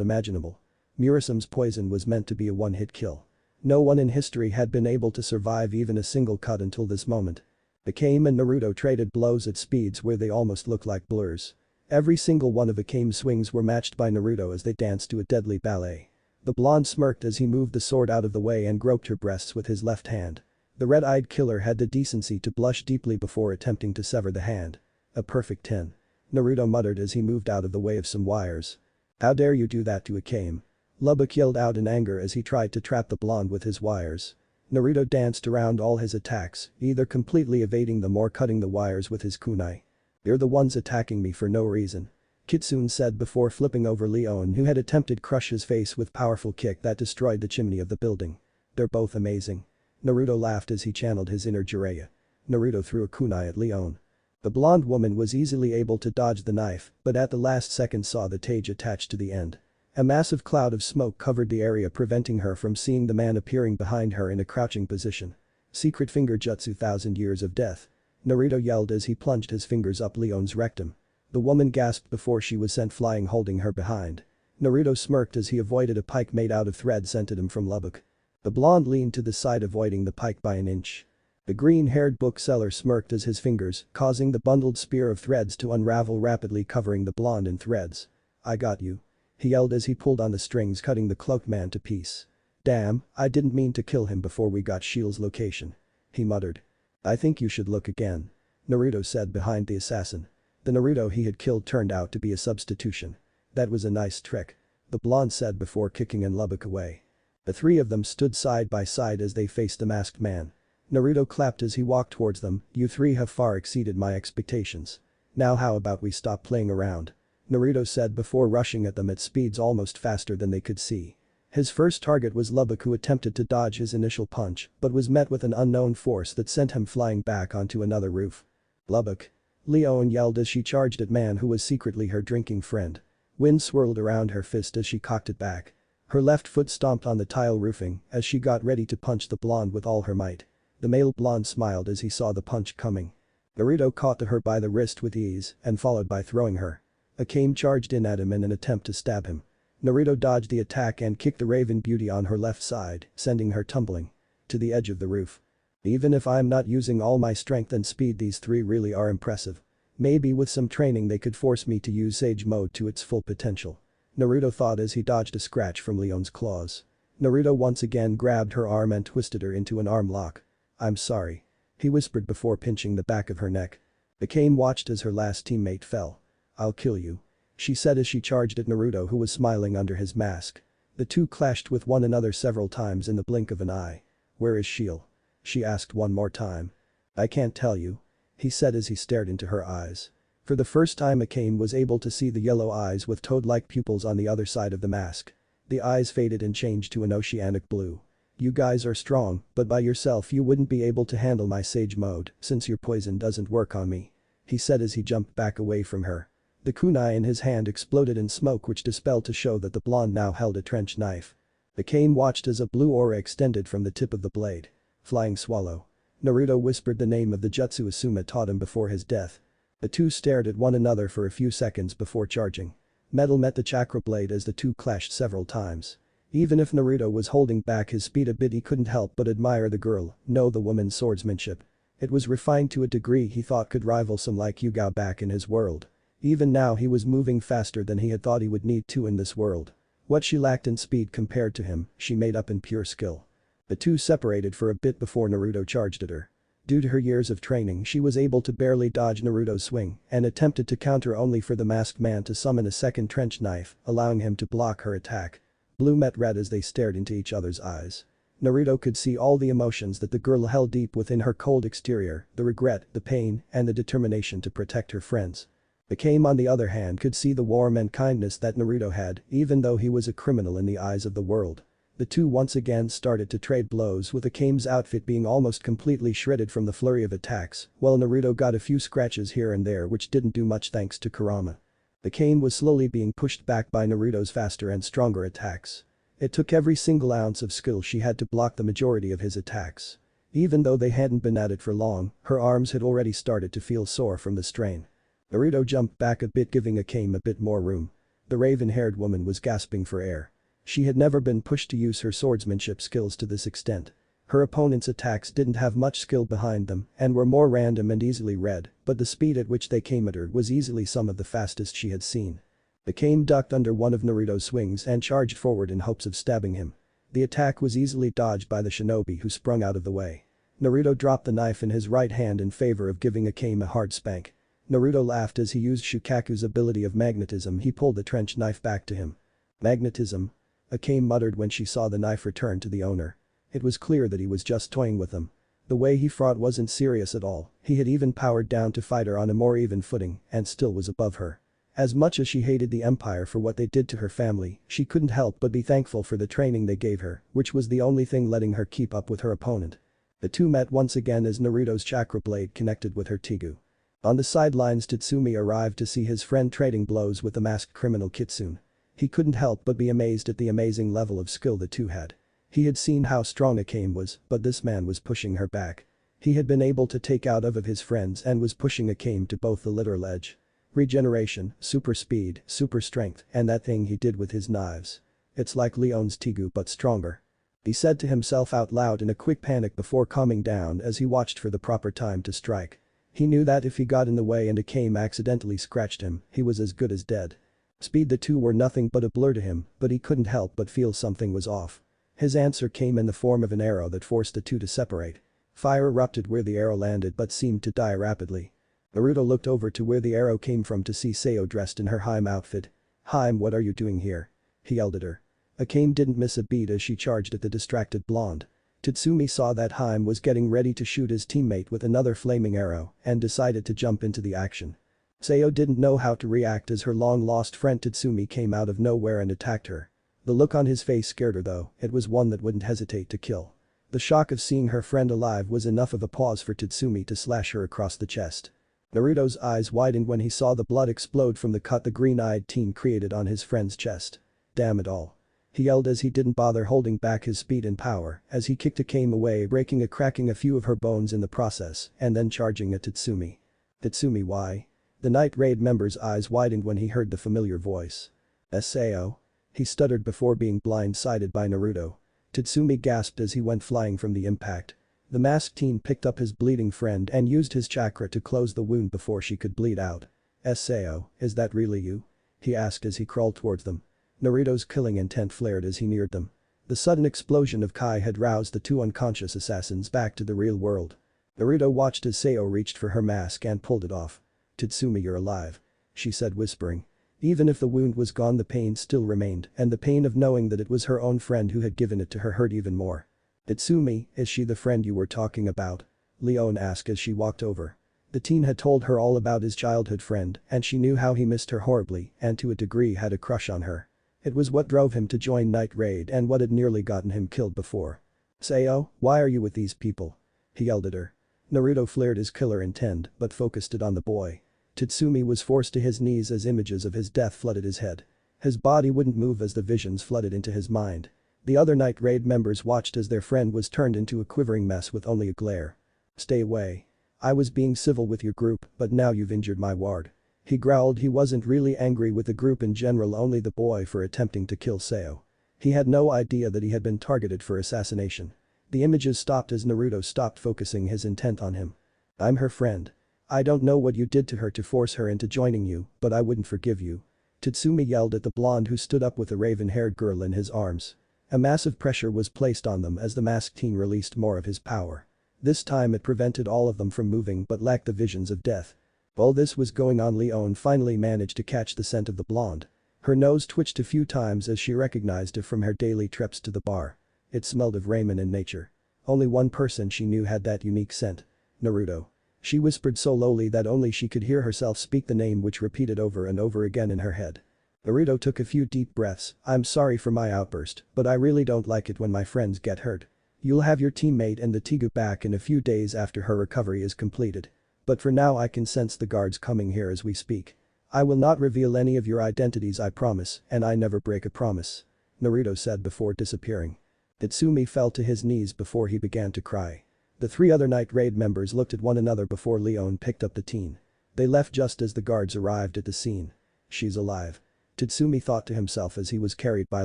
imaginable. Murasame's poison was meant to be a one-hit kill. No one in history had been able to survive even a single cut until this moment. Akame and Naruto traded blows at speeds where they almost looked like blurs. Every single one of Akame's swings were matched by Naruto as they danced to a deadly ballet. The blonde smirked as he moved the sword out of the way and groped her breasts with his left hand. The red-eyed killer had the decency to blush deeply before attempting to sever the hand. "A perfect 10. Naruto muttered as he moved out of the way of some wires. "How dare you do that to Akame?" Lubbock yelled out in anger as he tried to trap the blonde with his wires. Naruto danced around all his attacks, either completely evading them or cutting the wires with his kunai. "You're the ones attacking me for no reason," Kitsune said before flipping over Leon, who had attempted to crush his face with powerful kick that destroyed the chimney of the building. "They're both amazing." Naruto laughed as he channeled his inner Jiraiya. Naruto threw a kunai at Leon. The blonde woman was easily able to dodge the knife, but at the last second saw the tage attached to the end. A massive cloud of smoke covered the area, preventing her from seeing the man appearing behind her in a crouching position. "Secret finger jutsu, 1,000 years of death." Naruto yelled as he plunged his fingers up Leon's rectum. The woman gasped before she was sent flying, holding her behind. Naruto smirked as he avoided a pike made out of thread sent at him from Lubbock. The blonde leaned to the side, avoiding the pike by an inch. The green-haired bookseller smirked as his fingers, causing the bundled spear of threads to unravel rapidly, covering the blonde in threads. "I got you," he yelled as he pulled on the strings, cutting the cloaked man to piece. "Damn, I didn't mean to kill him before we got Shiel's location," he muttered. "I think you should look again," Naruto said behind the assassin. The Naruto he had killed turned out to be a substitution. "That was a nice trick," the blonde said before kicking Lubbock away. The three of them stood side by side as they faced the masked man. Naruto clapped as he walked towards them. "You three have far exceeded my expectations. Now how about we stop playing around?" Naruto said before rushing at them at speeds almost faster than they could see. His first target was Lubbock, who attempted to dodge his initial punch but was met with an unknown force that sent him flying back onto another roof. "Lubbock!" Leon yelled as she charged at man who was secretly her drinking friend. Wind swirled around her fist as she cocked it back. Her left foot stomped on the tile roofing as she got ready to punch the blonde with all her might. The male blonde smiled as he saw the punch coming. Naruto caught her by the wrist with ease and followed by throwing her. Akame charged in at him in an attempt to stab him. Naruto dodged the attack and kicked the Raven Beauty on her left side, sending her tumbling to the edge of the roof. "Even if I'm not using all my strength and speed, these three really are impressive. Maybe with some training they could force me to use Sage Mode to its full potential," Naruto thought as he dodged a scratch from Leon's claws. Naruto once again grabbed her arm and twisted her into an arm lock. "I'm sorry," he whispered before pinching the back of her neck. Akame watched as her last teammate fell. "I'll kill you," she said as she charged at Naruto, who was smiling under his mask. The two clashed with one another several times in the blink of an eye. "Where is Shiel?" she asked one more time. "I can't tell you," he said as he stared into her eyes. For the first time Akame was able to see the yellow eyes with toad-like pupils on the other side of the mask. The eyes faded and changed to an oceanic blue. You guys are strong, but by yourself you wouldn't be able to handle my sage mode since your poison doesn't work on me," he said as he jumped back away from her. The kunai in his hand exploded in smoke which dispelled to show that the blonde now held a trench knife. Akame watched as a blue aura extended from the tip of the blade. Flying swallow. Naruto whispered the name of the jutsu Asuma taught him before his death. The two stared at one another for a few seconds before charging. Metal met the chakra blade as the two clashed several times. Even if Naruto was holding back his speed a bit, he couldn't help but admire the girl, no, the woman's swordsmanship. It was refined to a degree he thought could rival some like Yugao back in his world. Even now he was moving faster than he had thought he would need to in this world. What she lacked in speed compared to him, she made up in pure skill. The two separated for a bit before Naruto charged at her. Due to her years of training, she was able to barely dodge Naruto's swing and attempted to counter only for the masked man to summon a second trench knife, allowing him to block her attack. Blue met red as they stared into each other's eyes. Naruto could see all the emotions that the girl held deep within her cold exterior, the regret, the pain, and the determination to protect her friends. Akame on the other hand could see the warmth and kindness that Naruto had, even though he was a criminal in the eyes of the world. The two once again started to trade blows with Akame's outfit being almost completely shredded from the flurry of attacks, while Naruto got a few scratches here and there which didn't do much thanks to Kurama. Akame was slowly being pushed back by Naruto's faster and stronger attacks. It took every single ounce of skill she had to block the majority of his attacks. Even though they hadn't been at it for long, her arms had already started to feel sore from the strain. Naruto jumped back a bit, giving Akame a bit more room. The raven-haired woman was gasping for air. She had never been pushed to use her swordsmanship skills to this extent. Her opponent's attacks didn't have much skill behind them and were more random and easily read, but the speed at which they came at her was easily some of the fastest she had seen. Akame ducked under one of Naruto's swings and charged forward in hopes of stabbing him. The attack was easily dodged by the shinobi who sprung out of the way. Naruto dropped the knife in his right hand in favor of giving Akame a hard spank. Naruto laughed as he used Shukaku's ability of magnetism. He pulled the trench knife back to him. Magnetism? Akame muttered when she saw the knife return to the owner. It was clear that he was just toying with them. The way he fought wasn't serious at all, he had even powered down to fight her on a more even footing and still was above her. As much as she hated the Empire for what they did to her family, she couldn't help but be thankful for the training they gave her, which was the only thing letting her keep up with her opponent. The two met once again as Naruto's chakra blade connected with her Tigu. On the sidelines, Tatsumi arrived to see his friend trading blows with the masked criminal Kitsune. He couldn't help but be amazed at the amazing level of skill the two had. He had seen how strong Akame was, but this man was pushing her back. He had been able to take out of his friends and was pushing Akame to both the literal edge. Regeneration, super speed, super strength, and that thing he did with his knives. It's like Leon's Tigu but stronger. He said to himself out loud in a quick panic before calming down as he watched for the proper time to strike. He knew that if he got in the way and Akame accidentally scratched him, he was as good as dead. Speed, the two were nothing but a blur to him, but he couldn't help but feel something was off. His answer came in the form of an arrow that forced the two to separate. Fire erupted where the arrow landed but seemed to die rapidly. Naruto looked over to where the arrow came from to see Sayo dressed in her Haim outfit. "Haim, what are you doing here?" he yelled at her. Akame didn't miss a beat as she charged at the distracted blonde. Tatsumi saw that Haim was getting ready to shoot his teammate with another flaming arrow and decided to jump into the action. Sayo didn't know how to react as her long-lost friend Tatsumi came out of nowhere and attacked her. The look on his face scared her though, it was one that wouldn't hesitate to kill. The shock of seeing her friend alive was enough of a pause for Tatsumi to slash her across the chest. Naruto's eyes widened when he saw the blood explode from the cut the green-eyed teen created on his friend's chest. "Damn it all." He yelled as he didn't bother holding back his speed and power as he kicked Akame away, breaking and cracking a few of her bones in the process and then charging at Tatsumi. "Tatsumi, why?" The Night Raid member's eyes widened when he heard the familiar voice. "Sao?" He stuttered before being blindsided by Naruto. Tatsumi gasped as he went flying from the impact. The masked teen picked up his bleeding friend and used his chakra to close the wound before she could bleed out. "Sao, is that really you?" he asked as he crawled towards them. Naruto's killing intent flared as he neared them. The sudden explosion of Kai had roused the two unconscious assassins back to the real world. Naruto watched as Sao reached for her mask and pulled it off. "Tatsumi, you're alive," she said, whispering. Even if the wound was gone, the pain still remained, and the pain of knowing that it was her own friend who had given it to her hurt even more. "Tatsumi, is she the friend you were talking about?" Leon asked as she walked over. The teen had told her all about his childhood friend and she knew how he missed her horribly and to a degree had a crush on her. It was what drove him to join Night Raid and what had nearly gotten him killed before. "Sayo, why are you with these people?" he yelled at her. Naruto flared his killer intent but focused it on the boy. Tatsumi was forced to his knees as images of his death flooded his head. His body wouldn't move as the visions flooded into his mind. The other Night Raid members watched as their friend was turned into a quivering mess with only a glare. "Stay away. I was being civil with your group, but now you've injured my ward." He growled. He wasn't really angry with the group in general, only the boy for attempting to kill Sayo. He had no idea that he had been targeted for assassination. The images stopped as Naruto stopped focusing his intent on him. "I'm her friend. I don't know what you did to her to force her into joining you, but I wouldn't forgive you." Tatsumi yelled at the blonde who stood up with a raven-haired girl in his arms. A massive pressure was placed on them as the masked teen released more of his power. This time it prevented all of them from moving but lacked the visions of death. While this was going on, Leon finally managed to catch the scent of the blonde. Her nose twitched a few times as she recognized it from her daily trips to the bar. It smelled of ramen and nature. Only one person she knew had that unique scent. Naruto. She whispered so lowly that only she could hear herself speak the name, which repeated over and over again in her head. Naruto took a few deep breaths. "I'm sorry for my outburst, but I really don't like it when my friends get hurt. You'll have your teammate and the Tigu back in a few days after her recovery is completed. But for now I can sense the guards coming here as we speak. I will not reveal any of your identities, I promise, and I never break a promise," Naruto said before disappearing. Titsumi fell to his knees before he began to cry. The three other Night Raid members looked at one another before Leon picked up the teen. They left just as the guards arrived at the scene. "She's alive," Titsumi thought to himself as he was carried by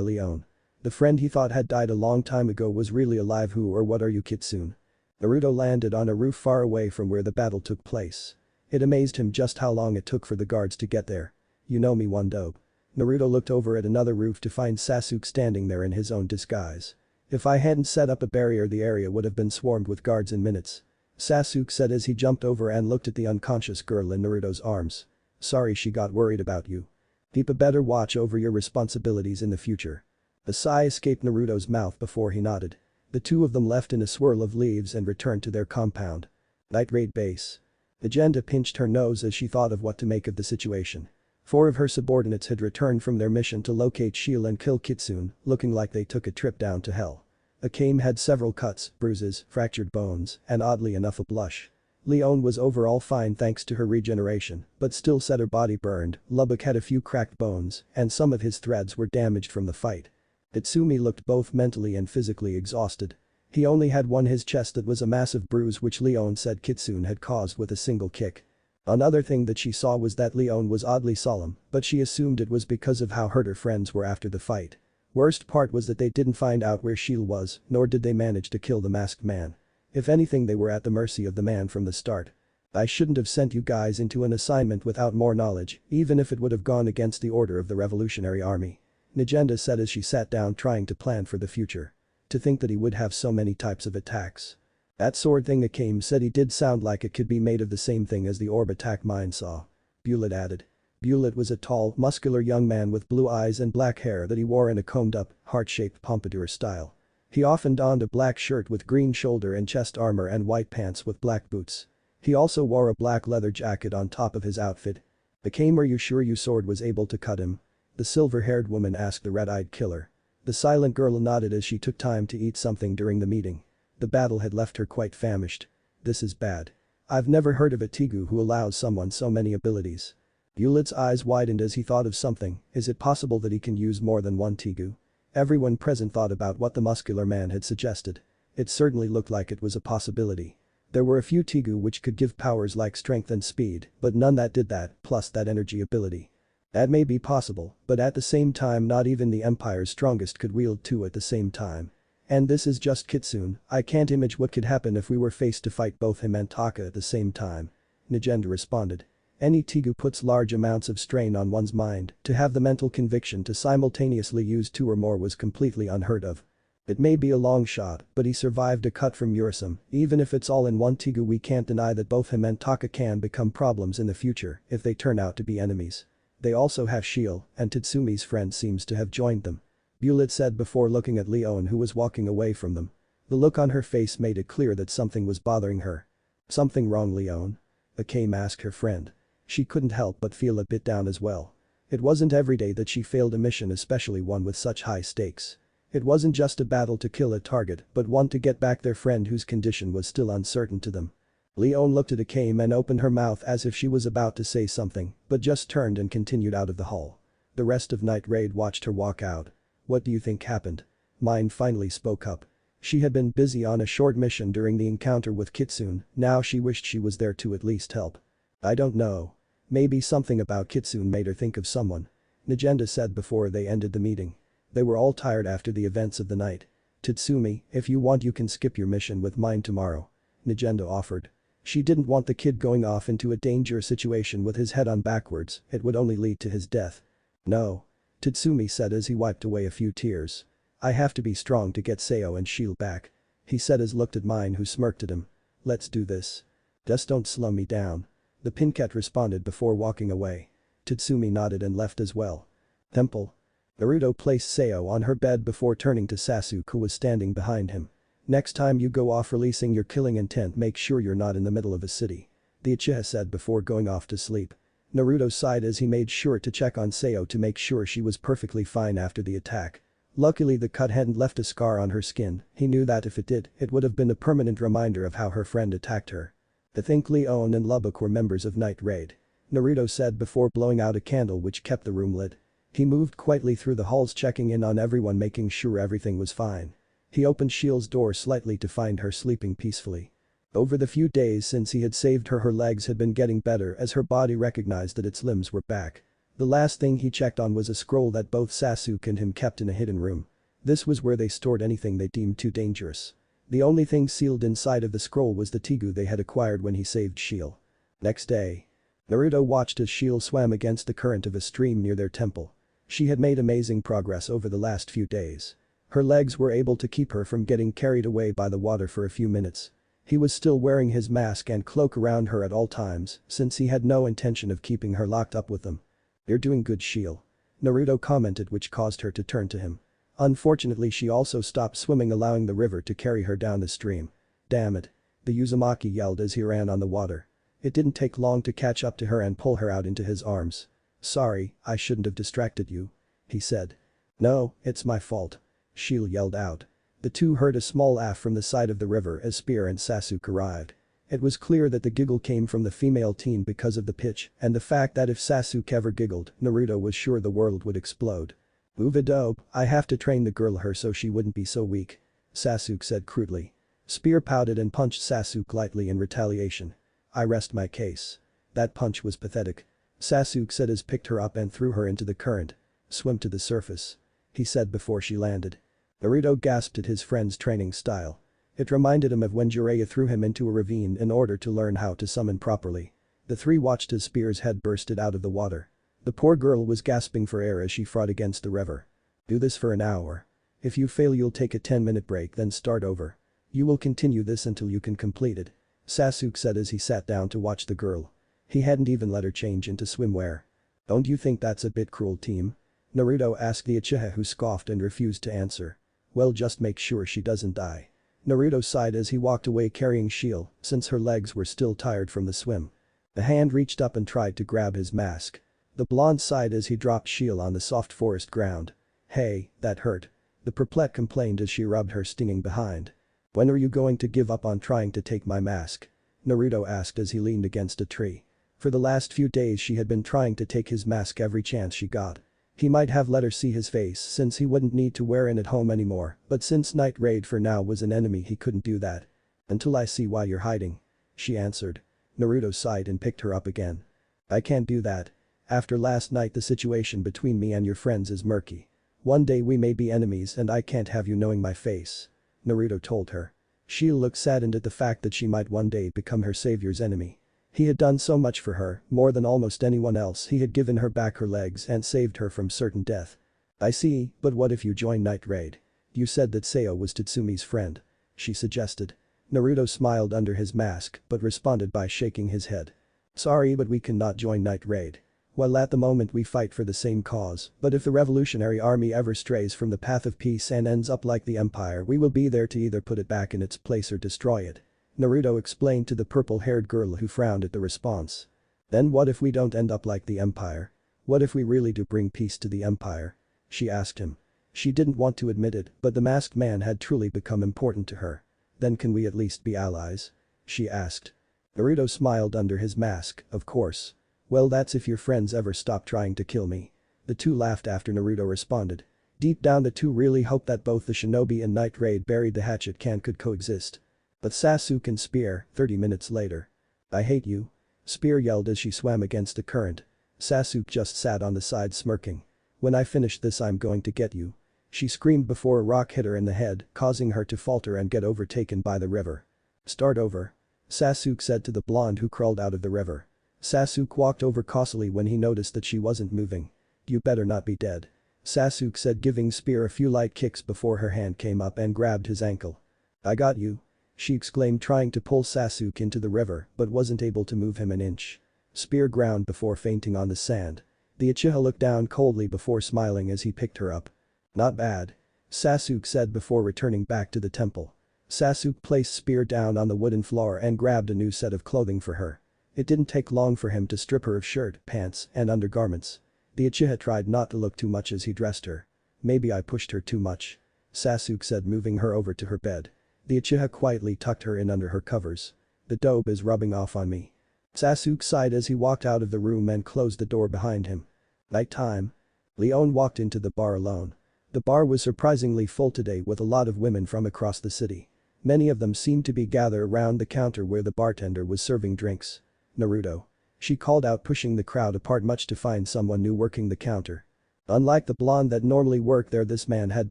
Leon. The friend he thought had died a long time ago was really alive. "Who or what are you, Kitsune?" Naruto landed on a roof far away from where the battle took place. It amazed him just how long it took for the guards to get there. "You know me, one dope." Naruto looked over at another roof to find Sasuke standing there in his own disguise. "If I hadn't set up a barrier, the area would have been swarmed with guards in minutes," Sasuke said as he jumped over and looked at the unconscious girl in Naruto's arms. "Sorry she got worried about you. Keep a better watch over your responsibilities in the future." A sigh escaped Naruto's mouth before he nodded. The two of them left in a swirl of leaves and returned to their compound. Night Raid base. Agenda pinched her nose as she thought of what to make of the situation. 4 of her subordinates had returned from their mission to locate Shiel and kill Kitsune, looking like they took a trip down to hell. Akame had several cuts, bruises, fractured bones, and oddly enough a blush. Leon was overall fine thanks to her regeneration, but still said her body burned. Lubbock had a few cracked bones, and some of his threads were damaged from the fight. Titsumi looked both mentally and physically exhausted. He only had his chest that was a massive bruise which Leon said Kitsune had caused with a single kick. Another thing that she saw was that Leon was oddly solemn, but she assumed it was because of how hurt her friends were after the fight. Worst part was that they didn't find out where Shiel was, nor did they manage to kill the masked man. If anything, they were at the mercy of the man from the start. "I shouldn't have sent you guys into an assignment without more knowledge, even if it would have gone against the order of the Revolutionary Army," Nagenda said as she sat down trying to plan for the future. To think that he would have so many types of attacks. "That sword thing Akame said he did sound like it could be made of the same thing as the orb attack mine saw," Bullet added. Bullet was a tall, muscular young man with blue eyes and black hair that he wore in a combed-up, heart-shaped pompadour style. He often donned a black shirt with green shoulder and chest armor and white pants with black boots. He also wore a black leather jacket on top of his outfit. "Akame, are you sure your sword was able to cut him?" the silver-haired woman asked the red-eyed killer. The silent girl nodded as she took time to eat something during the meeting. The battle had left her quite famished. "This is bad. I've never heard of a Tigu who allows someone so many abilities." Bulet's eyes widened as he thought of something. Is it possible that he can use more than one Tigu? Everyone present thought about what the muscular man had suggested. It certainly looked like it was a possibility. There were a few Tigu which could give powers like strength and speed, but none that did that, plus that energy ability. That may be possible, but at the same time not even the Empire's strongest could wield 2 at the same time. And this is just Kitsune. I can't imagine what could happen if we were faced to fight both him and Taka at the same time. Nagenda responded. Any Tigu puts large amounts of strain on one's mind. To have the mental conviction to simultaneously use 2 or more was completely unheard of. It may be a long shot, but he survived a cut from Urasum. Even if it's all in one Tigu, we can't deny that both him and Taka can become problems in the future if they turn out to be enemies. They also have Shiel, and Tatsumi's friend seems to have joined them. Bullet said before looking at Leon, who was walking away from them. The look on her face made it clear that something was bothering her. "Something wrong, Leon?" Akame asked her friend. She couldn't help but feel a bit down as well. It wasn't every day that she failed a mission, especially one with such high stakes. It wasn't just a battle to kill a target but one to get back their friend whose condition was still uncertain to them. Leon looked at Akame and opened her mouth as if she was about to say something, but just turned and continued out of the hall. The rest of Night Raid watched her walk out. What do you think happened? Mine finally spoke up. She had been busy on a short mission during the encounter with Kitsune, now she wished she was there to at least help. I don't know. Maybe something about Kitsune made her think of someone. Nagenda said before they ended the meeting. They were all tired after the events of the night. Tatsumi, if you want you can skip your mission with mine tomorrow. Nagenda offered. She didn't want the kid going off into a dangerous situation with his head on backwards, it would only lead to his death. No. Tatsumi said as he wiped away a few tears. I have to be strong to get Sayo and Shiel back. He said as looked at mine who smirked at him. Let's do this. Just don't slow me down. The Pincat responded before walking away. Tatsumi nodded and left as well. Temple. Naruto placed Sayo on her bed before turning to Sasuk who was standing behind him. Next time you go off releasing your killing intent make sure you're not in the middle of a city. The Uchiha said before going off to sleep. Naruto sighed as he made sure to check on Sayo to make sure she was perfectly fine after the attack. Luckily the cut hadn't left a scar on her skin, he knew that if it did, it would have been a permanent reminder of how her friend attacked her. I think Leon and Lubbock were members of Night Raid. Naruto said before blowing out a candle which kept the room lit. He moved quietly through the halls checking in on everyone making sure everything was fine. He opened Shiel's door slightly to find her sleeping peacefully. Over the few days since he had saved her legs had been getting better as her body recognized that its limbs were back. The last thing he checked on was a scroll that both Sasuke and him kept in a hidden room. This was where they stored anything they deemed too dangerous. The only thing sealed inside of the scroll was the Tigu they had acquired when he saved Shiel. Next day. Naruto watched as Shiel swam against the current of a stream near their temple. She had made amazing progress over the last few days. Her legs were able to keep her from getting carried away by the water for a few minutes. He was still wearing his mask and cloak around her at all times since he had no intention of keeping her locked up with them. You're doing good, Shiel. Naruto commented, which caused her to turn to him. Unfortunately she also stopped swimming, allowing the river to carry her down the stream. Damn it. The Uzumaki yelled as he ran on the water. It didn't take long to catch up to her and pull her out into his arms. Sorry, I shouldn't have distracted you. He said. No, it's my fault. Shiel yelled out. The two heard a small laugh from the side of the river as Spear and Sasuke arrived. It was clear that the giggle came from the female teen because of the pitch and the fact that if Sasuke ever giggled, Naruto was sure the world would explode. Uvidobe, I have to train the girl her so she wouldn't be so weak. Sasuke said crudely. Spear pouted and punched Sasuke lightly in retaliation. I rest my case. That punch was pathetic. Sasuke said as picked her up and threw her into the current. Swim to the surface. He said before she landed. Naruto gasped at his friend's training style. It reminded him of when Jiraiya threw him into a ravine in order to learn how to summon properly. The three watched as Spear's head bursted out of the water. The poor girl was gasping for air as she fought against the river. Do this for an hour. If you fail you'll take a 10-minute break then start over. You will continue this until you can complete it. Sasuke said as he sat down to watch the girl. He hadn't even let her change into swimwear. Don't you think that's a bit cruel, team? Naruto asked the Uchiha, who scoffed and refused to answer. Well, just make sure she doesn't die. Naruto sighed as he walked away carrying Shiel since her legs were still tired from the swim. The hand reached up and tried to grab his mask. The blonde sighed as he dropped Shiel on the soft forest ground. Hey, that hurt. The purplet complained as she rubbed her stinging behind. When are you going to give up on trying to take my mask? Naruto asked as he leaned against a tree. For the last few days she had been trying to take his mask every chance she got. He might have let her see his face since he wouldn't need to wear it at home anymore, but since Night Raid for now was an enemy he couldn't do that. Until I see why you're hiding. She answered. Naruto sighed and picked her up again. I can't do that. After last night the situation between me and your friends is murky. One day we may be enemies and I can't have you knowing my face. Naruto told her. Shiel looked saddened at the fact that she might one day become her savior's enemy. He had done so much for her, more than almost anyone else. He had given her back her legs and saved her from certain death. I see, but what if you join Night Raid? You said that Sayo was Tatsumi's friend. She suggested. Naruto smiled under his mask but responded by shaking his head. Sorry, but we cannot join Night Raid. Well, at the moment we fight for the same cause, but if the revolutionary army ever strays from the path of peace and ends up like the Empire, we will be there to either put it back in its place or destroy it. Naruto explained to the purple-haired girl, who frowned at the response. Then what if we don't end up like the Empire? What if we really do bring peace to the Empire? She asked him. She didn't want to admit it, but the masked man had truly become important to her. Then can we at least be allies? She asked. Naruto smiled under his mask, of course. Well, that's if your friends ever stop trying to kill me. The two laughed after Naruto responded. Deep down the two really hoped that both the shinobi and Night Raid buried the hatchet can could coexist. But Sasuk and Spear, 30 minutes later. I hate you. Spear yelled as she swam against the current. Sasuk just sat on the side smirking. When I finish this I'm going to get you. She screamed before a rock hit her in the head, causing her to falter and get overtaken by the river. Start over. Sasuk said to the blonde who crawled out of the river. Sasuk walked over cautiously when he noticed that she wasn't moving. You better not be dead. Sasuk said, giving Spear a few light kicks before her hand came up and grabbed his ankle. I got you. She exclaimed, trying to pull Sasuk into the river but wasn't able to move him an inch. Spear ground before fainting on the sand. The Uchiha looked down coldly before smiling as he picked her up. Not bad. Sasuk said before returning back to the temple. Sasuk placed Spear down on the wooden floor and grabbed a new set of clothing for her. It didn't take long for him to strip her of shirt, pants, and undergarments. The Uchiha tried not to look too much as he dressed her. Maybe I pushed her too much. Sasuk said, moving her over to her bed. The Uchiha quietly tucked her in under her covers. The dope is rubbing off on me. Sasuk sighed as he walked out of the room and closed the door behind him. Night time. Leon walked into the bar alone. The bar was surprisingly full today with a lot of women from across the city. Many of them seemed to be gathered around the counter where the bartender was serving drinks. Naruto. She called out, pushing the crowd apart much to find someone new working the counter. Unlike the blonde that normally worked there, this man had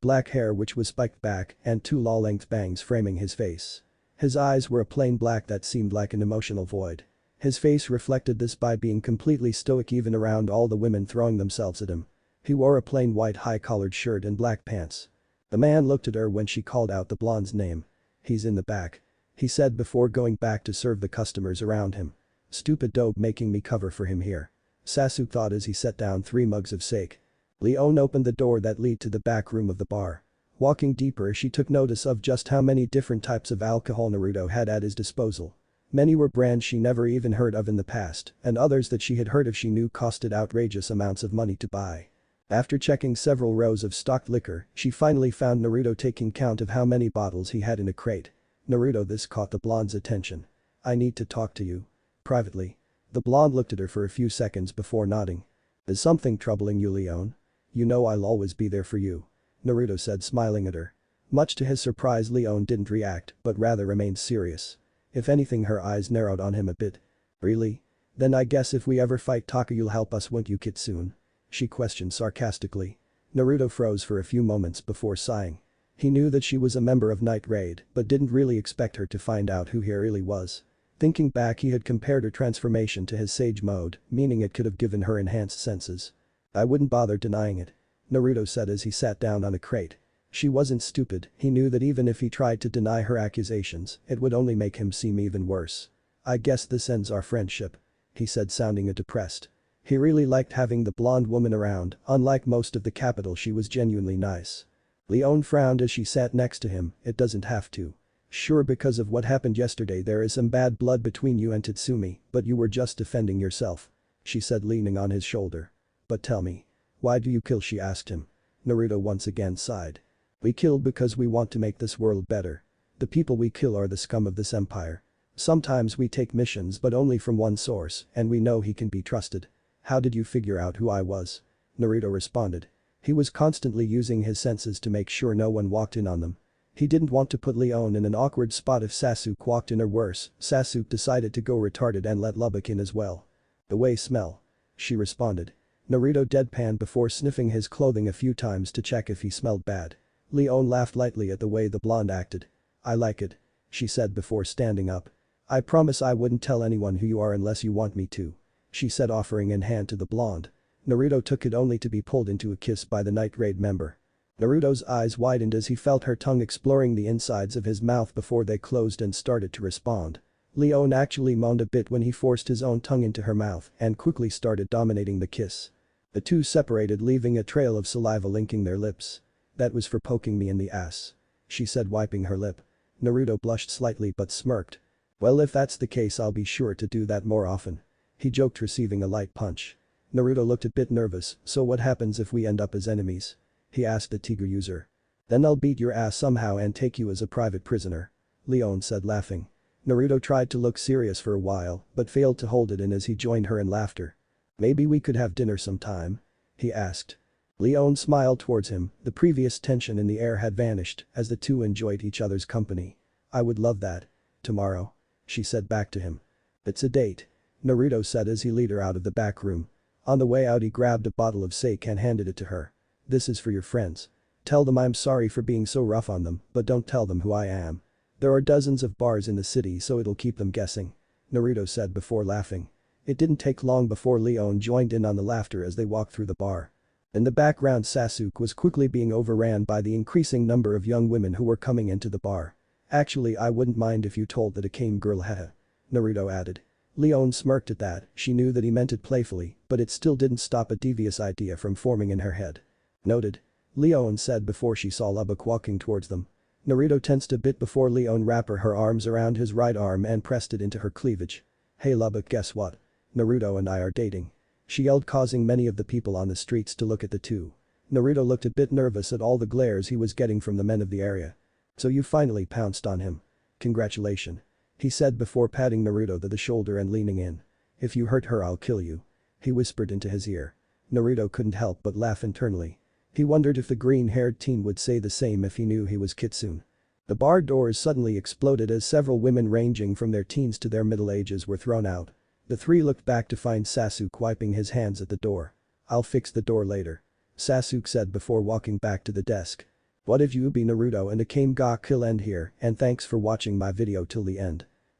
black hair which was spiked back and two law-length bangs framing his face. His eyes were a plain black that seemed like an emotional void. His face reflected this by being completely stoic even around all the women throwing themselves at him. He wore a plain white high-collared shirt and black pants. The man looked at her when she called out the blonde's name. He's in the back. He said before going back to serve the customers around him. Stupid dope making me cover for him here. Sasuk thought as he set down 3 mugs of sake. Leon opened the door that led to the back room of the bar. Walking deeper, she took notice of just how many different types of alcohol Naruto had at his disposal. Many were brands she never even heard of in the past, and others that she had heard of she knew costed outrageous amounts of money to buy. After checking several rows of stocked liquor, she finally found Naruto taking count of how many bottles he had in a crate. Naruto, this caught the blonde's attention. I need to talk to you. Privately. The blonde looked at her for a few seconds before nodding. Is something troubling you, Leon? You know I'll always be there for you. Naruto said, smiling at her. Much to his surprise, Leon didn't react but rather remained serious. If anything, her eyes narrowed on him a bit. Really? Then I guess if we ever fight Taka you'll help us, won't you, Kitsune? She questioned sarcastically. Naruto froze for a few moments before sighing. He knew that she was a member of Night Raid but didn't really expect her to find out who he really was. Thinking back, he had compared her transformation to his Sage mode, meaning it could have given her enhanced senses. I wouldn't bother denying it. Naruto said as he sat down on a crate. She wasn't stupid, he knew that even if he tried to deny her accusations, it would only make him seem even worse. I guess this ends our friendship. He said, sounding depressed. He really liked having the blonde woman around, unlike most of the capital she was genuinely nice. Leon frowned as she sat next to him, it doesn't have to. Sure, because of what happened yesterday there is some bad blood between you and Tatsumi, but you were just defending yourself. She said, leaning on his shoulder. But tell me. Why do you kill? She asked him. Naruto once again sighed. We kill because we want to make this world better. The people we kill are the scum of this empire. Sometimes we take missions but only from one source and we know he can be trusted. How did you figure out who I was? Naruto responded. He was constantly using his senses to make sure no one walked in on them. He didn't want to put Leon in an awkward spot if Sasuk walked in, or worse, Sasuk decided to go retarded and let Lubbock in as well. The way smell. She responded. Naruto deadpanned before sniffing his clothing a few times to check if he smelled bad. Leon laughed lightly at the way the blonde acted. I like it. She said before standing up. I promise I wouldn't tell anyone who you are unless you want me to. She said, offering a hand to the blonde. Naruto took it only to be pulled into a kiss by the Night Raid member. Naruto's eyes widened as he felt her tongue exploring the insides of his mouth before they closed and started to respond. Leon actually moaned a bit when he forced his own tongue into her mouth and quickly started dominating the kiss. The two separated, leaving a trail of saliva linking their lips. That was for poking me in the ass. She said, wiping her lip. Naruto blushed slightly but smirked. Well, if that's the case I'll be sure to do that more often. He joked, receiving a light punch. Naruto looked a bit nervous. So what happens if we end up as enemies? he asked the Tiger user. Then I'll beat your ass somehow and take you as a private prisoner. Leon said laughing. Naruto tried to look serious for a while but failed to hold it in as he joined her in laughter. Maybe we could have dinner sometime? He asked. Leon smiled towards him, the previous tension in the air had vanished as the two enjoyed each other's company. I would love that. Tomorrow? She said back to him. It's a date. Naruto said as he led her out of the back room. On the way out he grabbed a bottle of sake and handed it to her. This is for your friends. Tell them I'm sorry for being so rough on them, but don't tell them who I am. There are dozens of bars in the city so it'll keep them guessing. Naruto said before laughing. It didn't take long before Leon joined in on the laughter as they walked through the bar. In the background Sasuk was quickly being overran by the increasing number of young women who were coming into the bar. Actually I wouldn't mind if you told that Akame girl haha. Naruto added. Leon smirked at that, she knew that he meant it playfully, but it still didn't stop a devious idea from forming in her head. Noted. Leon said before she saw Lubbock walking towards them. Naruto tensed a bit before Leon wrapped her arms around his right arm and pressed it into her cleavage. Hey Lubbock, guess what? Naruto and I are dating. She yelled, causing many of the people on the streets to look at the two. Naruto looked a bit nervous at all the glares he was getting from the men of the area. So you finally pounced on him. Congratulations. He said before patting Naruto to the shoulder and leaning in. If you hurt her I'll kill you. He whispered into his ear. Naruto couldn't help but laugh internally. He wondered if the green-haired teen would say the same if he knew he was Kitsune. The bar doors suddenly exploded as several women ranging from their teens to their middle ages were thrown out. The three looked back to find Sasuk wiping his hands at the door. I'll fix the door later. Sasuk said before walking back to the desk. What if Juubi Naruto and Akame ga kill end here and thanks for watching my video till the end.